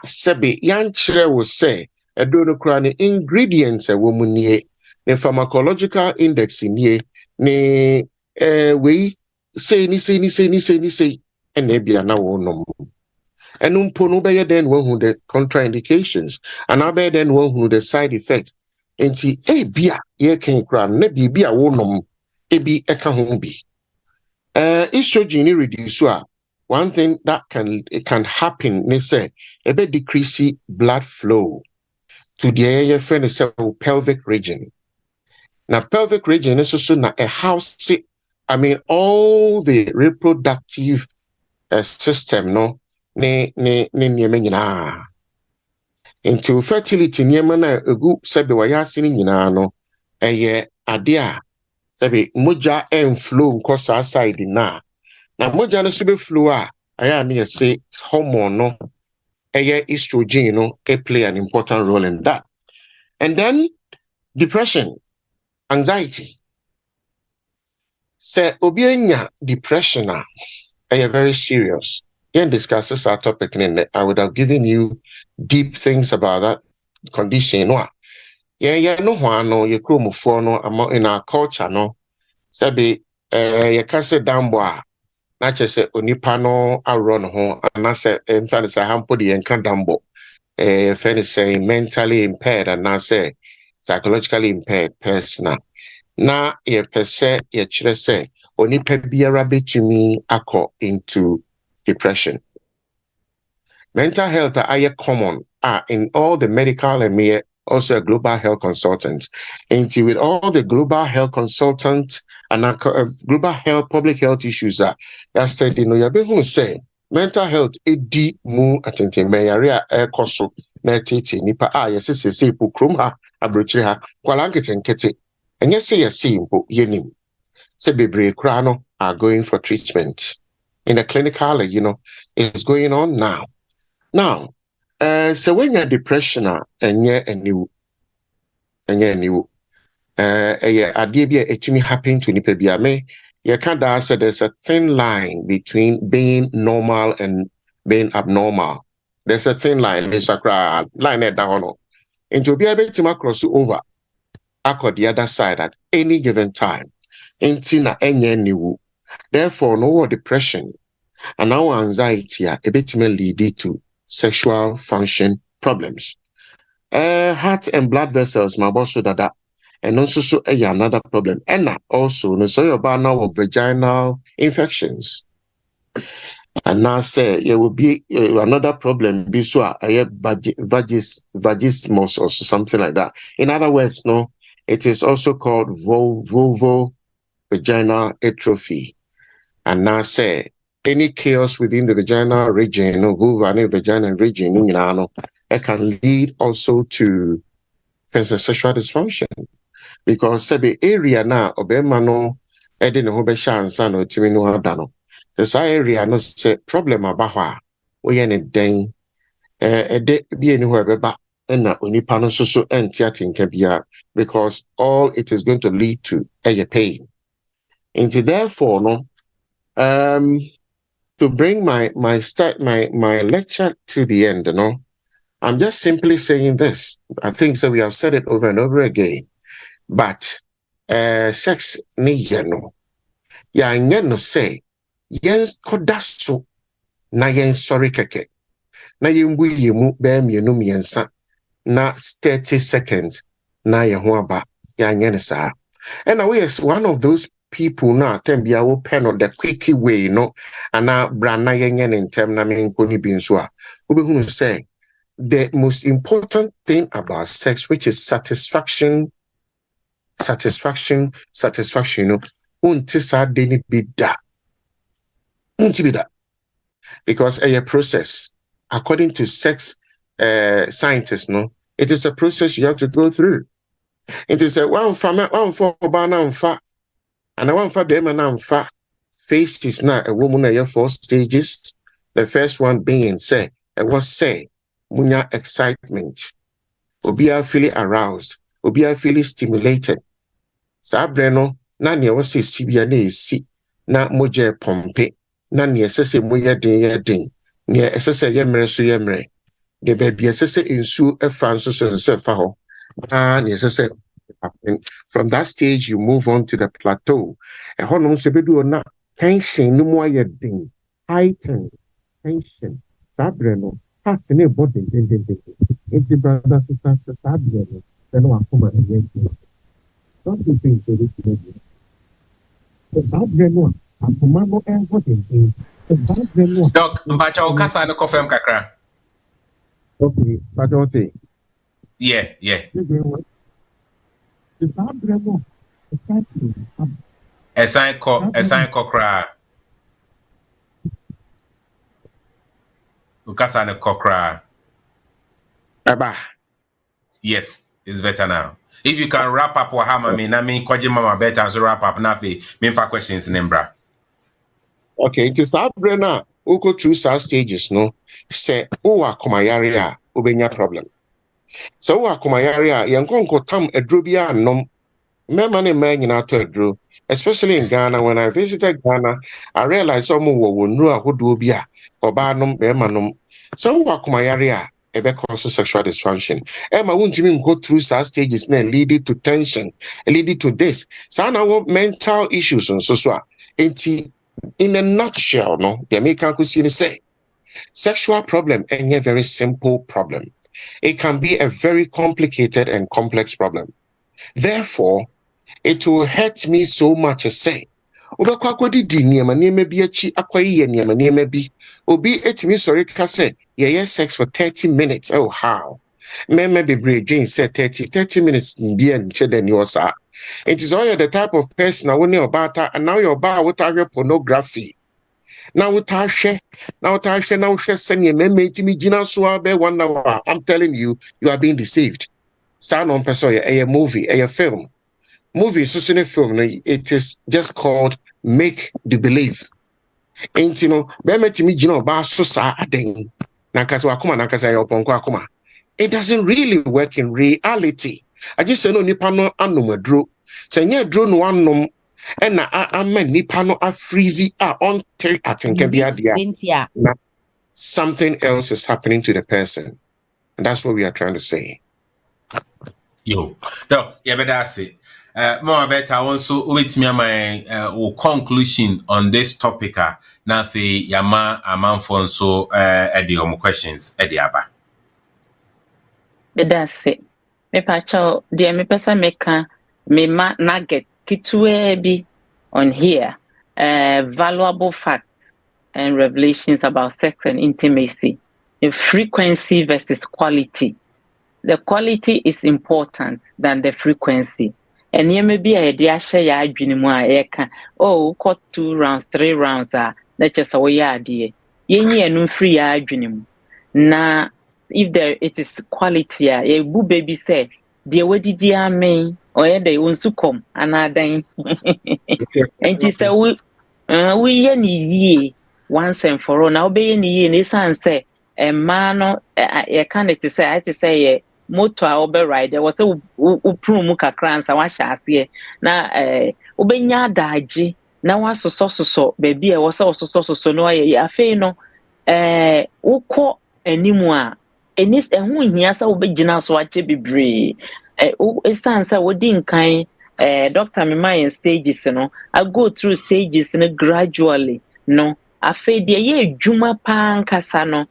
Sebe, yan chire will say, a donocrani ingredients a woman ye, the pharmacological index in ye. Ne we say and they be now no and umpono be then one who the contraindications and I be then one who the side effects and see bia ye can cram ne be a wonom be a can be estrogen reduce one thing that can happen they say a bit decreasing blood flow to the area friend is pelvic region. Now, pelvic region is also a house. All the reproductive system, into fertility, a good said the wayasini, adia, sabi, moja and flow, cause outside na. Now, moja no sube flow, I am say hormone, estrogen, play an important role in that. And then depression, anxiety. Say obianya depression very serious. Then discuss this our topic, and I would have given you deep things about that condition. No, you no in our culture, no. Sabi you can say dambo not just onipa no run home, and I said in fact say hampo the enka dambo. Friend is saying mentally impaired, and I say psychologically impaired person. Na ye pese ye chire say onipa biara betumi akọ into depression. Mental health are common in all the medical and me also a global health consultant. Into with all the global health consultant and global health public health issues that said you say mental health edi mu atente meyaria koso na tete nipa yes say pukrum ha abrochire ha kwala nkete and yes say simple yenim say bebre kra no are going for treatment in the clinical it's going on now. So when you're depression and you're a new it may happen to nipa bia me you can't say there's a thin line between being normal and being abnormal. There's a thin line, there's a line that down and to be able to cross over the other side at any given time. Therefore, no depression and our anxiety a bit may lead to sexual function problems. Heart and blood vessels, my boss, that and also another problem. And also, no, so you're about now of vaginal infections. And now say there will be another problem, vagismus or something like that. In other words, no, it is also called vulvovaginal atrophy. And now say any chaos within the vaginal region, vulva and vaginal region, it can lead also to sexual dysfunction. Because the area now, obemano, edin hobeshan san or timino adano. The area no say problem about we any dang a de be anywhere but and unipano so and tiatin kabia because all it is going to lead to a pain. And therefore, no, to bring my lecture to the end, I'm just simply saying this. I think so we have said it over and over again. But sex ni yeno. Ya no say yen kodaso na yen sorry keke. Na yen bu yemu be mienu miensa na 30 seconds na ye ho aba ya nyene sa. And now yes, one of those people now can be our pen on the quick way, and now brand na yen in term na me nkoni bi nso a. Obi say the most important thing about sex, which is satisfaction, unti sa deni bida. Because a process, according to sex scientists, it is a process you have to go through. It is a one for banana and a one for them and fa. Face is not a woman at 4 stages. The first one being say, munya excitement. Obia feeling aroused. Obia feeling stimulated. Sabreno, nani was say Sibia si na moje pompe. Nani assess moya ding. Near assess yemre so yemre. The baby assess insu a francis as a faho. From that stage, you move on to the plateau. And how long should do or not? Tension, no more ding. Heightened tension. Sabreno. Heart in a body, it's a brother, sister, then one woman again. Don't you think so? The Sabreno, and Pomamo and what in the Sabreno. Doc, but I'll cast on the confirm kakra. Okay, but I'll say, yeah. The Sabreno, a sign cockra. Ukasane kokra. Aba. Yes, it's better now. If you can wrap up what I mean koji mama better so wrap up nafi me for questions nembra. Okay, it is Sabrina. Uko through some stages, se uwa kumayari a ubenya problem. So uwa kumayari a yankonko tam edrubia nom mema ne nyina to edru. Especially in Ghana, when I visited Ghana, I realized some wo nu ahodo bi a oba nom bema nom. So uwa kumayari a ebe cause sexual dysfunction. Emma won't even go through such stages now, leading to tension, leading to this. So now mental issues and so in a nutshell, no, the American cuisine say sexual problem and a very simple problem. It can be a very complicated and complex problem. Therefore, it will hurt me so much to say. Obi etimi sorry ka say yeah sex for 30 minutes. Oh how? Maybe brain say 30 minutes be and than yours are. It is all the type of person I know about and now you're about what are pornography. Now what I share, now send you me Gina Suabe 1 hour. I'm telling you, you are being deceived. Sound on person a movie, a film. Movie so film, it is just called make the believe. Ain't you know, me Gina ba so sa aden. It doesn't really work in reality. I just say no nipa no anomadro. Say nye dro no anom and I nipa no a freezy on take can be idea. Something else is happening to the person. And that's what we are trying to say. Yo, no, yeah, but that's it. More better also wait me my conclusion on this topic. Now the yama amanfo so edi omo questions edi aba. But that's it. Me pacho dear me pesa meka me nuggets kitwe bi on here. Valuable facts and revelations about sex and intimacy. The frequency versus quality. The quality is important than the frequency. And you may be a dear share adwinimu oh, cut 2 rounds, 3 rounds that's just a way idea. Ye no free adwinimu. Na if it is quality a boo baby say dear what did you mean or they unsu come another and she said we ye once and for all now be any ye and say a man I can't say I to say motor obe ride there was a uprum kakran sa wa shafe na obenya daji na wa so baby e was so no afi no ukọ animu a enis ehu hia sa obegina so ache bibre esansa wodi nkan doctor me my stages no I go through stages no gradually no afi de ye adwuma pa nkasa no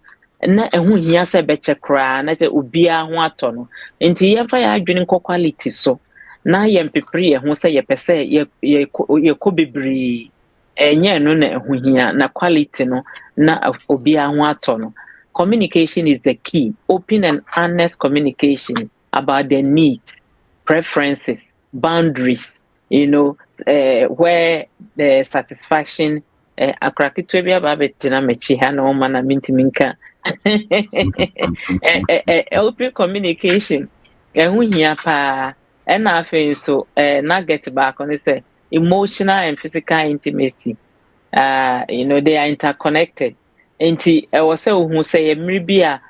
na ehu hia se beche kra na te obia ho ato no enti ye fa ya adwene quality so na ye mpepre ye ho se ye pese ye ko bebre enye no na ehu hia na quality no na obia ho ato no. Communication is the key. Open and honest communication about their needs, preferences, boundaries, you know, where the satisfaction akrakitwebia babetina mechi ha no mana mintiminka open communication ehu hia pa na afi so na get back on say emotional and physical intimacy you know they are interconnected enti was say who say mmiri bia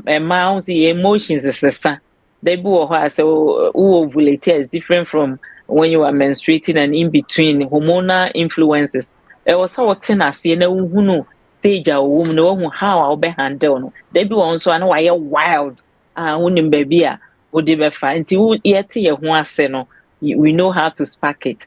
amount the emotions is the same they bo ho say who ovulate is different from when you are menstruating and in between hormonal influences. Was so what na see na hunu stage a woman no how be handle no they be one so na why wild wonim baby a wo de be fa nti wo yete ye ho ase no we know how to spark it.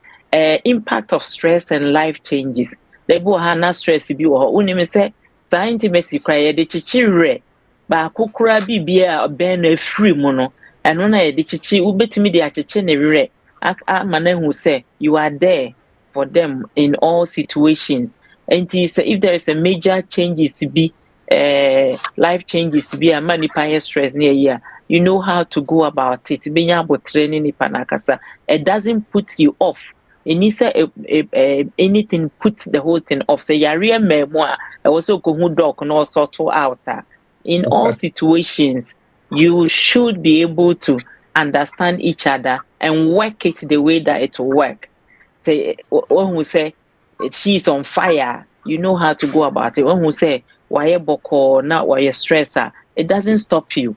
Impact of stress and life changes they be na stress bi wo wonim say intimacy cry de chichire ba kokura bibia ben na free mu no eno na de chichi wo betimi de acheche na rere amana hu say you are there for them in all situations. And if there is a major changes to be life changes to be a manipa stress near here, you know how to go about it. Being able training panakasa, it doesn't put you off. It needs anything put the whole thing off. Say yaria memoir, also go who dog and all sort out. In all situations, you should be able to understand each other and work it the way that it will work. Say one who say she's on fire, you know how to go about it. One who say waye boko na waye stressa, it doesn't stop you.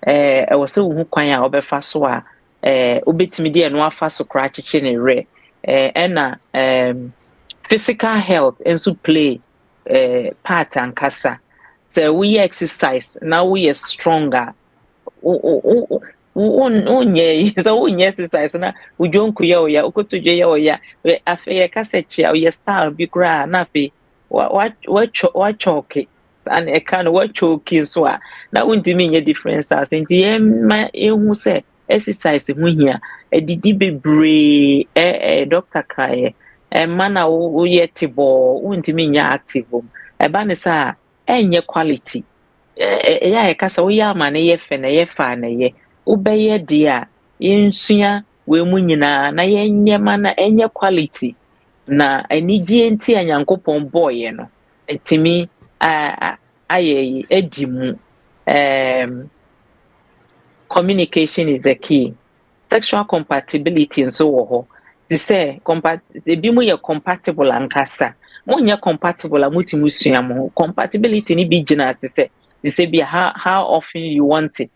I was so who kwan a obefa so a obetimi de no afa so kra chiche ne re. Physical health also play part and kasa. So we exercise, now we are stronger. Unye exercise na ujonku ya oya ukotuje ya oya afi kasa chi oya star bi kra na afi wa choke and e kan wa choke so a na untimi nye difference as nti e ma ehu se exercise hu hia edidi bebre doctor kae mana wo yet bo untimi nya active ba ne sa enye quality ya kasa wo ya ma ne ye fe na ye fa na ye ubeye dia yensua we mu nyina na yenye ma na enye quality na anigye nti anyankopon boye no etimi aye edimu communication is the key. Sexual compatibility and so ho. They say be mu ye compatible ankasa. Mo nya compatible amutimu suamo. Compatibility ni bi gina they say be how often you want it.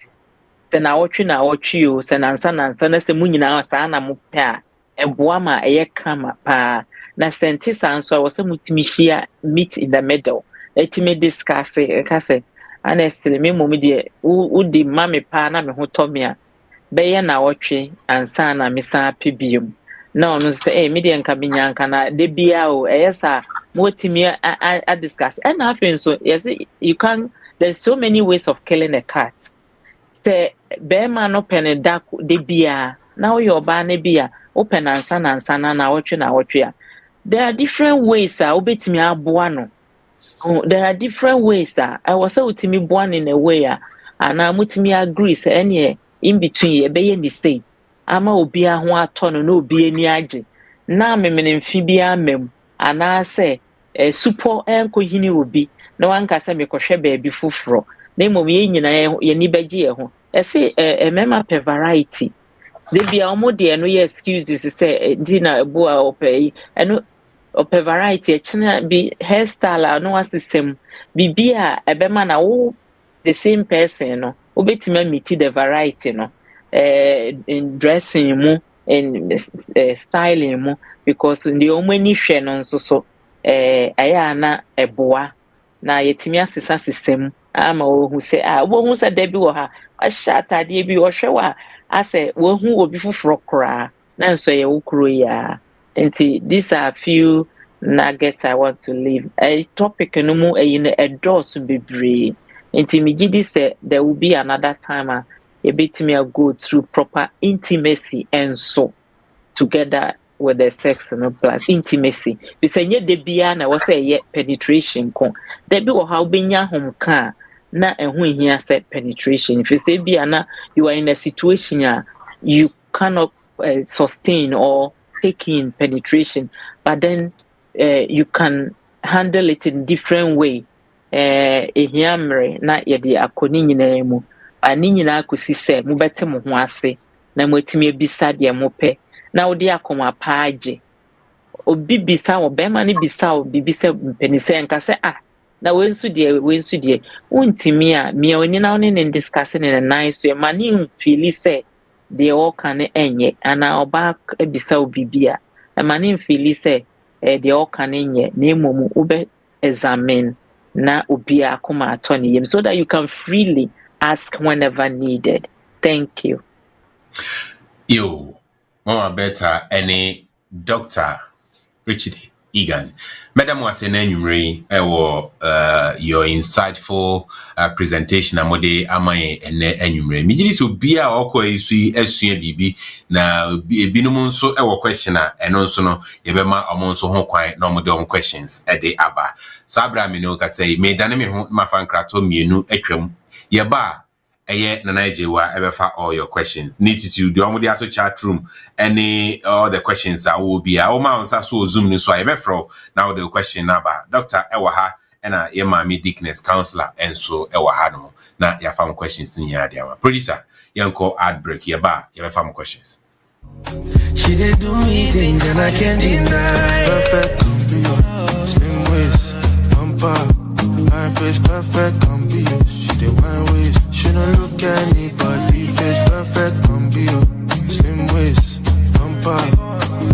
Then I watch you sen ansa na se mu nyina sa na mo pe a eboa ma eye kama pa na sentisa anso a wose mutimi hia meet in the middle. Etimi discuss kase honestly me mom de udi mame pa na me ho to me a beye na wotwe ansa na me sa pebium na onu se me de nka binya nka na de bia o eyesa motimi a discuss and happen so yes you can there's so many ways of killing a cat say be man open da de bia now your ba na bia open ansa na wotwe a there are different ways obetimi aboa no. There are different ways. I was so to me born in a way, and I'm with me agree. Say any in between a bay and the same. I'm a be a one ton no be any age. Now me amphibia mem, and I say a super uncle he will be. No one can say me crochet baby fufro. Name of me in ye nibaji. I say a member per variety. They be almost dear no excuses to say dinner boa or pay and ope variety china be hairstyle no system bibia ebema na wo the same person no obetima meet the variety no in dressing mu in styling mu because the omani hwe no so aya na eboa na yetimi asesa system ama wo hu se wo hu se da bi wo ha ahya atade bi wo hwe wa ase wo hu obi foforo kra na nso ye wo kro ya. These are a few nuggets I want to leave. A topic no mu a dose bebre. Me say there will be another time a bit me go through proper intimacy and so together with the sex and plus intimacy. Because nye de bia na was say penetration kon. There be how benya home ka na ehun hia say penetration. If you say bia na you are in a situation you cannot sustain or take in penetration, but then you can handle it in different way. Ehiamre na yedi akoni nyina mu ani nyina akosi se mu bete mo ho ase na mwetimi ebisa de mo pe na odi akoma paaje obi bisa wo be ma ne bisa wo bibisa penise nka se na wensu de untimi a me oni na oni ne discussing in a nice way mani feel se de all kan enye ana oba ebisa wo bibia mani feel se de all kan enye na emomu ube examine na ubia akoma atoni yem so that you can freely ask whenever needed. Thank you. Yo, Mama Bertha, any Dr. Richard Eghan. Madam was an enumerate your insightful presentation amode amaye ene enumerate. Mijili so bia okwa isu esua bibi na ebinom nso ewo questioner eno nso no yebema omo nso ho kwan na omode om questions ede aba. Sabra me no ka say me dane me ho mafankrato mienu atwam yeba eye nanajewa ebefa all your questions nititude the omudi ato chat room any all the questions that will be o ma onsa so zoom ni so ebefro now the question number doctor ewa ha na ye mami Deaconess counselor enso ewa ha no na ya fam questions ni ya dia producer yanko ad break ye ba ye fam questions. She did do me things and I can't deny. Perfect, slim waist, bumper. My face perfect, come be you. She the wine waist, she no look anybody. Face perfect, come be you. Slim waist, bumper.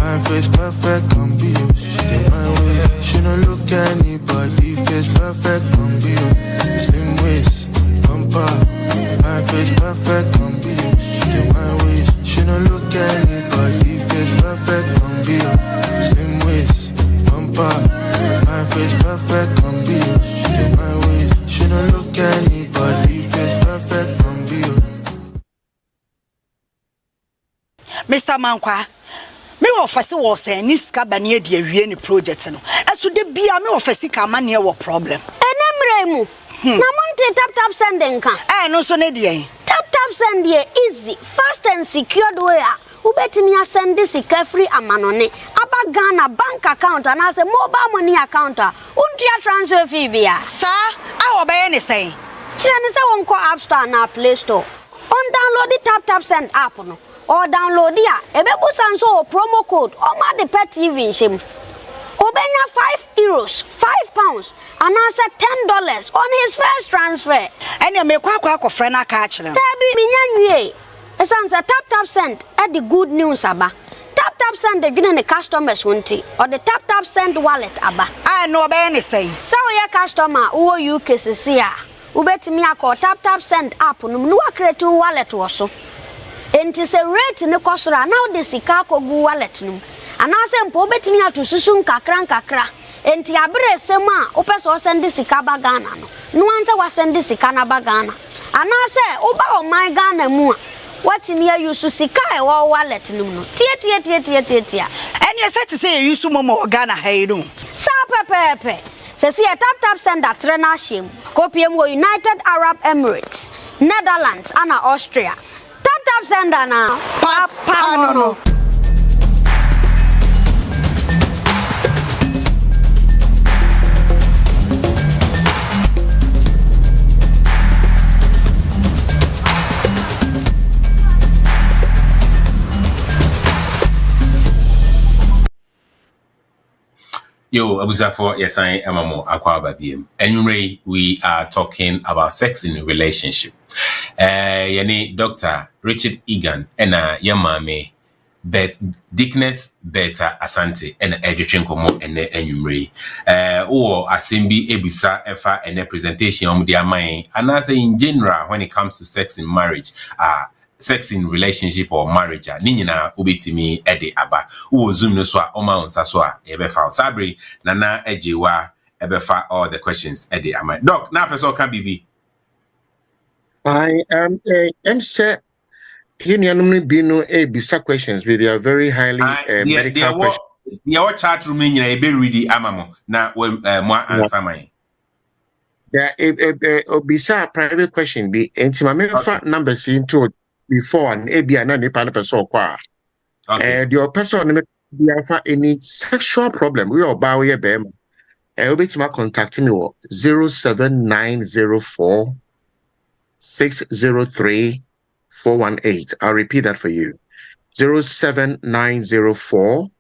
My face perfect, come be you. She the wine waist, she no look anybody. Face perfect, come be you. Slim waist, bumper. My face perfect, come be you. She the wine waist, she no look anybody. Face perfect, come be you. Slim waist, bumper. My face perfect, come be you. She the wine waist, she no look anybody. Face perfect, come be you. Mr. Mankwa, me offer was a niska bani de awie ni project no. Eso de bia me offer sika ma ne wo problem. Enemremu. Na monte tap sending kan. No so ne de. Tap send ye easy, fast and secured way. Ubetimi send this sika free amanone. Aba Ghana bank account and as a mobile money account. Untia transfer fee bia. Sir, I obey any say. Chirani say won ko App Store na Play Store. On download the tap send app no. Or download ya. Ebebu sanso promo code. Oma the pet TV shim. Obenya €5, £5, and answer $10 on his first transfer. And you make kwa friend a catch them. Tabi minyanwe. Esansa tap send at the good news aba. Tap send the giving the customers wanti or the tap send wallet aba. I know about any say. So your customer who you cases here. Ubetimi akọ tap send app no mu create wallet wo so. Enti se rate ne kosora now the sika kogu wallet no. Anase mpo betimi atususu nkakra enti abere sema opeso send sika ba Ghana no no anse wa send sika na ba Ghana anase oba o my Ghana mu watimi ya yusu sika e wo wallet no no tie and you said to say you sumo Ghana hey no sa pepe se si tap send that trena shim kopiem wo United Arab Emirates Netherlands and Austria tap send na papa no. Yo, Abuzafo, yes, I am a more aquaba BM. Anyway, we are talking about sex in a relationship. Yani Dr. Richard Eghan and Yamame Deaconess Bertha Asante and Edwin Komo and Enumre. Or Asimbi Ebisa Efa and a presentation on their mind. And I say in general, when it comes to sex in marriage, sex in relationship or marriage, Nina ubitimi ede aba. Zoom no swa oma on saswa ebefa sabri nana ejewa ebefa all the questions ede ama. Doc, na person can be. I am say union bino bisa questions, but they are very highly medical questions. Your chat room in a be ready amamo na mo answer mine. Yeah, bisa private question be intimate numbers into before an ABI na nipa person kwa. The person be have any sexual problem. We are bow here bem. Obitima contact me 07904 603 418. I'll repeat that for you. 07904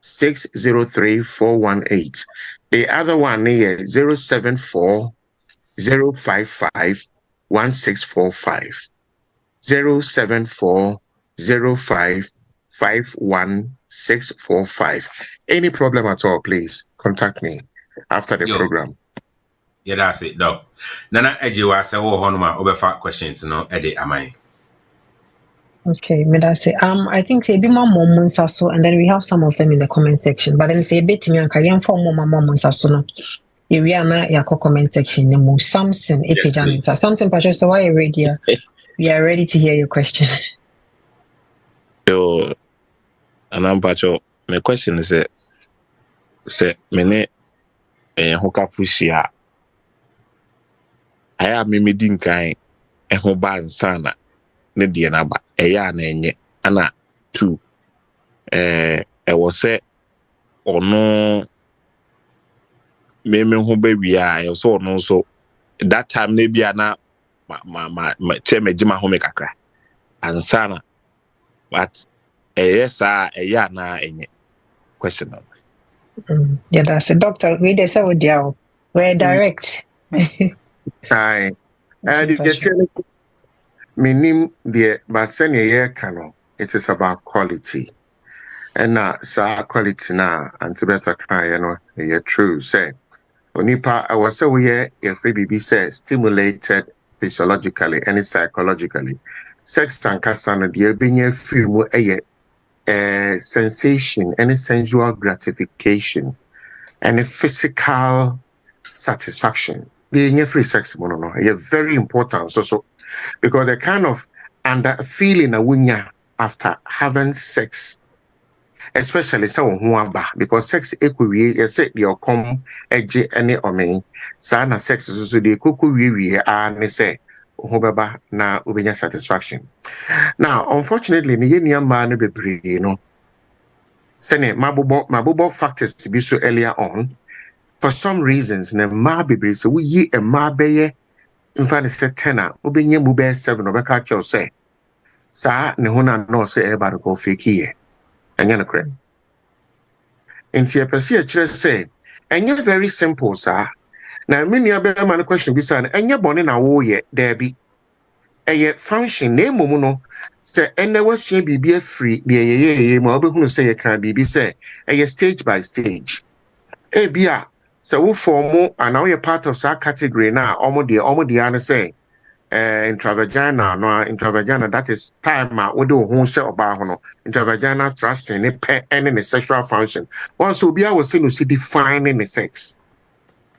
603 418. The other one is 074 055 1645. 074 05 51645. Any problem at all, please contact me after the program. Yeah, that's it, Doc. Nana Ejiwa say wo honoma obefa questions no ede amai. Okay, that's it. I think say be more moments or so, and then we have some of them in the comment section. But then say bit me and kayan for more moments or so no. We are na yako comment section. Nemo Samson epijan. Samson Patrick, so why you ready? We are ready to hear your question. Yo, and I'm Pacho. My question is say mene hoka fushia. I have me dinkai ho ban sana ne die na ba eya na enye ana 2 e was say ono me ho ba wi a so ono so that time ne bia na ma che me jima ho me kakra ansana but yes eya na enye question. Yeah, that's a doctor. We dey say with you. We're direct. Aye. Minim the but senior year canon. It is about quality. And sa quality na anti better cry, true. Say Onipa I was so if BB says stimulated physiologically and psychologically. Sex and kasana the being free mu sensation, any sensual gratification, any physical satisfaction. Being free sex mono very important. So because the kind of under feeling a winya after having sex, especially someone who have because sex equally you say your come edge any or me sana sex so the kuku we and say hobaba na ubinya satisfaction. Now unfortunately ni man bebre sene mabobo factors to be so earlier on for some reasons na ma bebre so we ye a ma beye in fact say 10 ubinya mu be 7 obeka cho say sa ne hona no say e ba ko fake here anya na kre enti e pese e kire say anya very simple sa na me nua be man question bi sa na anya bone na wo ye there be eye function na emu no say ene wasua bibi afri de ye ma obehunu say ye kan bibi say eye stage by stage e bia so wo form and now you're part of that category now omo the ana say intravaginal that is time we do ho share oba ho no intravaginal thrusting ne pe any ne sexual function once obia was say no see defining the sex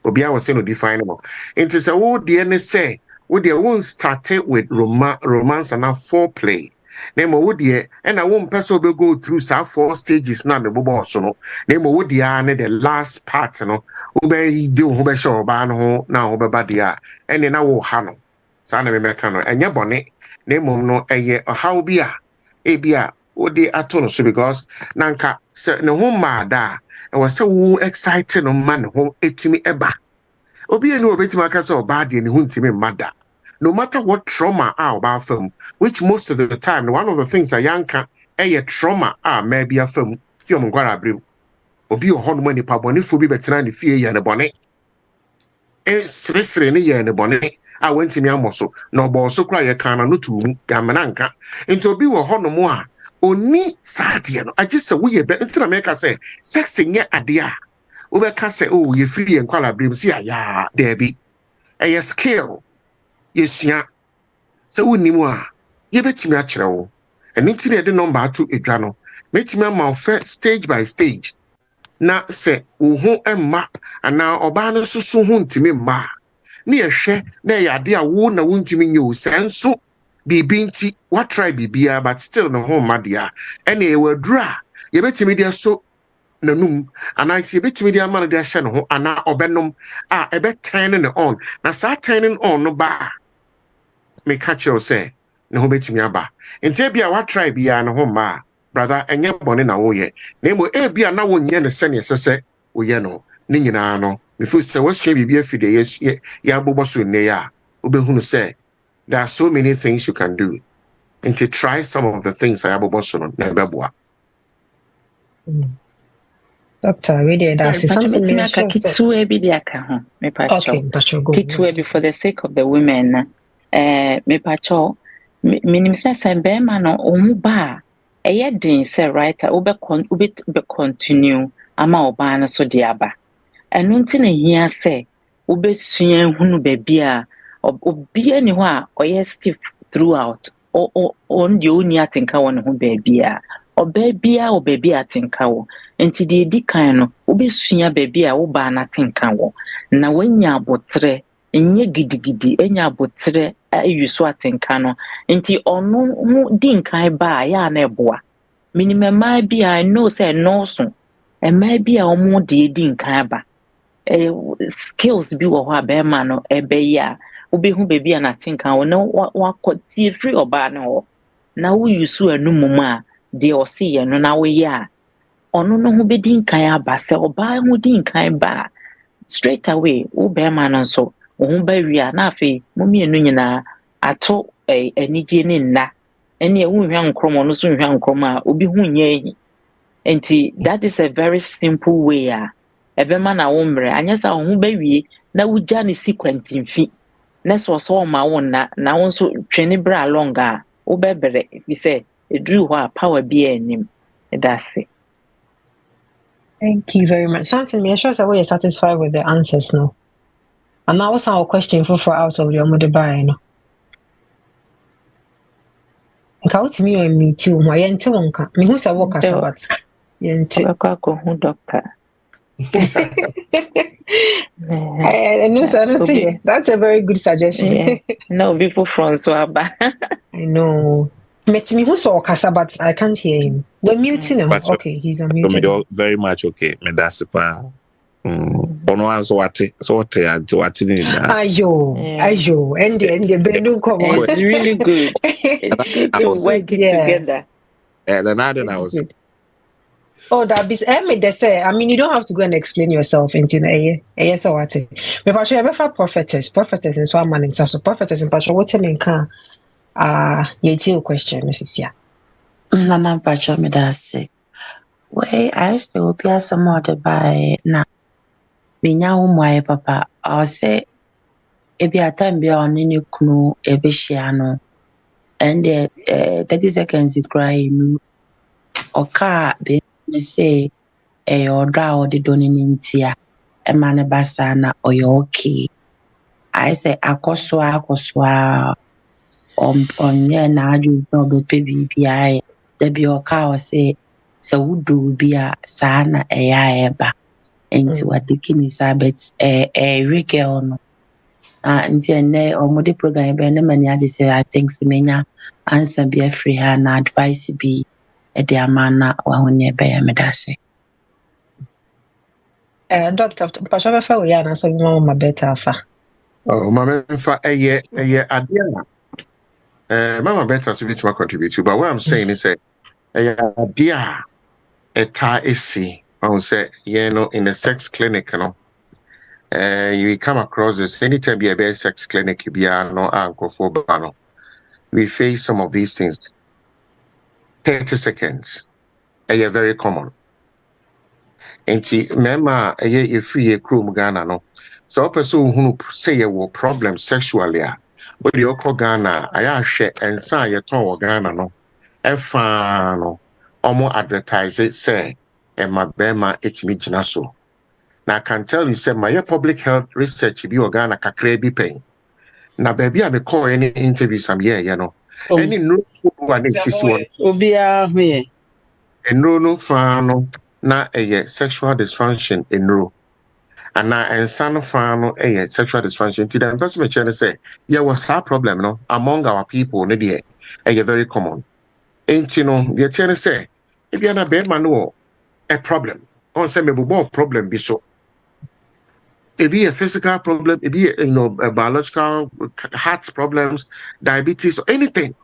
obia was say no defining mo it is a wo de ne say wo de won started with romance and foreplay name wo de and I won person be go through some 4 stages na me bobo so no name wo de ne the last part no wo be do ho be show ba no na wo be ba dia and na wo ha no sa na me meka no enye bone name no eye how bia e bia wo de ato no so because nanka se ne ho ma da e was so wo excited no man ho etimi eba obi enu obetima aka so ba de ne ho ntimi mada. No matter what trauma about film, which most of the time, one of the things a young can a trauma maybe a film gwara brim. Obi o hono mani pa boni fu bi betena ne fie ye ne bone. Sresre ne ye ne bone. A wenti mi amoso na obo so kra ye kan na no tu gamana nka. Enti obi wo hono mo a oni saade no agye se wo ye be ntina me ka se sex nye ade a. Wo be ka se o ye free ye nkwala brim si aya there be. A skill yesia se wonimu a yebetimi a kire wo eni ti na de number to edwa no metimi ama first stage by stage na se wo ho emma ana oba no susu ho ntimi mma na yehwe na yade a wo na wontimi nye o senso bibi nti what try bibia but still no ho mma dia ene e wadura yebetimi dia so nanum ana iti yebetimi dia ma dia hye no ho ana obenom a ebe turn ne on na sa turning on no ba me catch you say no ho betimi aba enti bia what try bia no ho ma brother enye bone na wo ye na mo bia na wo nye ne sene sese wo ye no ni nyina no me fu se wo hwe bibia fide ye ya bobo so ne ya obehunu say there are so many things you can do and to try some of the things I bobo so no na beboa. Doctor, we did that. Something okay, for the sake of the women. Me pacho minim se be ma no omu ba eye din se writer ube continue ama oba na so dia ba enu nti na hia se ube sua hunu ba bia obi ani ho a oye stiff throughout on the oni atinka won ho ba bia oba bia atinka wo nti de di kan no ube sua ba bia wo ba na atinka wo na wanya abotre enye gidigidi enya abotre ayuso atenka no nti ono hu dinkan ba ya na eboa minimum ma bi I know say no so e ma bi a omo de dinkan ba skills bi wo ho abema no ebe ya obehu bebi na atenka wo na wakoti free oba na ho na wo yusu anum ma de o se ye no na wo ya ono no hu be dinkan aba se oba hu dinkan ba straight away wo be ma no so ohun ba wi na afi momi enu nyina ato anije ne nna ene ehu hwa nkromo no so hwa nkromo a obi hu nye ehi enti that is a very simple way ebema na wo mre anya sa ho bawie na wugya ne sequence mfi na so ma wo na wo nso twene bra longa wo bebere bi say eduru ho a power bi anim that's it. Thank you very much. Something me sure that we are satisfied with the answers no. And now what's our question for out of your mother by no. Nka uti mi me too. Mo yente wonka. Me hu say work asabat. Yente. Ko hu doctor. I know, so that's a very good suggestion. Yeah. No, people from Swaba. I know. Met me who saw Kasa, but I can't hear him. We're muting him. Okay, he's unmuted. Very much okay. Me that's pa. Ono anso wate. So what ni na. Ayo. And the Benu come on. It's really good. It's good to work together. And another I was. Oh, that be they say. I mean, you don't have to go and explain yourself into yes or what. But actually, I prefer prophetess in so man in so prophetess in Pacho. What mean can yeti question, Mrs. Ya. Nana Pacho me that say. Way I still be some other by na. Minya umwaye papa. I say ebi atam bi on ni kunu ebi shiano. And 30 seconds cry no. Oka be say your draw the donintia a man basana or your okay. I say akoswa on ye na you no be PBI the be your cow say so would do be a sana a eba into what the king is a regel until ne or modi program be no many say I think semenya answer be a free hand advice be edi amana wa honye be medase doctor pasha fa we yana so mama Bertha fa mama fa eye adela mama Bertha to be to contribute to, but what I'm saying is idea eta esi I say in the sex clinic you come across this anytime be a sex clinic be no anko for bano we face some of these things 30 seconds. Very common. Enti mema free krum Ghana no. So person who say you problem sexually but you call Ghana aya hwe ensa ye ton Ghana no. Efa no. Omo advertise it say e ma bema etimi gina so. Now I can tell you say my public health research bi Ghana kakra bi pen. Na baby I be call any interviews am here you know. Any no one exists one. Obia me. No fano na sexual dysfunction enro. And na ensano fano sexual dysfunction. Ti the person me say, was a problem no among our people ne dey very common. Enti no the chene say if you na be man no a problem. On say me bo problem be so. It be a physical problem, it be a biological heart problems, diabetes or anything.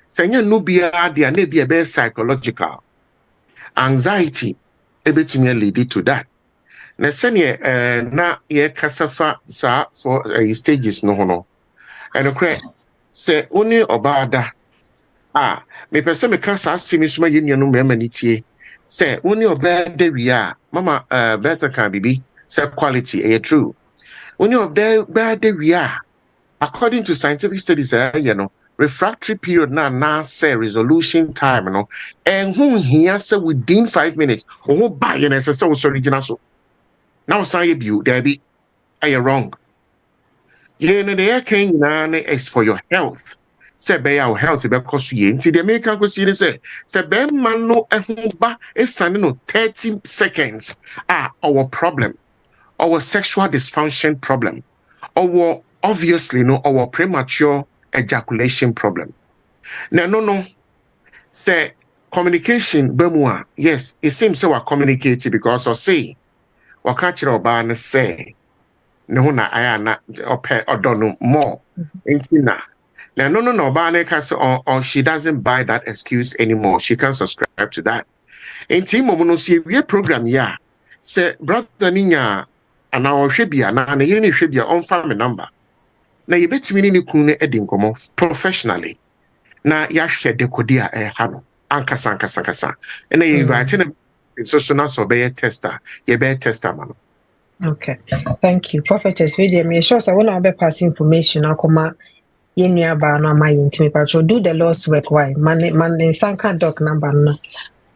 Senya no be there may be a bit psychological. Anxiety ebetumi lead to that. Na senya na ye kasafa sa for stages no no. And okre say oni obada me pese me kasa asimi suma yenu me manitie. Say oni obada we are mama Bertha can be say quality true. When you bad we are according to scientific studies refractory period now say resolution time and who here say within 5 minutes who buy an so original so now say you there be are you wrong the can is for your health say be your health because you into the American go see say be man no ba is 30 seconds our problem. Our sexual dysfunction problem, our obviously our premature ejaculation problem. Now, no, say communication, bemwa, yes, it seems so we're communicating because I say, what can't you about say, no, I am not or don't know more. Now, no, Bane or she doesn't buy that excuse anymore. She can subscribe to that. In team mono see we program, say, brother Ninya. And our shebia na yeni shebia on farm number. Na yebetimi ni kunu edi nkomo professionally. Na ya hwe dekodia hano. Ankasa. And you invite in so na so be tester. Ye be tester man. Okay, thank you. Prophetess, we me sure so when I be pass information, I'll come yenya ba no my intimi patro do the Lord's work. Why? Man stanka doc number no.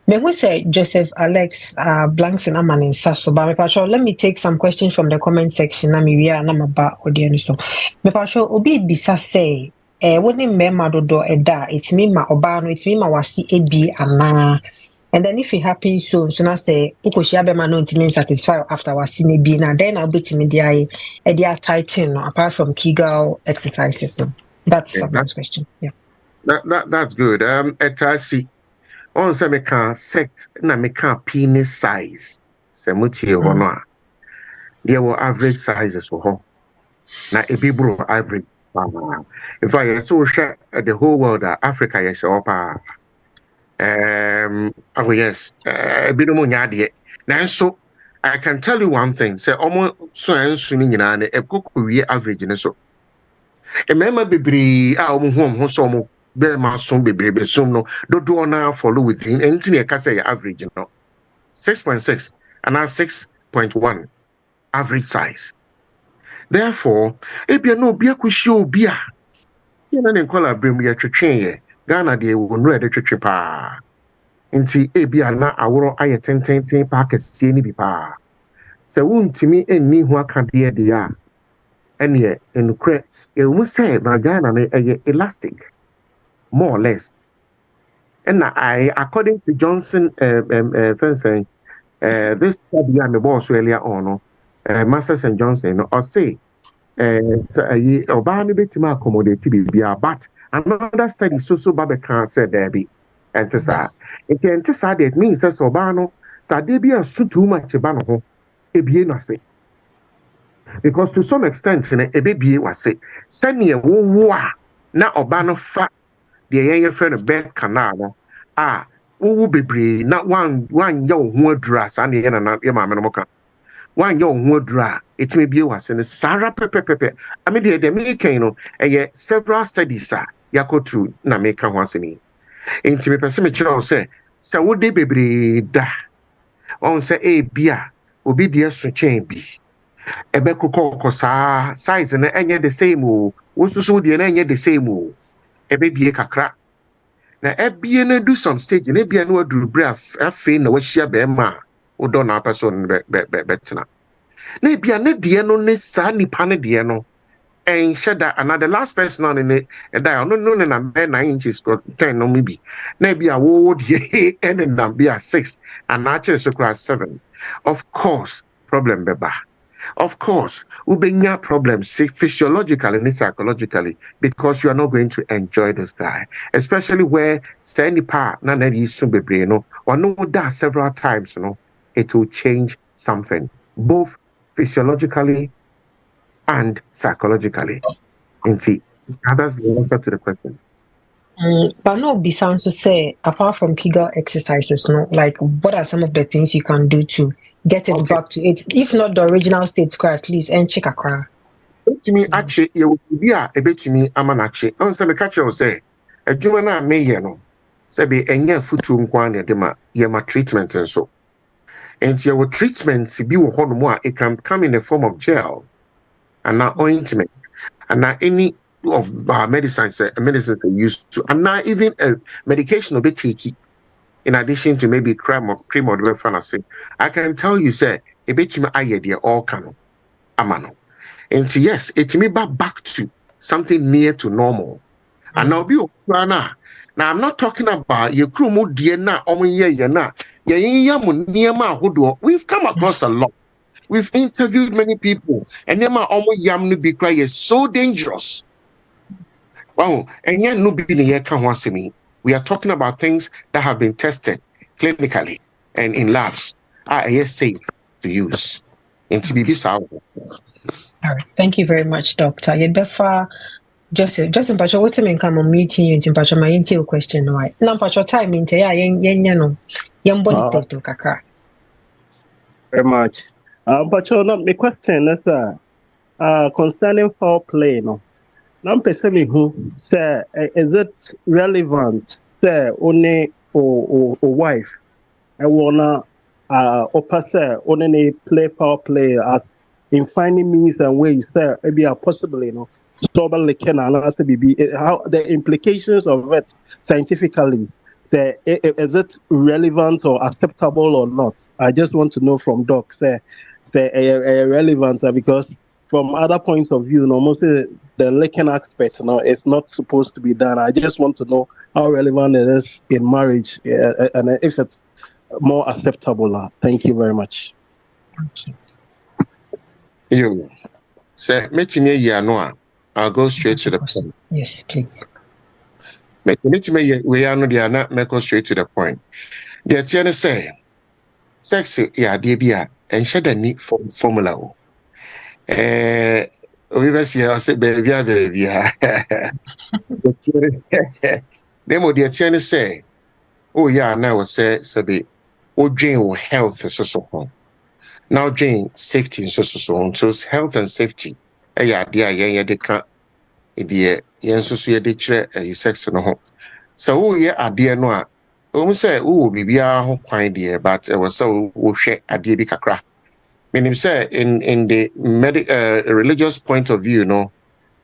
Me who say Joseph Alex blanks in aman in sasso, but me patro, let me take some questions from the comment section. Na me we are na ba audience no. Me patro obi bisa say woni mema dodo eda itimi ma oba no itimi ma wasi ebi ana. And then if it happens so now say ukoshia be ma no intimi satisfy after wasi ne bi na then I'll be timi dia tighten no, apart from Kegel exercises no. That's my question. Yeah. That's good. Etasi. On say me can sex na me can penis size. Say mutie ho no a. There were average sizes for her. Na ebibro average. If I so share the whole world, Africa yes show up. Oh yes, ebinom nya de. Nanso I can tell you one thing. Say almost so ensu ni nyina na ekokowie average ne so. Emema bebre a omo so omo be ma so bebre be so no dodo na follow within anything e ka say average no 6.6 and 6.1 average size. Therefore ebia no obi akohie obi a ye na ne nkola brem ye twetwen ye Ghana de wo no e de twetwe pa nti ebia na aworo aye tententen pa kese ni bi pa se wuntimi enni hu aka de a ene enukre e mu say na Ghana na elastic more or less. And according to Johnson fencing, this study I'm boss earlier on, Masters and Johnson, or say, Obama betima accommodate BBR, but another study so Baba can't say there be antisa. It can antisa it means as Obano, Sadebia so too much abano, a say. Because to some extent, a baby was say, send me a war, now Obano fat. The young friend of Beth Canada, who be brave, not one young who dress, and the end of your mamma. One young who draw, it may be was in the Sarah Pepe. I mean, the American, and yet several studies, Yako true, Nameka once in me. Intimate Pessimitron say, so would they be brave? On say a beer, will be the extra chain be. A Beco size and any the same, what's so the any the same. Baby kakra na ebie na do some stage na ebie na wadu brief afi na wahia be ma wodo na person betena na ebie na de no ne sa nipa ne de no en sheda and the last person on ne da no na 9 inches got 10 no maybe na ebie wo de en na be 6 and actually so class 7 of course problem beba. Of course, ubenya problems physiologically and psychologically because you are not going to enjoy this guy, especially where any part na is no or no that several times, it will change something both physiologically and psychologically. Indeed, that's the answer to the question. But no, be sounds to say apart from Kegel exercises, like what are some of the things you can do to get it back to it, if not the original state, at least and check a car. To me, actually, you would be a bit to me. I'm an actually on some catcher say a Jumana may no say be any foot to one yama treatment and so. And your treatment be more, it can come in the form of gel and not ointment and not any of medicines they used to, and not even a medication will be taken. In addition to maybe cream or the fantasy, I can tell you, say, a bit my idea all can amano. And so, yes, it may back to something near to normal. And now be now I'm not talking about your crew more dear na we've come across a lot. We've interviewed many people, and Nema Omo Yamnu be cry is so dangerous. Wow, and yet no be the year. We are talking about things that have been tested clinically and in labs are safe to use. In TBB All right, thank you very much, Doctor. Yebefa Joseph Pacho, what's the come on meeting you in Pacho? My intel question, right? Now, Pacho time in Tea, young body to Kaka. Very much. Pacho, not my question is concerning foul play, no. Now, person who say, is it relevant? Say only or wife. I wanna say only play foul play as in finding means and ways there maybe are possible, stop leaking and how the implications of it scientifically. Say, is it relevant or acceptable or not? I just want to know from Doc. Say relevant because from other points of view, mostly the leaking aspect, it's not supposed to be done. I just want to know how relevant it is in marriage and if it's more acceptable. Thank you very much. Thank you. You say, meeting me, I'll go straight to the point. Yes, please. Meeting me, we are not go straight to the point. The Tiana say, sex, dear, and shed a neat formula. We will see, I say, baby. Nemo, the Tiana say, oh, yeah, now say, be, oh, Jane health is so. Now, Jane, safety is so. So, health and safety. Dear, they can't. Dear, so they chere sex no. So, oh, yeah, dear, no. Say, oh, be quite dear, but it was so, share a dear bicacra. Meaning, say, in the religious point of view,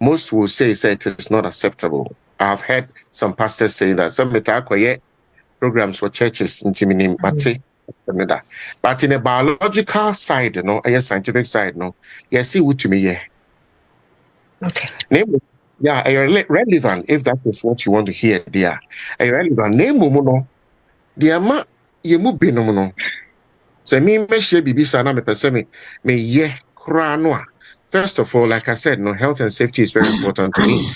most will say it is not acceptable. I've heard some pastors say that some programs for churches intimidating, but in a biological side, a scientific side, yes, see what to me, Okay. Yeah, relevant if that is what you want to hear, dear. A relevant name, dear ma, you move no. So me share bibi sana me person me ye kranoa. First of all, like I said, health and safety is very important to me.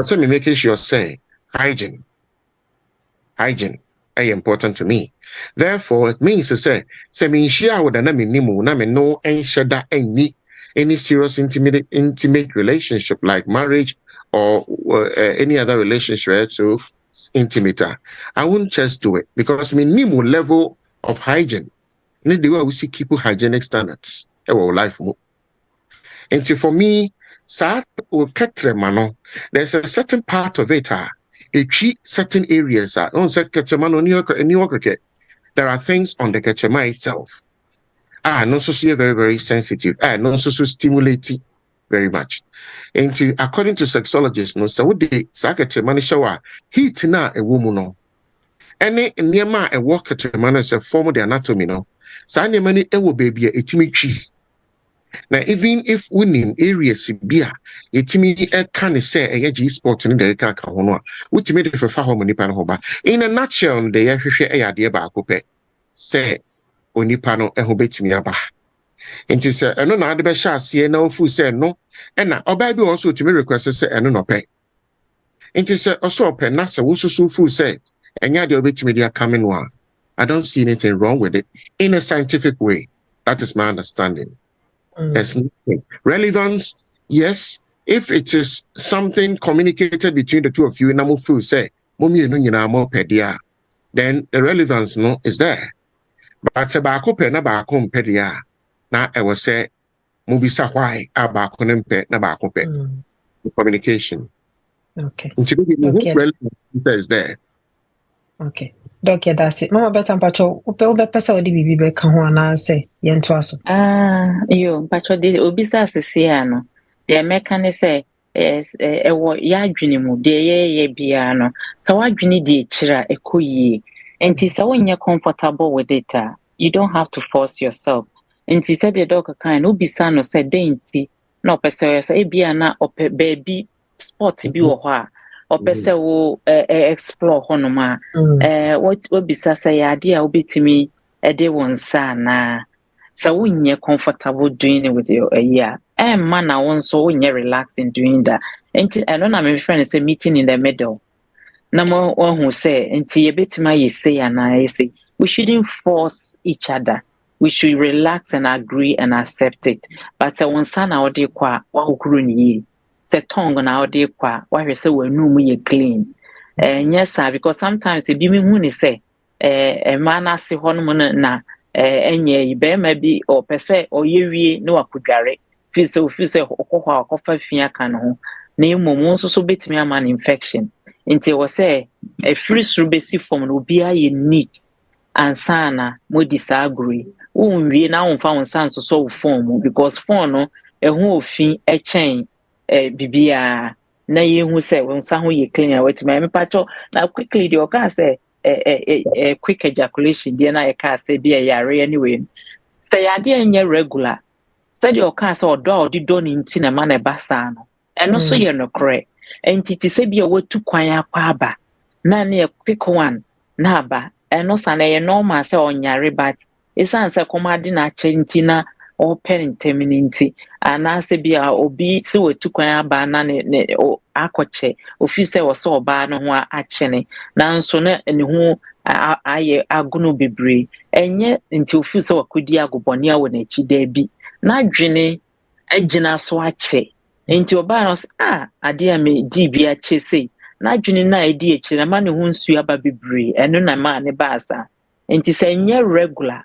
So me making sure say hygiene is important to me. Therefore, it means to say me share with na me nimu na me no enshada any serious intimate relationship like marriage or any other relationship to intimate. I wouldn't just do it because me nimu level of hygiene. Need the way we see keep hygienic standards. Life move. And for me, there's a certain part of it. Certain areas there are things on the ketchema itself. Not so very, very sensitive. Not so stimulating very much. And according to sexologists, so what they ketchema shower heat na a woman. Any near a walk ketchema is a form of the anatomy. Sanya money ewo baby a timichi. Now, even if winning areas beer, a timmy can say a G sport in the Kaka, which made it for Fahomani Panoba. In a nutshell, the Yahisha idea about Cope say Onipano and Hobet me about. And to say, no, the best shall see no food say no, and now, or baby also to me request say, and no pay. And to say, also a pen, Nasa, also so food say, and yet the obit media coming one. I don't see anything wrong with it in a scientific way. That is my understanding. There's nothing. Relevance, yes. If it is something communicated between the two of you, then the relevance is there. But now I will say, communication. Okay. Relevance is there. Okay. Doctor, that's it. Mama Bertha Mpacho, ube pesa odi bibi be ka ho na say yento aso. Yo, Mpacho de obisa asese ano. De meka ne say ewo ya adwene mu de ye bia no. Sa wadwene de kira ekoyie. Enti sa wonye comfortable with it, you don't have to force yourself. Enti said the doctor kind obisa no say denti na opese say bia na ope baby sport bi wo ho a opese wo explore honoma what bisa say ade a obetimi ede won sa na so wonye comfortable doing it with your man na won so wonye relaxing doing that. Enti I know na my friend say meeting in the middle na mo who say enti yebetima ye say and say we shouldn't force each other. We should relax and agree and accept it. But when son out de kwa wa hukuru ni the tongue na ode kwa why say we no mu clean yes sir, because sometimes e bi me hu ni say man ase ho no na enye be ma bi o pese o yewie na wakodware fi say okohwa akofa fia kan ho na emomu nso so betimi ama infection until we say a free suru besi form no bia ye neat and sana mo disagree unwie na unfa unsan so phone mu because phone no ehu ofin echen bibia na yehu say unsan ho ye clean awet me pacho na quickly the oka say quick ejaculation dey na e ka say be yare anyway say ade enye regular say the oka say odo odido ni nti na ma na basa no eno so ye no kre entity say be wetu kwan akwa aba na na quick one na aba eno sa na ye normal say onyare but isan say komade na chinti na open terminity anase bia obi se wetu kwan aba na ne akoche ofi say wo so oba no ho achene nanso na ne ho aye agunu bebre enye nti ofi say wakodi agobone a wo na chi da bi na dwene agina so ache nti oba no ade a me di bi ache sei na dwene na edi echi na ma ne ho nsu aba bebre eno na ma ne baasa nti say enye regular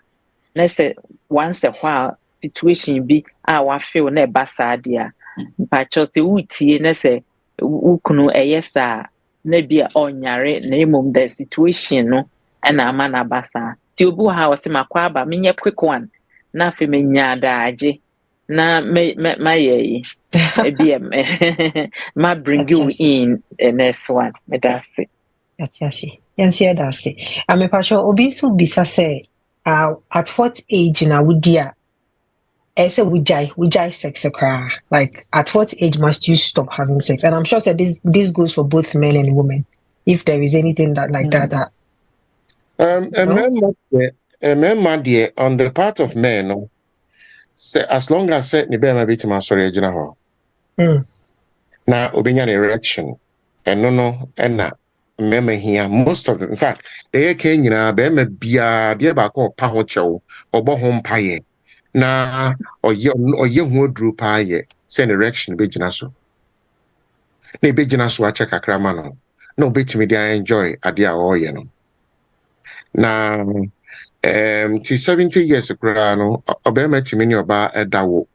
na say once a while situation bi wa feel na basa dia ba chote utie na say ukunu eyesa na bia onyare na emom the situation no na ama na basa ti obu ha wose makwa aba menye quick one na fe menya daaje na ma ye bia ma bring you in the next one me that's it yansi that's it ame pacho obi so bisa say at what age na wudia say we jai sex occur. Like at what age must you stop having sex? And I'm sure that this goes for both men and women. If there is anything that like that. A man dear on the part of men, say as long as set ni bema bit ma sorry ejina ho. Na obenya an erection. And no and na mema here most of them. In fact, they can nyina bema bia dia ba ko pa ho chew obo ho mpaye. Na oye hu dru pa ye send erection be gina so na be gina so acha kakra ma no na obetimi dia enjoy ade a oye no na 70 years kra no obema timi ni oba edawo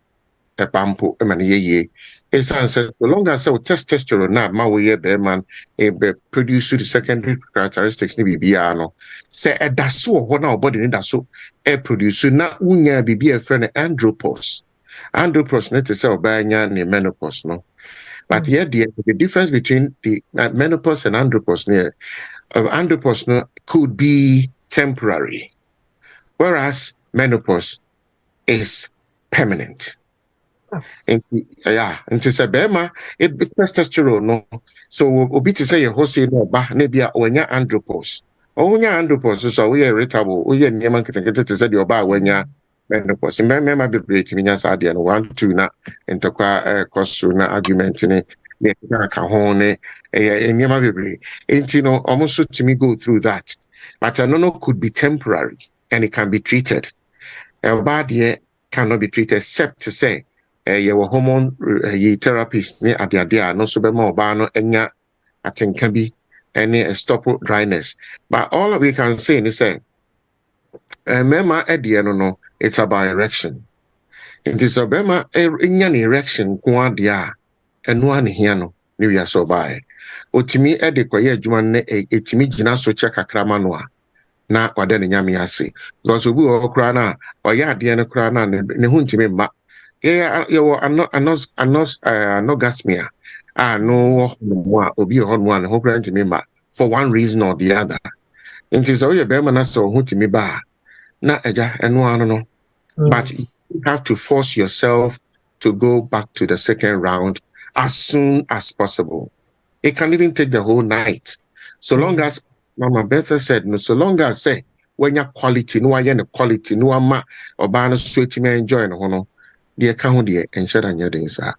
epampo e mane ye esan say so long as testosterone na ma we ye be man e be produce the secondary characteristics ni bibia no say edaso ho na body ni daso e produce na unya bibia friend andropause net say obanya ni menopause no but here the difference between the menopause and andropause andropause no could be temporary whereas menopause is permanent. And to say bema it testosterone no so obi to say ho say no ba na bia wanya andropause so we irritable we nyema nkete to say the oba wanya menopause mema be break minya sa de no 1 2 na entokwa koso na argument ni ka ho ne nyema be break enti no almost to me go through that but no could be temporary and it can be treated oba de cannot be treated except to say your hormone therapist ne adiadia no so be ma oba no enya atenka bi any stop dryness but all we can say is say mema edie no it's about erection it is obema enya an erection ko adia eno an hia no ne wi aso bae otimi ede koye adwuma ne etimi gina so che kakrama no a na wada ne nyame ase because obi okra na oya ade ne kra na ne huntimi ma anorgasmia no obi one who grant me for one reason or the other. It is all your bema so who to me ba na eja no. But you have to force yourself to go back to the second round as soon as possible. It can even take the whole night. So long as Mama Bertha said, no, so long as say when your quality, no I quality, no ama or banner sweet me enjoy no. The account here and share on your things. Sorry.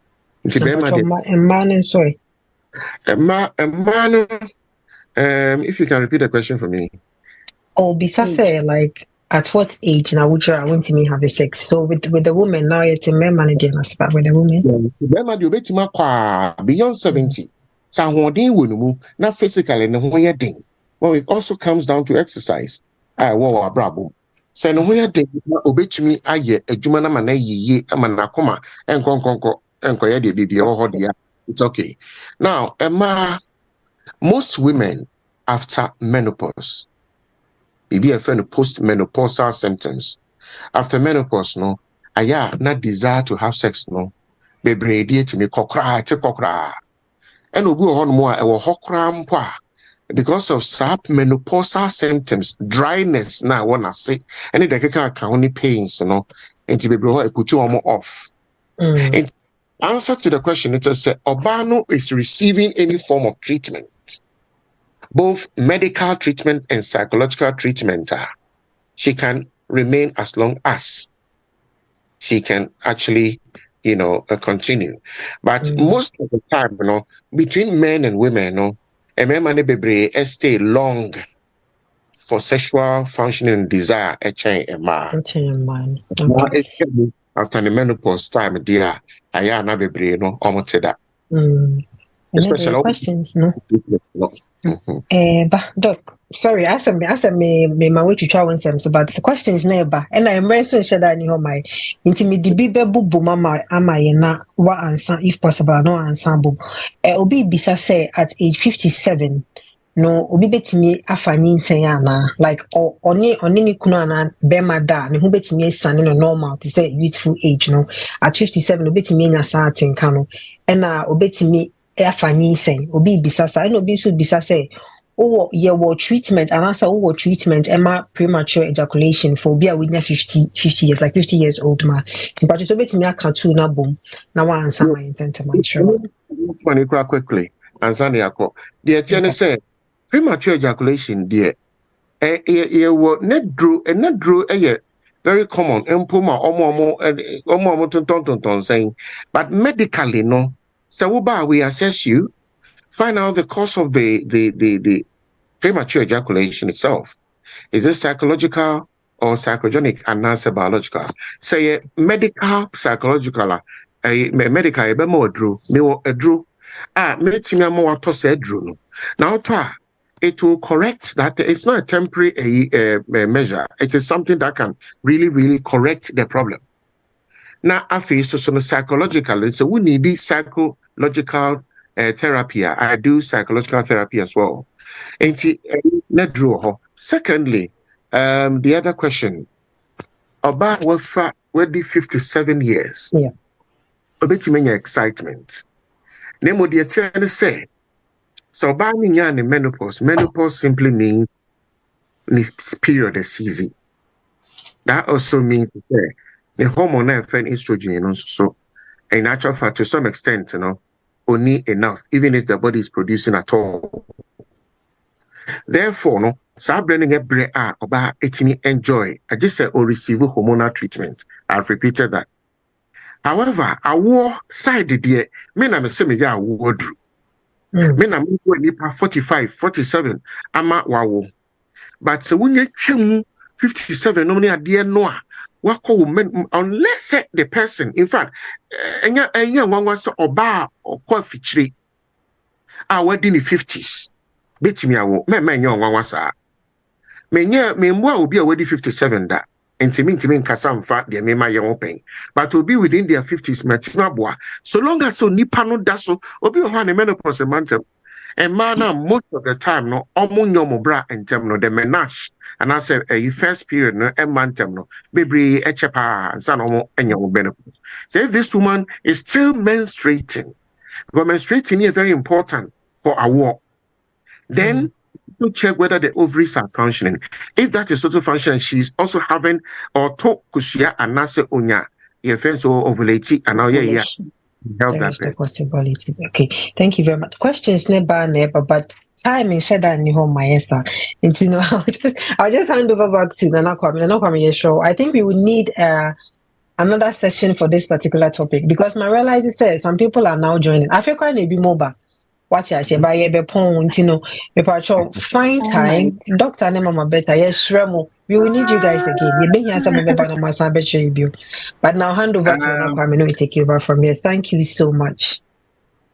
If you can repeat the question for me. Oh, besides say like at what age now would you want to me have a sex? So with the woman now it's a man managing us, but with the woman. Beyond 70. So not physically no thing. Well, it also comes down to exercise. Bravo. So no we de obetumi aye adwuma na mana yiye amana koma enkonkonko enkoye de bibia ho de it's okay. Now most women after menopause maybe a friend post menopausal symptoms after menopause no aya na desire to have sex no bebre die to me kokra and obi ho no mo a e wo hokra mpo a because of sap menopausal symptoms dryness na wanna say any the keka pains no enti bebre ho e put you off. And answer to the question, it says Obano is receiving any form of treatment, both medical treatment and psychological treatment. She can remain as long as she can actually, continue. But most of the time, between men and women, a man stay long for sexual functioning and desire. After the menopause time, dear, I am not be no almost that. Especially questions, no. But doc, sorry, I me my way to try one some, so but the questions never, and I am very so sure that you know my intimate bibe bubu mama ama yena wa answer if possible no answer bu. Obi bisa say at age 57. No, obi betimi afani nsenya na like oni ni kunu ana bema da ne hu betimi asane no normal to say youthful age no at 57 obi betimi nya sa atenka no na obetimi afani nsen obi bisasa na obi so bisasa oh ye wo treatment and answer oh treatment ema premature ejaculation for obi a we 50 years like 50 years old man but so betimi aka tu na bom na wa answer my intent am sure funny quickly answer the akọ the etienne say premature ejaculation there nedro very common empoma omo tonton saying but medically no so we assess you find out the cause of the premature ejaculation itself. Is it psychological or psychogenic and not biological? Say medical psychological medical ebe mo drew me more to drew now it will correct that. It's not a temporary measure. It is something that can really correct the problem. Now, I feel so psychological. So we need this psychological therapy. I do psychological therapy as well. And secondly, the other question about what the 57 years. Yeah. A bit many excitement. Nemo the attorney say. So by me and menopause simply means the period is easy. That also means the hormone and estrogen so in actual fact to some extent, only enough, even if the body is producing at all. Therefore, no, blending every hour about it enjoy. I just said or receive hormonal treatment. I've repeated that. However, I war side the men I'm a semi-year ward. Men are 45, 47. I'm at wow. But so when you 57, no money dear Noah. What call men unless the person, in fact, a young one was or bar or coffee tree. I went in the 50s. Bet me, I will. Men young one was me will be already 57 that. And to me, Kasam fat, they may my young pain. But to be within their 50s, Matinabwa. So long as so Nipano Dasso, or be on a menopause a month. And mana most of the time, no, omunyomo bra and temno, the menage. And I said, a first period, no, and mantemno, baby, echepa, and son and your menopause. So if this woman is still menstruating, because menstruating is very important for our work, then to check whether the ovaries are functioning. If that is also functioning, she's also having or to kusia and nase onya. Your friends or ovulate and now yeah. Help that the possibility. Okay, thank you very much. Questions never, but time in said that you home my answer. And I'll just hand over back to Nana Kwame show. I think we would need another session for this particular topic because my realize is some people are now joining. I feel quite maybe mobile. What I say by be point, find time. Dr. Mama Bertha, yes, Remo. We will need you guys again. You been here some of the but now hand over to Nana Kwame. No, take you over from here. Thank you so much.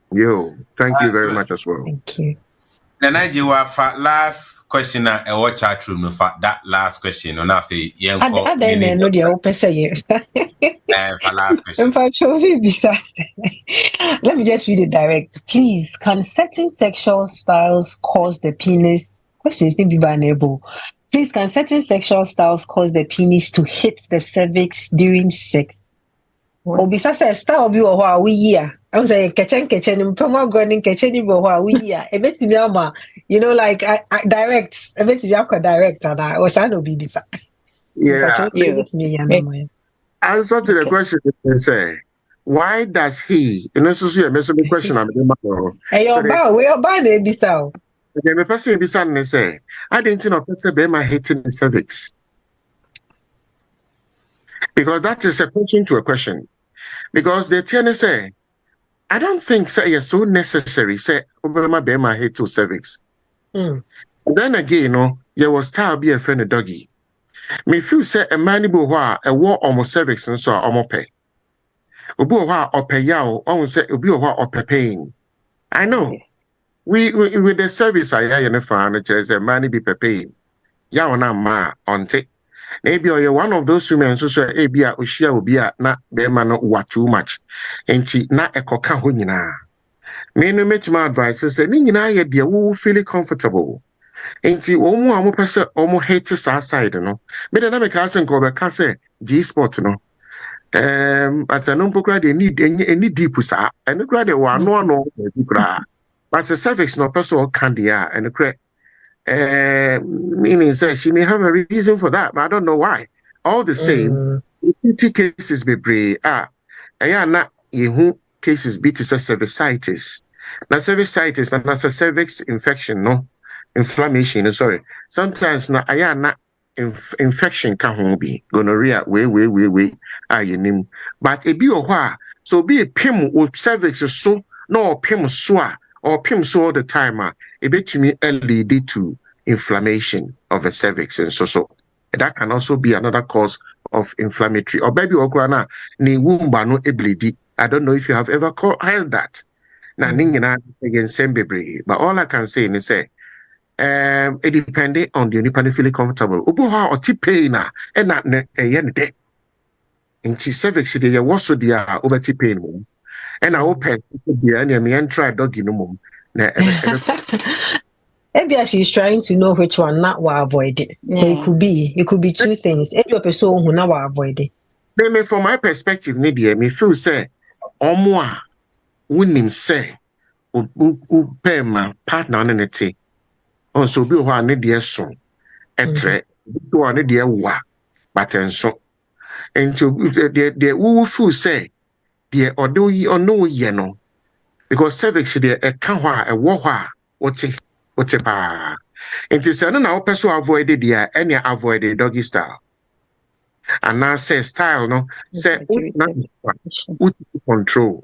Thank you very much as well. Thank you. Then I do last question at a chat room for that last question on Afi. Last question. Let me just read it direct. Please, can certain sexual styles cause the penis? Questions need be unable Please, can certain sexual styles cause the penis to hit the cervix during sex? Obisa say style bi wo ho a we ya. I'm saying kitchen mpema growing kitchen bi wo ho a we ya. E betimi ama, you know, like I direct, e betimi akọ direct and I was no be bisa. Yeah. Answer to the Okay. question is say, why does he? And this is a message question. I'm Hey, your bow, where your bow na bisa. The person bisa and say, I didn't know person be my hating the cervix. Because that is a question to a question. Because the TN say, I don't think say it's so necessary. Say, Obama be my hate to cervix. Mm. And then again, you know, there was style be a friend of doggy. Me feel say a man bo a war almost cervix and so almost pay. Obu or pay yaw, almost say obi or pay pain. I know. We with the service I in the furniture a man be paying. Yaw na ma on take. Maybe you're one of those women so say ebia oshia obi a na be man what too much. Enti na ekoka ho nyina. Me no metima advice say ni nyina ye de wo feel comfortable. Enti omu a mo pese omo hate sa side no. Me de na me ka say nko be ka say G sport no. At an umpokra they need any deep sa and the grade one no but the cervix no person candia and the correct meaning says she may have a reason for that, but I don't know why. All the same, 50 cases be brave. Not you cases beat is a cervicitis. Now cervicitis, and that's a cervix infection, no inflammation. Sorry. Sometimes na not infection can be gonorrhea way ayenim. But a be a so be a pim with cervix so no pim swa or pim so all the time. A bit to me lead to inflammation of the cervix and so. That can also be another cause of inflammatory or baby or ni wumba no eblidi. I don't know if you have ever heard that. Now ningina again same baby. But all I can say is say it depends on the independent feeling comfortable. Obuha or pain and not a yen day. In cervix, they are also the over pain. And I open the enemy and try doggy no mum. Maybe she's trying to know which one not will avoid it. It could be two things. Every person who now avoid it. Maybe from my perspective, maybe me feel say or more winning say who pay my partner on anything. Also be one need the son. Etre one need the wa but and so and to the who feel say the or do ye or no ye no because cervix the a canwa a war what ba and to say no now person avoid the any avoid the doggy style and now say style no say not control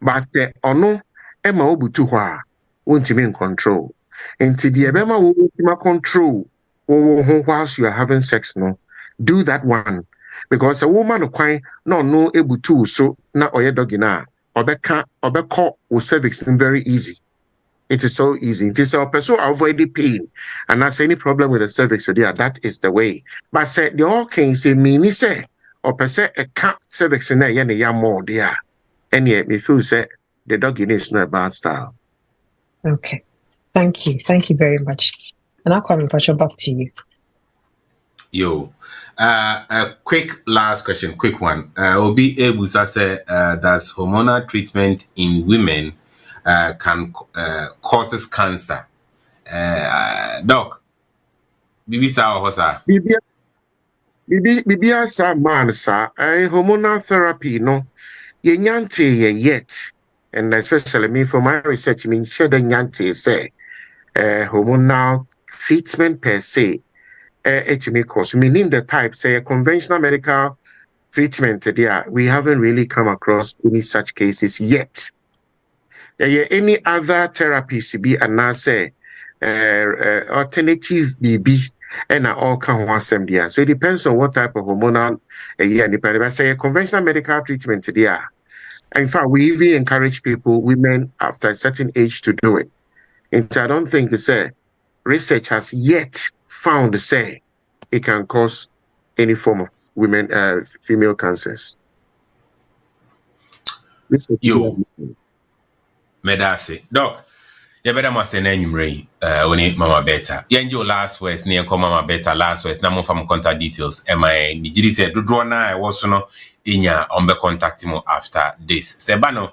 but the or no Emma obutu hwa won't in control. Into the Ebema will control whilst you are having sex, no. Do that one. Because a woman of quite no able to so not or your dog in or call with cervix very easy. It is so easy. It is a person avoid the pain and that's any problem with the cervix. So yeah, that is the way. But say the all can say me say or per se a cat cervix in there yeah more there. And yet me feel say the dog in is not a bad style. Okay. Thank you very much. And I'll come back to you. Yo, a quick last question, quick one. Obi Ebusa say does hormonal treatment in women can causes cancer? Doc, Bibi sa hosa. Bibi sa man sa hormonal therapy no ye nyante ye yet, and especially me for my research mean share the nyante say. Hormonal treatment per se, it may cause meaning the type, say a conventional medical treatment. There, we haven't really come across any such cases yet. Any other therapies be and say alternative BB and all can want them there. So it depends on what type of hormonal depending. Say a conventional medical treatment there. In fact, we even encourage people, women after a certain age to do it. And I don't think research has yet found it can cause any form of female cancers. Yo, Medasi. Doc, Yeah, better must say name Ray. Only Mama Bertha. Yeah, your last words near come Mama Bertha last words. Now from contact details. Am I Nijiri said do draw na I was no in your contact him after this. Sebano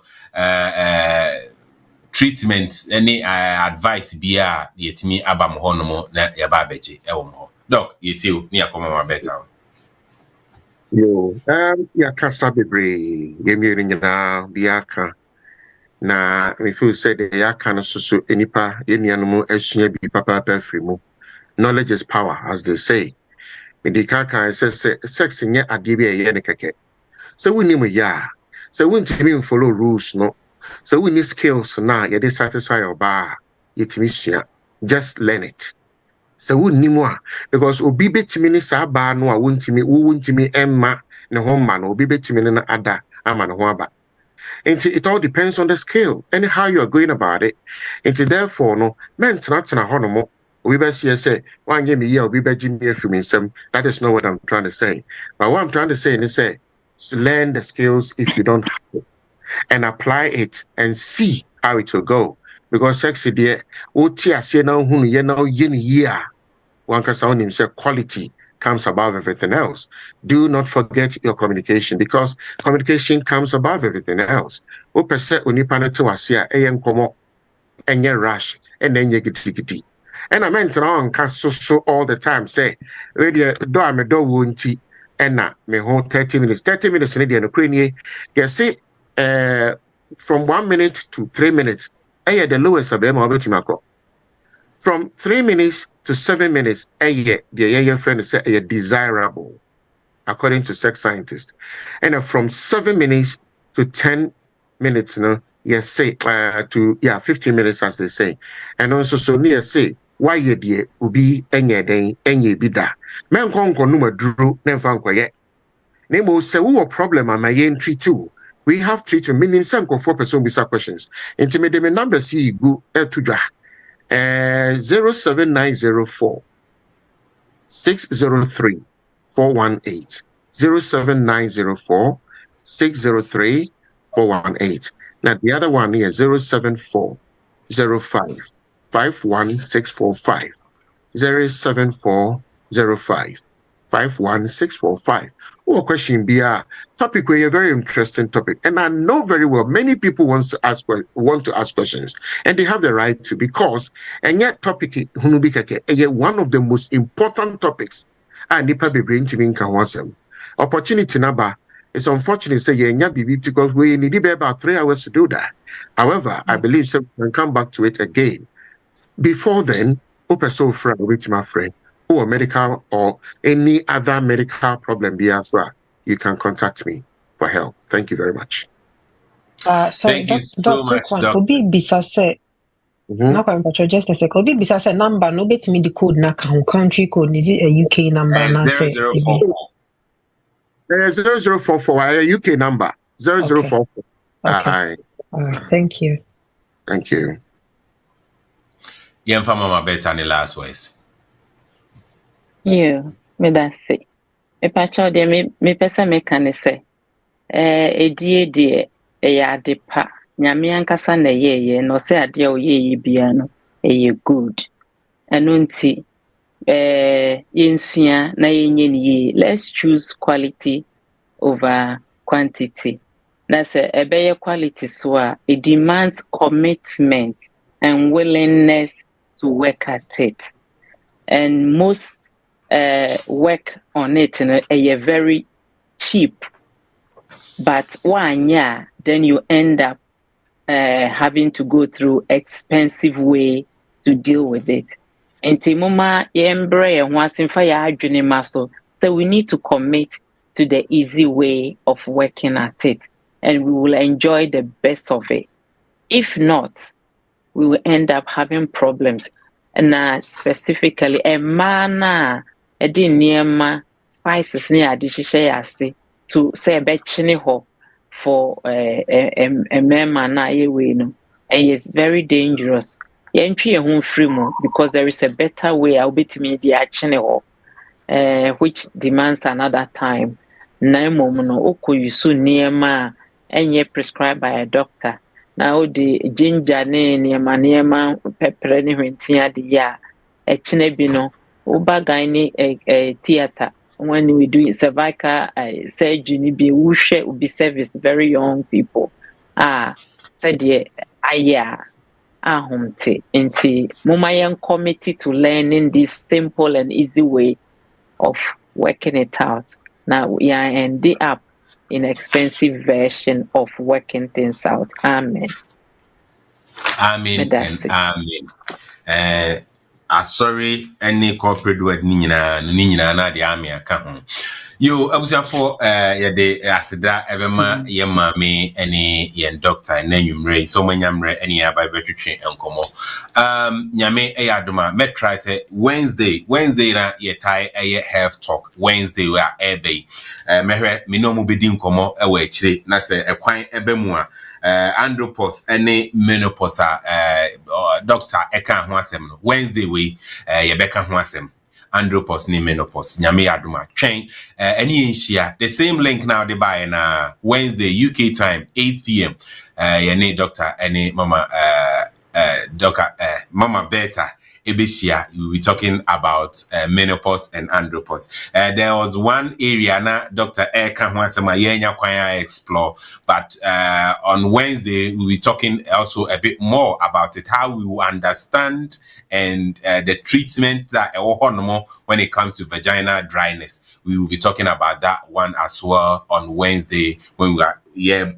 treatment any advice biya yetimi abam honomo na yaba beji ewomo. Doc, yetiu near come Mama Bertha. Yo, ya kasa bebre, yemi nyina biaka. Na me feel said the yaka no so enipa yenianumu esua bi papa free mu. Knowledge is power, as they say. In the kaka says sex in your adibia yen keke. So we need ya. So we need follow rules, no. So we need skills now. You satisfy your bar. Just learn it. So we need more because obi betimini sa ba no a wuntimi emma ne homma no obi betimini na ada ama ne ho aba. And it all depends on the skill and how you are going about it. And therefore, no men tena honomo. We best say one give me here, we bet Jimmy from some. That is not what I'm trying to say. But what I'm trying to say is say learn the skills if you don't have it, and apply it and see how it will go. Because sexy dear, Otia say now who you know year. One can sound himself quality comes above everything else. Do not forget your communication because communication comes above everything else. Opese onipane to asia eyen komo enye rush and then you giti. And I meant on so all the time say radio do I me do wonti and na me hold 30 minutes. 30 minutes in the Ukraine. You see from 1 minute to 3 minutes. The lowest of them are from 3 minutes to 7 minutes, the friend say desirable, according to sex scientists. And from 7 minutes to 10 minutes, say to 15 minutes as they say. And also so near say why ye dear ubi enye bida. Men konko numa drew nemfanko ye. Nemo say what problem am I entry too. We have treated minimum 4% bisa questions. Intimate me number see go to 07904 603 418 07904 603 418. Now the other one here 07405 51645 07405 51645. Oh, question be a topic where a very interesting topic, and I know very well many people want to ask questions, and they have the right to because and yet topic one of the most important topics. And nipa be bring to me in opportunity number. It's unfortunate say because we need about 3 hours to do that. However, I believe so we can come back to it again. Before then, so friend with my friend. Or medical or any other medical problem be as well, you can contact me for help. Thank you very much. Sorry, Thank you so much, Doctor. Obi bisa say, no, just a second. Obi bisa say number no bet me the code na country code is it a UK number na say 0044 a UK number 0044. Okay. All right. Thank you. Thank you. Yemfa Mama Bertha any last words. Yeah, me that's it. Me pacho de me pesa me can say. Die ya de pa. Nyame ankasa na ye no say ade o ye bia no ye good. Eno nti yensua na yenye ni let's choose quality over quantity. Na say ebeye quality so it demands commitment and willingness to work at it. And most work on it in a very cheap, but then you end up having to go through expensive way to deal with it. And Timoma embrace once in fire muscle, so we need to commit to the easy way of working at it, and we will enjoy the best of it. If not, we will end up having problems. And specifically a man edi niema spices ni adihye ase to say betchini ho for a mema na yewe no, and it's very dangerous. Yentwi ehun free mo because there is a better way I'll be to me the achine ho which demands another time. Na mom no okoyusu niema enye prescribed by a doctor na odi ginger ne nneɛma pɛprɛ ne hwentia de ya ɛkyena bi no woba gyne theater when we do cervical surgery ni bi wohwɛ be service very young people sɛdeɛ ayɛ ahomte nti moma yɛn committee to learning this simple and easy way of working it out. Now we are ending up in expensive version of working things out. Amen. Amen and amen. Sorry, any corporate word nina na de ame aka ho. Yo abusafo ye de aseda ebema ye mame ene ye doctor na nwumre so manyamre ene ya ba betwetwe enkomo. Nyame eyadoma me try say Wednesday na ye tie ye health talk Wednesday we are ebe. Mehwe me no mu bedi nkomo ewa akire na say ekwan ebe mu a andropause any menopause doctor eka ho asem no Wednesday we ye beka ho asem andropause ni menopause nyame adoma twen any nhia the same link now the buy na Wednesday UK time 8 p.m. Ye ne doctor any mama doctor Mama Bertha Ebeshia, we will be talking about menopause and andropause. There was one area na Dr. Eghan Deaconess explore, but on Wednesday we will be talking also a bit more about it, how we will understand and the treatment that when it comes to vaginal dryness. We will be talking about that one as well on Wednesday when we are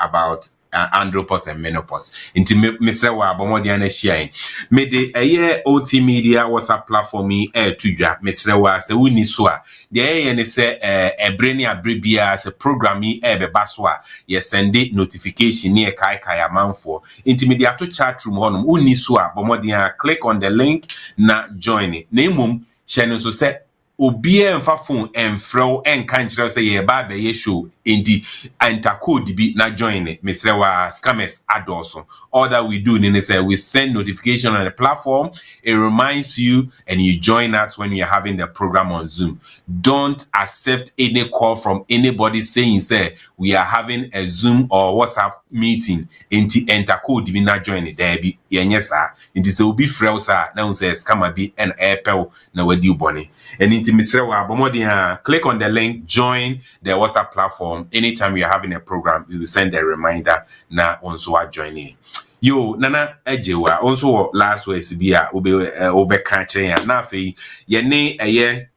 about andropause and menopause. Inti Mr. Wa Bomodiana Shine. Mede a year OT Media WhatsApp platform me tudra Mr. Wa se wuni swa. The and say a brainy abribia as a program me be baswa. Yes, send it notification near Kaya man for. Inti media to chat room on uni swa Bomodiana. Click on the link na join it. Name channel so set. Obie mfa phone enfrew enka nkyerɛ sɛ ye ba be ye show enti enter code bi na join it mesrɛ wa scammers adoso. All that we do is we send notification on the platform, it reminds you and you join us when we are having the program on Zoom. Don't accept any call from anybody saying say we are having a Zoom or WhatsApp meeting enti enter code bi na join it there bi yenye sa enti se obi frɛ sa na un say scammer bi and airpel na wadi ubone and enti misrɛ wa bomodi click on the link, join the WhatsApp platform. Anytime we are having a program, we will send a reminder na onso a joining. Yo nana ejewa onso last week sibia obe kanche ya na fe ye ne eye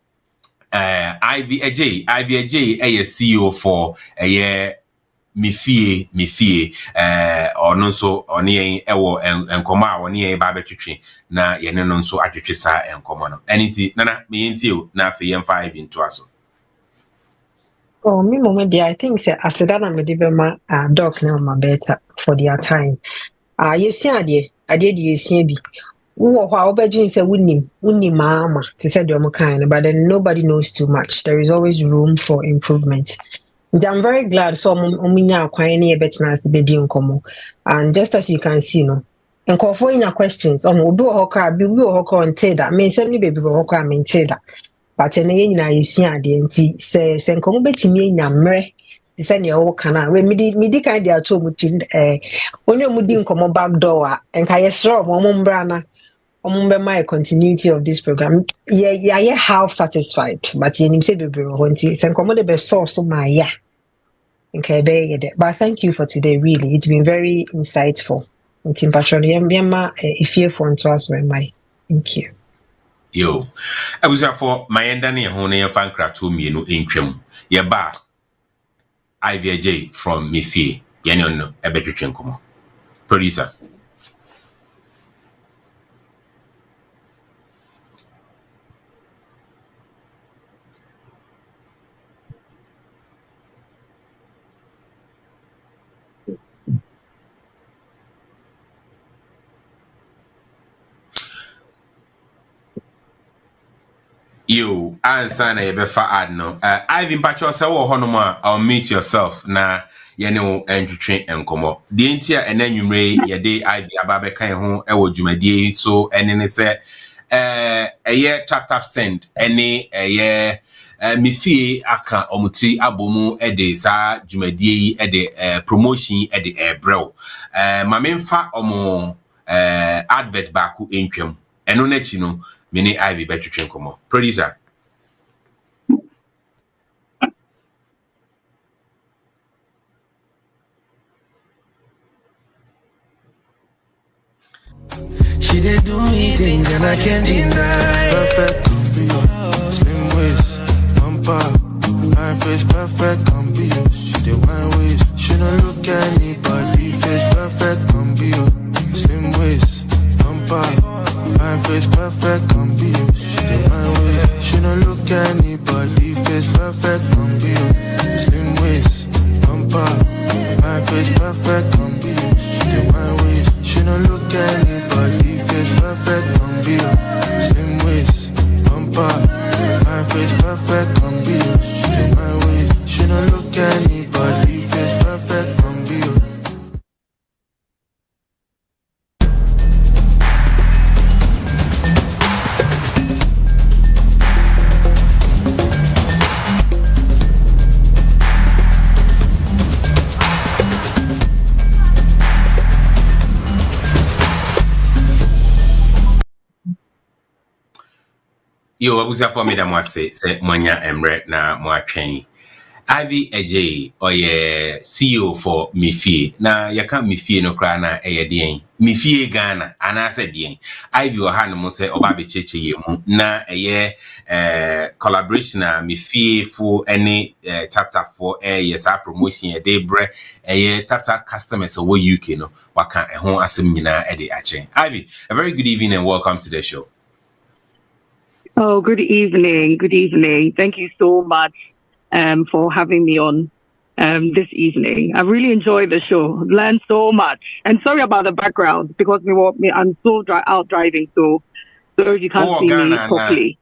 IVJ CEO for eye mifie ono so oni ewo enkoma a oni e ba betwetwe na ye ne no nso atwetwe sa enkomo no eniti nana me yenti o na fe yem 5 into aso. Oh, me moment there, I think say asedana me de bema doc na ma better for their time. You see ade de you see bi. Wo ho a obedwin say wunim mama to say the kind, but then nobody knows too much. There is always room for improvement. And I'm very glad so omunya akwan na e betina be di nkomo. And just as you can see no, nkofo ina questions obi wo hokra bi wi wo hokra nte da me nsem ni baby wo hokra me nte da. But na ye nyina yesu ade nti se nkomo betimi enya mre se ne wo kana we midi kan dia to mutin onye mudi nkomo back door a enka yesro mo mbra na omumbe my continuity of this program yeah half satisfied but ye nim se bebre ho nti se nkomo de be source my yeah enka be ye but thank you for today, really it's been very insightful nti patron yema ifie for nto as my thank you. Yo, abusafo mayenda ne ho ne yemfa nkrato mienu entwam ye ba IVJ from Mifie ye ne no ebetwetwe nkomo producer. You answer na yebefa ad no. Ivan Pacho say wo honoma I'll meet yourself na ye ne wo entwetwe enkomo. De entia enanwumre ye de Ivan ababe kan ho e wo dwumadie so ene ne say eye tap send ene eye mifie aka omuti abomu ede sa dwumadie yi ede promotion ede ebrew ma memfa omo advert baako entwam eno na chi no me ne Ivy betwetwe nkomo producer. She did do me things and I can't deny. Perfect combo, slim waist, bumper, fine face, perfect combo. She did wine waist, she don't look anybody. Face perfect combo, slim waist, bumper, fine face, perfect combo. She did wine waist, she don't look anybody. Face perfect combo, slim waist, bumper, fine face, perfect combo. She did wine waist, she don't look anybody. Perfect combo, slim waist, bumper, my face perfect combo. She do my way, she don't look anybody. Face perfect combo. Yo, abusa for me da mo ase se mwanya emre na mo atwen. Ivy AJ oye CEO for Mifie. Na yaka Mifie no kra na eye den. Mifie Ghana anase den. Ivy o ha no mo se oba be cheche ye mu na eye collaboration na Mifie for any chapter for yes a promotion e dey bre eye chapter customers wo UK no waka ho asem nyina e dey achen. Ivy, a very good evening and welcome to the show. Oh, good evening. Good evening. Thank you so much for having me on this evening. I really enjoyed the show. Learned so much. And sorry about the background because I'm so out driving, so you can't see me properly.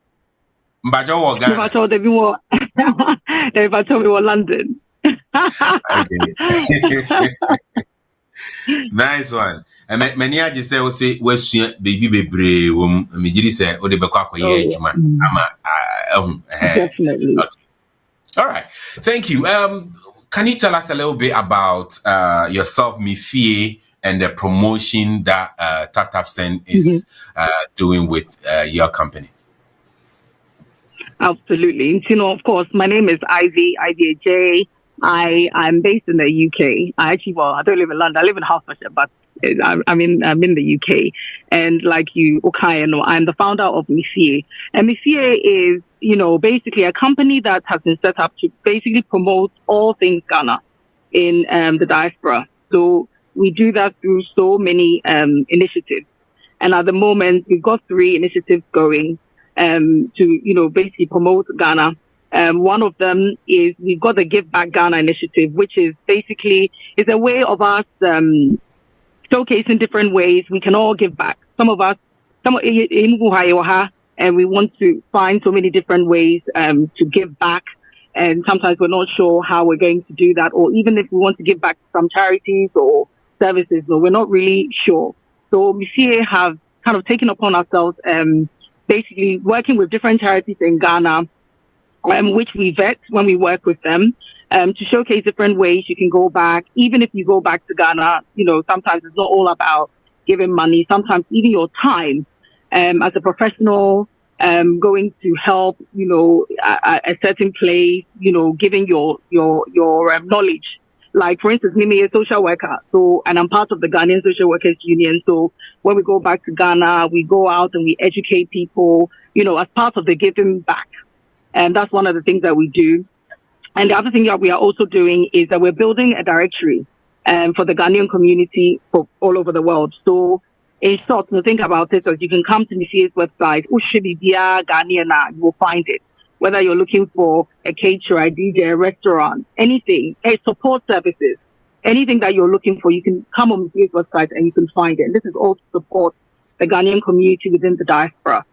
If I told them we were London. Okay. Nice one. Many I just say we say baby bebre me jiri say o de be kwa akoye adwuma ama definitely. Okay. All right. Thank you. Can you tell us a little bit about yourself, Mifie, and the promotion that Tap Send is doing with your company? Absolutely. You know, of course, my name is Ivy AJ. I'm based in the UK. I don't live in London. I live in Hertfordshire, but I'm in the UK. And like you, okay, I'm the founder of Mifie. And Mifie is, basically a company that has been set up to basically promote all things Ghana in the diaspora. So we do that through so many initiatives. And at the moment, we've got 3 initiatives going to, basically promote Ghana. One of them is we've got the Give Back Ghana initiative, which is basically is a way of us showcasing different ways we can all give back. Some of us, and we want to find so many different ways to give back. And sometimes we're not sure how we're going to do that, or even if we want to give back to some charities or services, but we're not really sure. So Mifie have kind of taken upon ourselves basically working with different charities in Ghana, which we vet when we work with them, to showcase different ways you can go back. Even if you go back to Ghana, sometimes it's not all about giving money. Sometimes even your time as a professional, going to help, a certain place, giving your knowledge. Like, for instance, me, a social worker. So, and I'm part of the Ghanaian Social Workers Union. So when we go back to Ghana, we go out and we educate people, as part of the giving back. And that's one of the things that we do. And the other thing that we are also doing is that we're building a directory for the Ghanaian community for all over the world. So in short, think about it, as you can come to Mifie's website, Ushibibia Ghanaian, you will find it. Whether you're looking for a caterer, a DJ, a restaurant, anything, support services, anything that you're looking for, you can come on Mifie's website and you can find it. And this is all to support the Ghanaian community within the diaspora.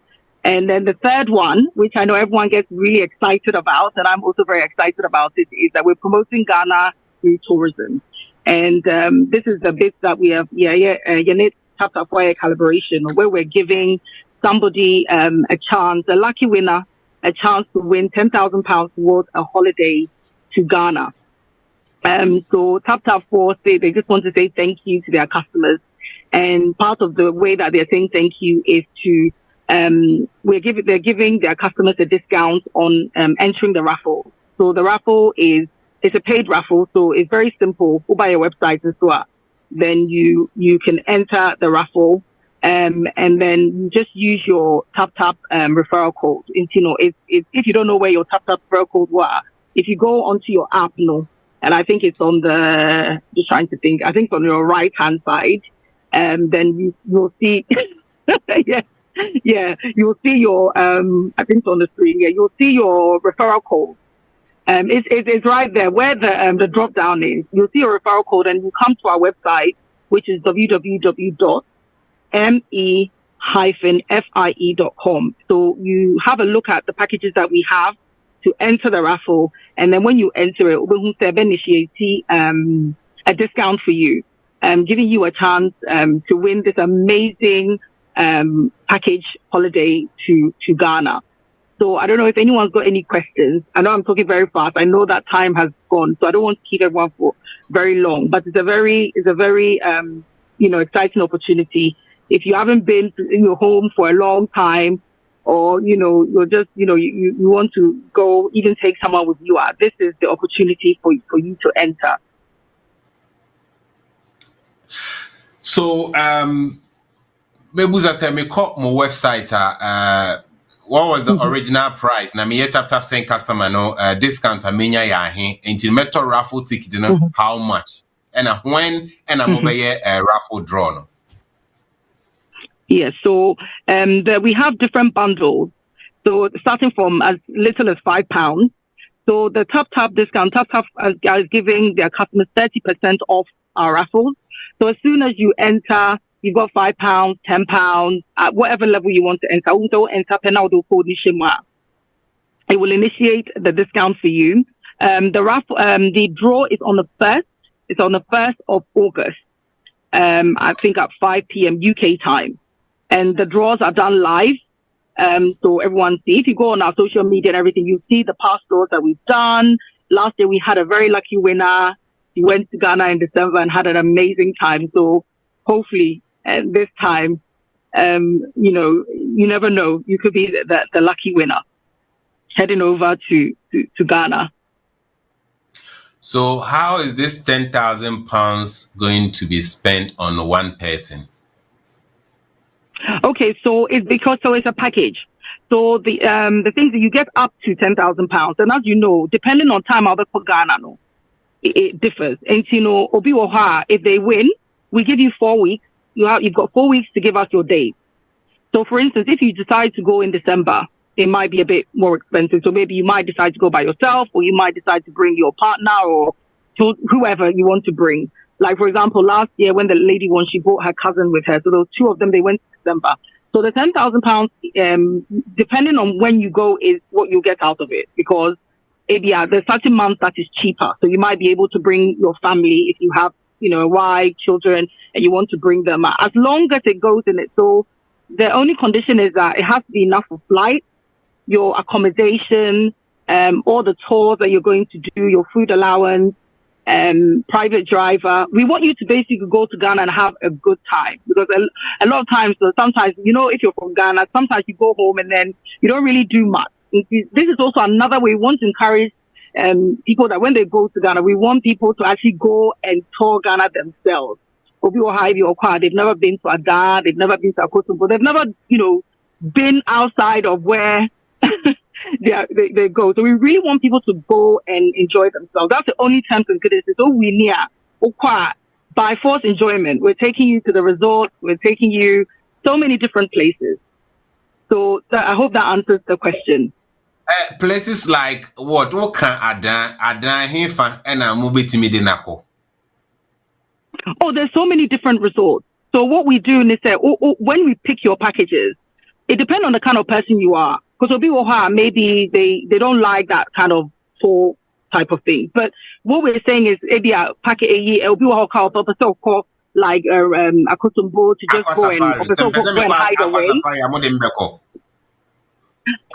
And then the third one, which I know everyone gets really excited about, and I'm also very excited about it, is that we're promoting Ghana through tourism. And this is the bit that we have, Yanit Tap for a collaboration, where we're giving somebody a chance, a lucky winner, a chance to win £10,000 towards a holiday to Ghana. So Tap 4 say they just want to say thank you to their customers, and part of the way that they're saying thank you is to they're giving their customers a discount on entering the raffle. So the raffle it's a paid raffle, so it's very simple. Go by your website as well. Then you can enter the raffle, and then you just use your Tap referral code. And, if you don't know where your Tap referral code was, if you go onto your app, and I think it's on just trying to think, I think it's on your right hand side, then you'll see, you'll see your, I think it's on the screen, you'll see your referral code. It's right there where the drop down is. You'll see your referral code, and you come to our website, which is www.me-fie.com. So you have a look at the packages that we have to enter the raffle, and then when you enter it, we'll initiate a discount for you, giving you a chance to win this amazing package holiday to Ghana. So I don't know if anyone's got any questions. I know I'm talking very fast. I know that time has gone, so I don't want to keep everyone for very long. But it's a very exciting opportunity. If you haven't been in your home for a long time, or you're just you want to go, even take someone with you, this is the opportunity for you to enter. So Mebuza said me call my website what was the original price? Na me tap saying customer discount amenya ya he until metal raffle ticket how much? And when and a mobile raffle draw no. Yes, so we have different bundles. So starting from as little as £5. So the Tap discount, Tap is giving their customers 30% off our raffles. So as soon as you enter, you've got £5, £10, at whatever level you want to enter. It will initiate the discount for you. The draw is on the 1st. It's on the 1st of August. I think at 5 p.m. UK time. And the draws are done live. So everyone see. If you go on our social media and everything, you see the past draws that we've done. Last year, we had a very lucky winner. He went to Ghana in December and had an amazing time. So hopefully, this time, you never know. You could be the lucky winner heading over to Ghana. So how is this £10,000 going to be spent on one person? Okay, so it's a package. So the things that you get up to £10,000, and as you know, depending on time, Ghana, it differs. And if they win, we give you 4 weeks. You've got 4 weeks to give us your dates. So, for instance, if you decide to go in December, it might be a bit more expensive. So maybe you might decide to go by yourself, or you might decide to bring your partner or whoever you want to bring. Like, for example, last year when the lady won, she brought her cousin with her. So those two of them, they went to December. So the £10,000, depending on when you go, is what you get out of it. Because there's certain months that is cheaper. So you might be able to bring your family if you have, a wife, children, and you want to bring them. As long as it goes in it. So the only condition is that it has to be enough for flight, your accommodation, all the tours that you're going to do, your food allowance, private driver. We want you to basically go to Ghana and have a good time, because a lot of times, sometimes, if you're from Ghana, sometimes you go home and then you don't really do much. This is also another way we want to encourage people that when they go to Ghana, we want people to actually go and tour Ghana themselves. They've never been to Ada, they've never been to Akosombo, they've never, been outside of where they go. So we really want people to go and enjoy themselves. That's the only terms and conditions. So we near by force enjoyment. We're taking you to the resort. We're taking you so many different places. So I hope that answers the question. Places like what? What can Ada Hefa and Mubiti? Oh, there's so many different resorts. So what we do is that when we pick your packages, it depends on the kind of person you are. Because maybe they don't like that kind of tour type of thing. But what we're saying is maybe a package like Akosombo to just go and hide away.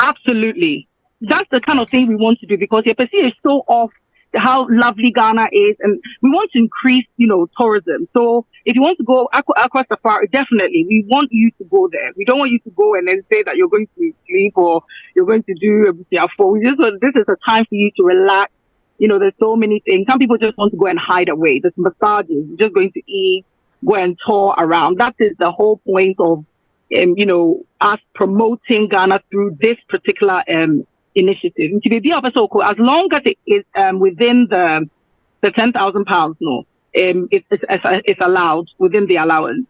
Absolutely. that's the kind of thing we want to do, because your perceive is so off how lovely Ghana is, and we want to increase, tourism. So if you want to go across Safari, definitely, we want you to go there. We don't want you to go and then say that you're going to sleep or you're going to do everything. This is a time for you to relax. There's so many things. Some people just want to go and hide away. There's massages, just going to eat, go and tour around. That is the whole point of, us promoting Ghana through this particular initiative. As long as it is within the £10,000, it's allowed within the allowance.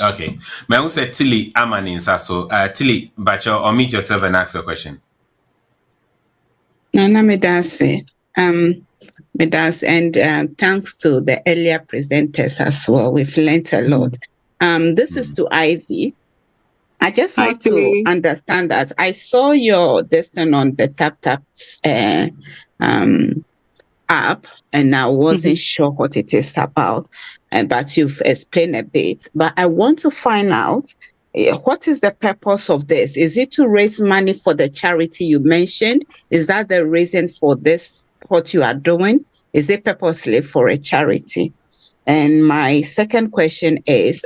Okay. May I say Tilly Amanin so Tilly, but you unmute yourself and ask your question. Nana Medase, and thanks to the earlier presenters as well. We've learned a lot. This is to Ivy. I just want to understand that I saw your destin on the TapTap app, and I wasn't sure what it is about, but you've explained a bit. But I want to find out what is the purpose of this? Is it to raise money for the charity you mentioned? Is that the reason for this, what you are doing? Is it purposely for a charity? And my second question is,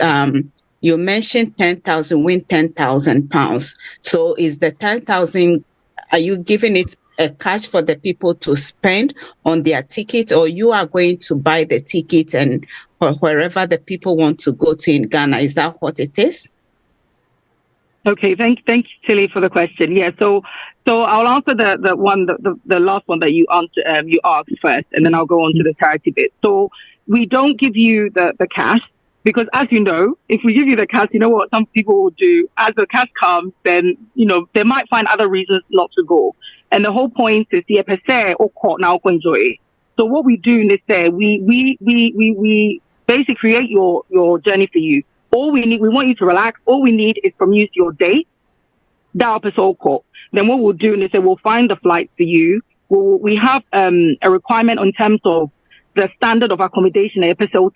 you mentioned 10,000, win £10,000. So is the 10,000, are you giving it a cash for the people to spend on their ticket, or you are going to buy the ticket and wherever the people want to go to in Ghana? Is that what it is? Okay, thank you, Tilly, for the question. Yeah, so I'll answer the last one that you asked first, and then I'll go on to the charity bit. So we don't give you the cash, because as you know, if we give you the cash, you know what some people will do? As the cash comes, then they might find other reasons not to go. And the whole point is per se or court now enjoy. So what we do is we basically create your journey for you. All we need, we want you to relax. All we need is from you your date, that episode call. Then what we'll do is we'll find the flight for you. We have a requirement in terms of the standard of accommodation episode.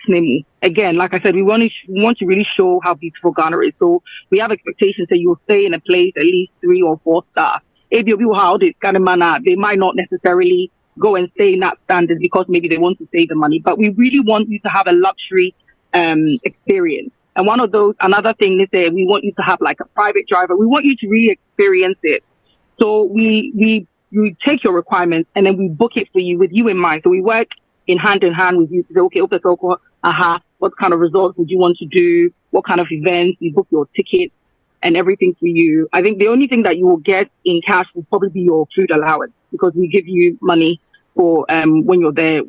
Again, like I said, we want to really show how beautiful Ghana is. So we have expectations that you'll stay in a place at least 3 or 4 stars. If you how this kind of manner, they might not necessarily go and stay in that standard because maybe they want to save the money. But we really want you to have a luxury experience. And another thing is that we want you to have like a private driver. We want you to really experience it. So we take your requirements and then we book it for you with you in mind. So we work in hand with you to say, okay, what kind of resorts would you want to do? What kind of events? We book your tickets and everything for you. I think the only thing that you will get in cash will probably be your food allowance, because we give you money for when you're there,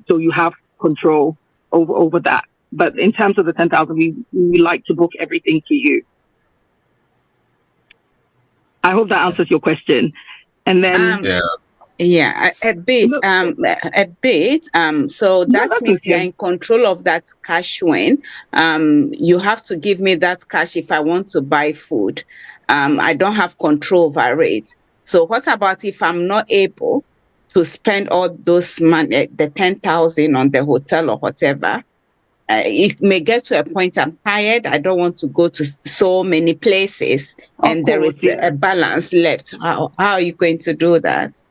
so you have control over that. But in terms of the 10,000, we like to book everything for you. I hope that answers your question. And then a bit. So that means you're in control of that cash win. You have to give me that cash if I want to buy food. I don't have control over it. So what about if I'm not able to spend all those money, the 10,000 on the hotel or whatever? It may get to a point I'm tired. I don't want to go to so many places, and there is a balance left. How are you going to do that?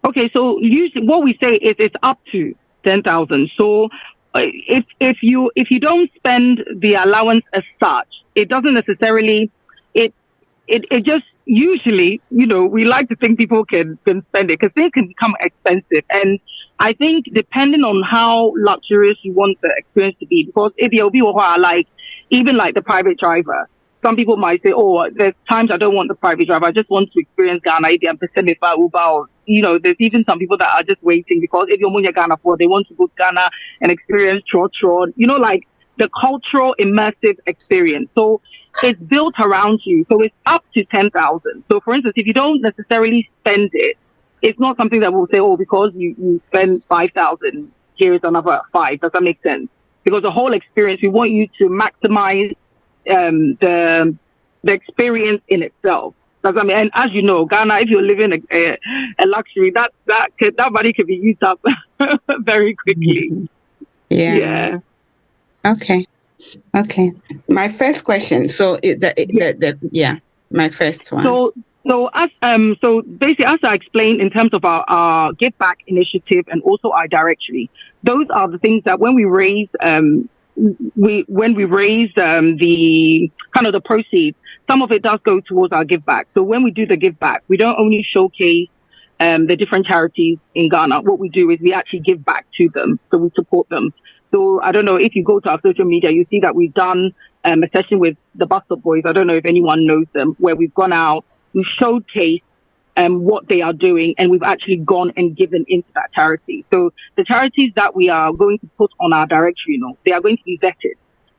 Okay, so usually what we say is it's up to 10,000. So if you don't spend the allowance as such, it doesn't necessarily it just usually, we like to think people can spend it because they can become expensive. And I think depending on how luxurious you want the experience to be, because if you'll be like, even like the private driver, some people might say, oh, there's times I don't want the private driver. I just want to experience Ghana. There's even some people that are just waiting because if you're Ghana for, they want to go to Ghana and experience church, like the cultural immersive experience. So it's built around you. So it's up to 10,000. So for instance, if you don't necessarily spend it, it's not something that we'll say, oh, because you spend 5,000, here's another 5. Does that make sense? Because the whole experience, we want you to maximize the experience in itself. And as you know, Ghana, if you're living a luxury, that money can be used up very quickly. Yeah. Okay. My first question. So my first one. So basically, as I explained in terms of our Give Back initiative and also our directory, those are the things that when we raise the kind of the proceeds, some of it does go towards our Give Back. So when we do the Give Back, we don't only showcase the different charities in Ghana. What we do is we actually give back to them, so we support them. So I don't know if you go to our social media, you see that we've done a session with the Bus Stop Boys. I don't know if anyone knows them, where we've gone out, we've showcased what they are doing, and we've actually gone and given into that charity. So the charities that we are going to put on our directory, they are going to be vetted.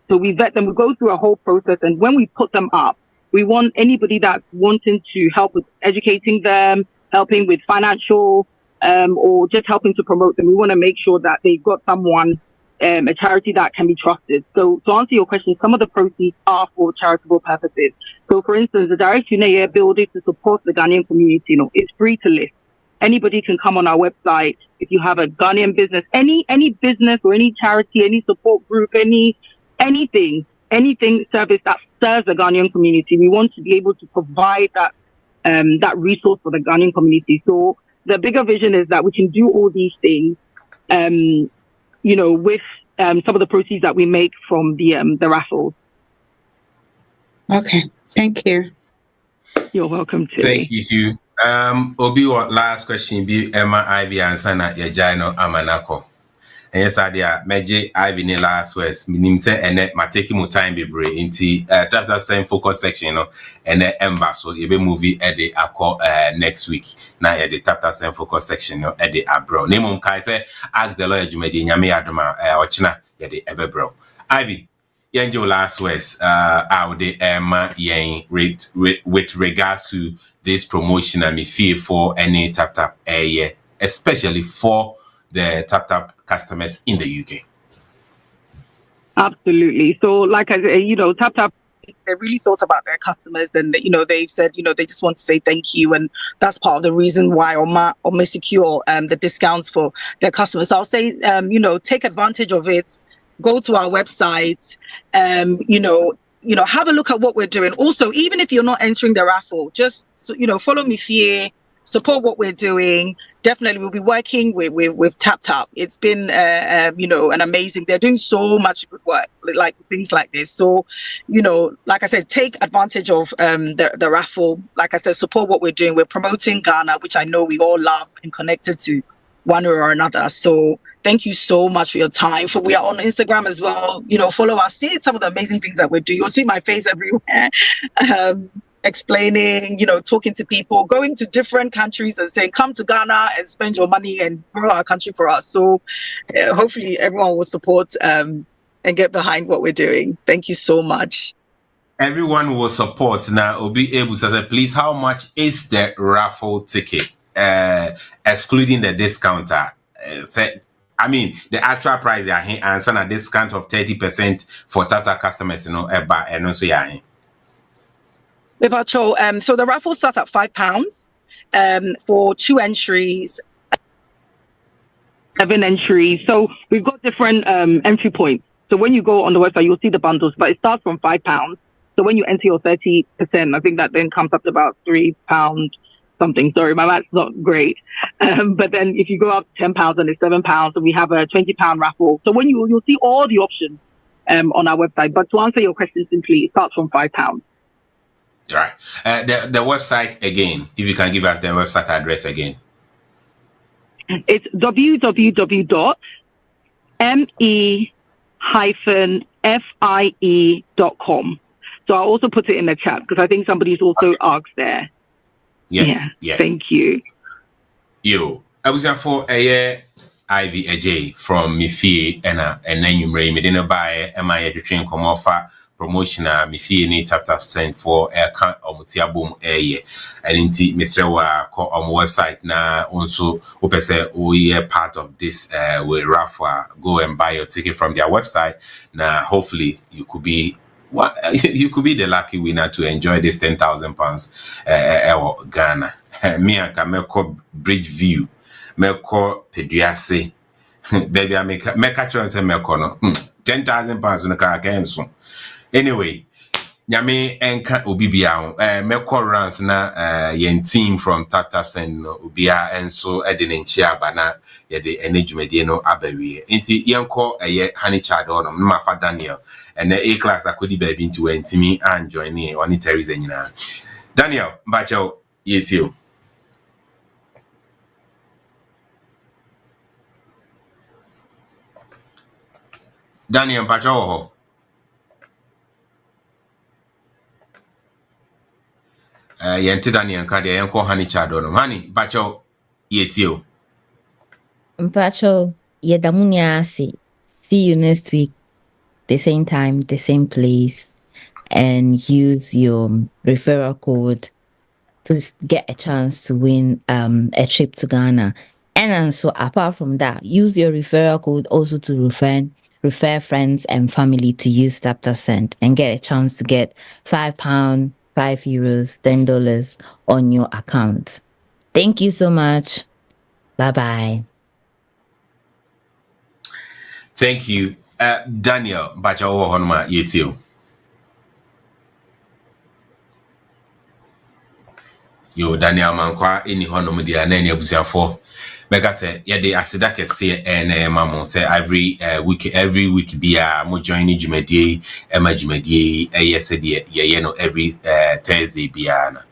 So we vet them, we go through a whole process, and when we put them up, we want anybody that's wanting to help with educating them, helping with financial, or just helping to promote them. We want to make sure that they've got someone, a charity that can be trusted. So to answer your question, some of the proceeds are for charitable purposes. So for instance, the directory build it to support the Ghanaian community. It's free to list. Anybody can come on our website. If you have a Ghanaian business, any business or any charity, any support group, anything service that serves the Ghanaian community, we want to be able to provide that resource for the Ghanaian community. So the bigger vision is that we can do all these things, with some of the proceeds that we make from the raffles. Okay, thank you. You're welcome to. Thank you. Obi, what last question be Emma Ivy and Sana Yajino Amanako. And yes, idea Meji Ivy ni last words. Minim say and ma take more time be brave into chapter 7 focus section, and then ember so you be movie at the next week. Now at the chapter 7 focus section at the abro. Name kai say ask the lawyer Jumedi Nyame Adoma Ochina at the ebebro. Ivy, your last words out the Emma yen with regards to this promotion and me fear for any tap especially for the tap customers in the UK. Absolutely. So like I said, tap they really thought about their customers, and they've said they just want to say thank you, and that's part of the reason why or secure the discounts for their customers. So I'll say take advantage of it. Go to our website, have a look at what we're doing. Also, even if you're not entering the raffle, just follow me here, support what we're doing. Definitely, we'll be working with Tap. It's been, an amazing. They're doing so much good work, like things like this. So, like I said, take advantage of the raffle. Like I said, support what we're doing. We're promoting Ghana, which I know we all love and connected to one way or another. So, thank you so much for your time. We are on Instagram as well. Follow us. See some of the amazing things that we do. You'll see my face everywhere. Explaining, talking to people, going to different countries and saying, come to Ghana and spend your money and grow our country for us. So hopefully everyone will support and get behind what we're doing. Thank you so much. Everyone will support. Now, will be able to say, please, how much is the raffle ticket, excluding the discounter? The actual price, and send a discount of 30% for Tata customers, and also, so the raffle starts at £5 for 2 entries, 7 entries. So we've got different entry points. So when you go on the website, you'll see the bundles, but it starts from £5. So when you enter your 30%, I think that then comes up to about £3 something. Sorry, my math's not great. But then if you go up to £10 and it's £7, and we have a £20 raffle. So when you'll see all the options on our website. But to answer your question simply, it starts from £5. All right. The website again, if you can give us the website address again. It's www.me-fie.com. So I'll also put it in the chat because I think somebody's also asked there. Yeah. Thank you. I was for a year Ivy AJ from Mifi and then you may didn't buy MI train come offer promotion Mifi ni tap send for a can or boom and indeed Mr. Call on website now also say we are part of this with Rafa. Go and buy your ticket from their website. Now hopefully you could be the lucky winner to enjoy this £10,000 Ghana. Me and Kameko Bridge View, Meko Pediase, baby, I make a chance and Meko no £10,000 in the car again soon. Anyway, Nyame enka obibia meko runs na yen team from Tap Send no obia enso ede ne nchia ba na ye de ene dwumade no abawie enti yenko eye honey child on no ma fa Daniel ene A class akodi baby nti wentimi and join ni oni Teresa nyina Daniel mbacho yetio Daniel mbacho ho yenti Daniel kade yenko honey child on honey mbacho yetio Mpacho, yedamunya asi. See you next week, the same time, the same place, and use your referral code to get a chance to win a trip to Ghana. And so apart from that, use your referral code also to refer friends and family to use Tap Send and get a chance to get £5, €5, $10 on your account. Thank you so much. Bye-bye. Thank you. Daniel Bachawo Honma Yetio. Yo Daniel Mankwa ini honum dia na ni abusiafo. Mega say ye de asida kese na mamo say every week bia mo join ni dwumadie ema dwumadie yes de ye no every Thursday bia na.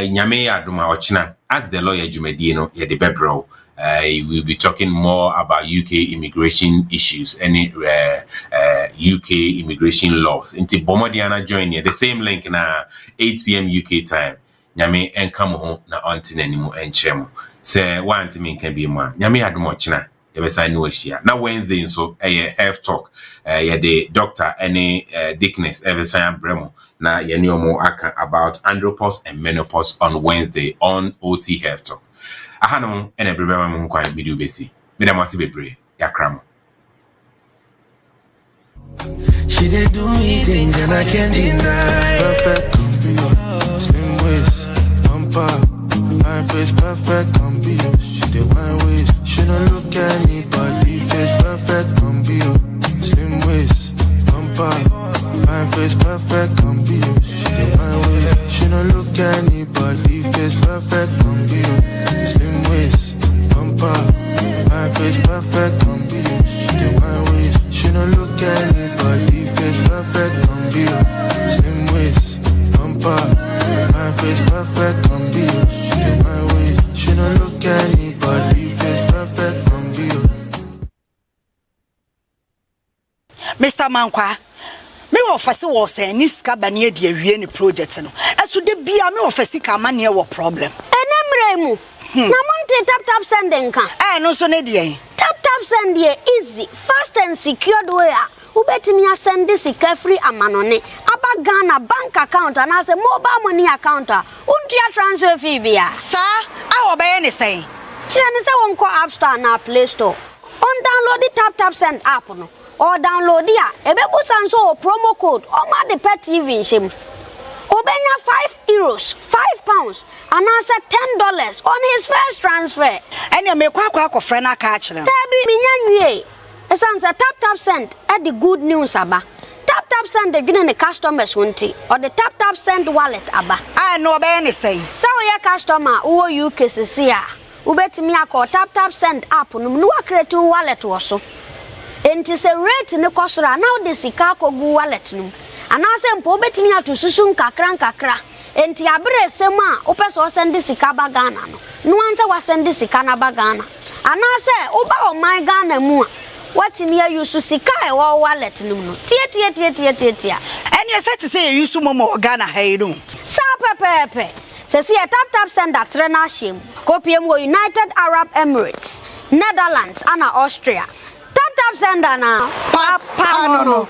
Nyame adoma ochina ask the lawyer dwumadie no ye de bebro. We'll be talking more about UK immigration issues, any UK immigration laws. Inti Bomodiana join here, the same link na 8 p.m. UK time. Nyame enkamo ho na onti nanimu enchemo. Se wanti min can be ma. Nyame adumo china. Yebesa no shia. Na Wednesday so health talk. Ya the doctor any Deaconess Bertha Bremo na yeni omo aka about andropause and menopause on Wednesday on OT Health Talk. Ahano ene brebe mu kwan bi du besi me dem ase bebre yakram she dey do me things and I can't deny perfect slim waist bumper my face perfect she dey wine waist she no look anybody face perfect slim waist bumper my face perfect she dey wine waist she no look anybody face perfect slim waist, bumper, my face perfect she the wine waist, she no look anybody, face perfect slim waist, bumper, my face perfect she the wine waist, she no look anybody, face perfect Mr. Mankwa, me offer wo say ni ska ba ne de awie ni project no. Eso de bia me offer sika ma ne wo problem. Enemremu. Na monte tap sending ka. No so ne de. Tap send ye easy, fast and secured way. Ubetimi send this sika free amanone. Aba Ghana bank account and as a mobile money account. Untia transfer fee bia. Sir, I obey any say. Chene se won ko App Store na Play Store. On download the tap send app no. Or download ya. Ebebu sanso promo code. Oma de pet TV shim. Obenya €5, £5, and answer $10 on his first transfer. And you make kwa friend a catch them. Tabi minyanwe. Esansa tap send at the good news aba. Tap send the gina customers wunti or the tap send wallet aba. I know about any say. So your customer who you cases here. Ubetimi ako tap send app no create wallet woso. Enti se rate ne kosora now the sika ko gu wallet no. Anase mpo betimi atususu nkakra enti abre sema opeso send sika ba Ghana no anse wa send sika na ba Ghana anase oba o my Ghana mu watimi ya yusu sika e wo wallet no tie and you said to say you yusu momo Ghana hey no sa pepe se si tap send that trena shim kopiem wo United Arab Emirates Netherlands and Austria tap send na papa no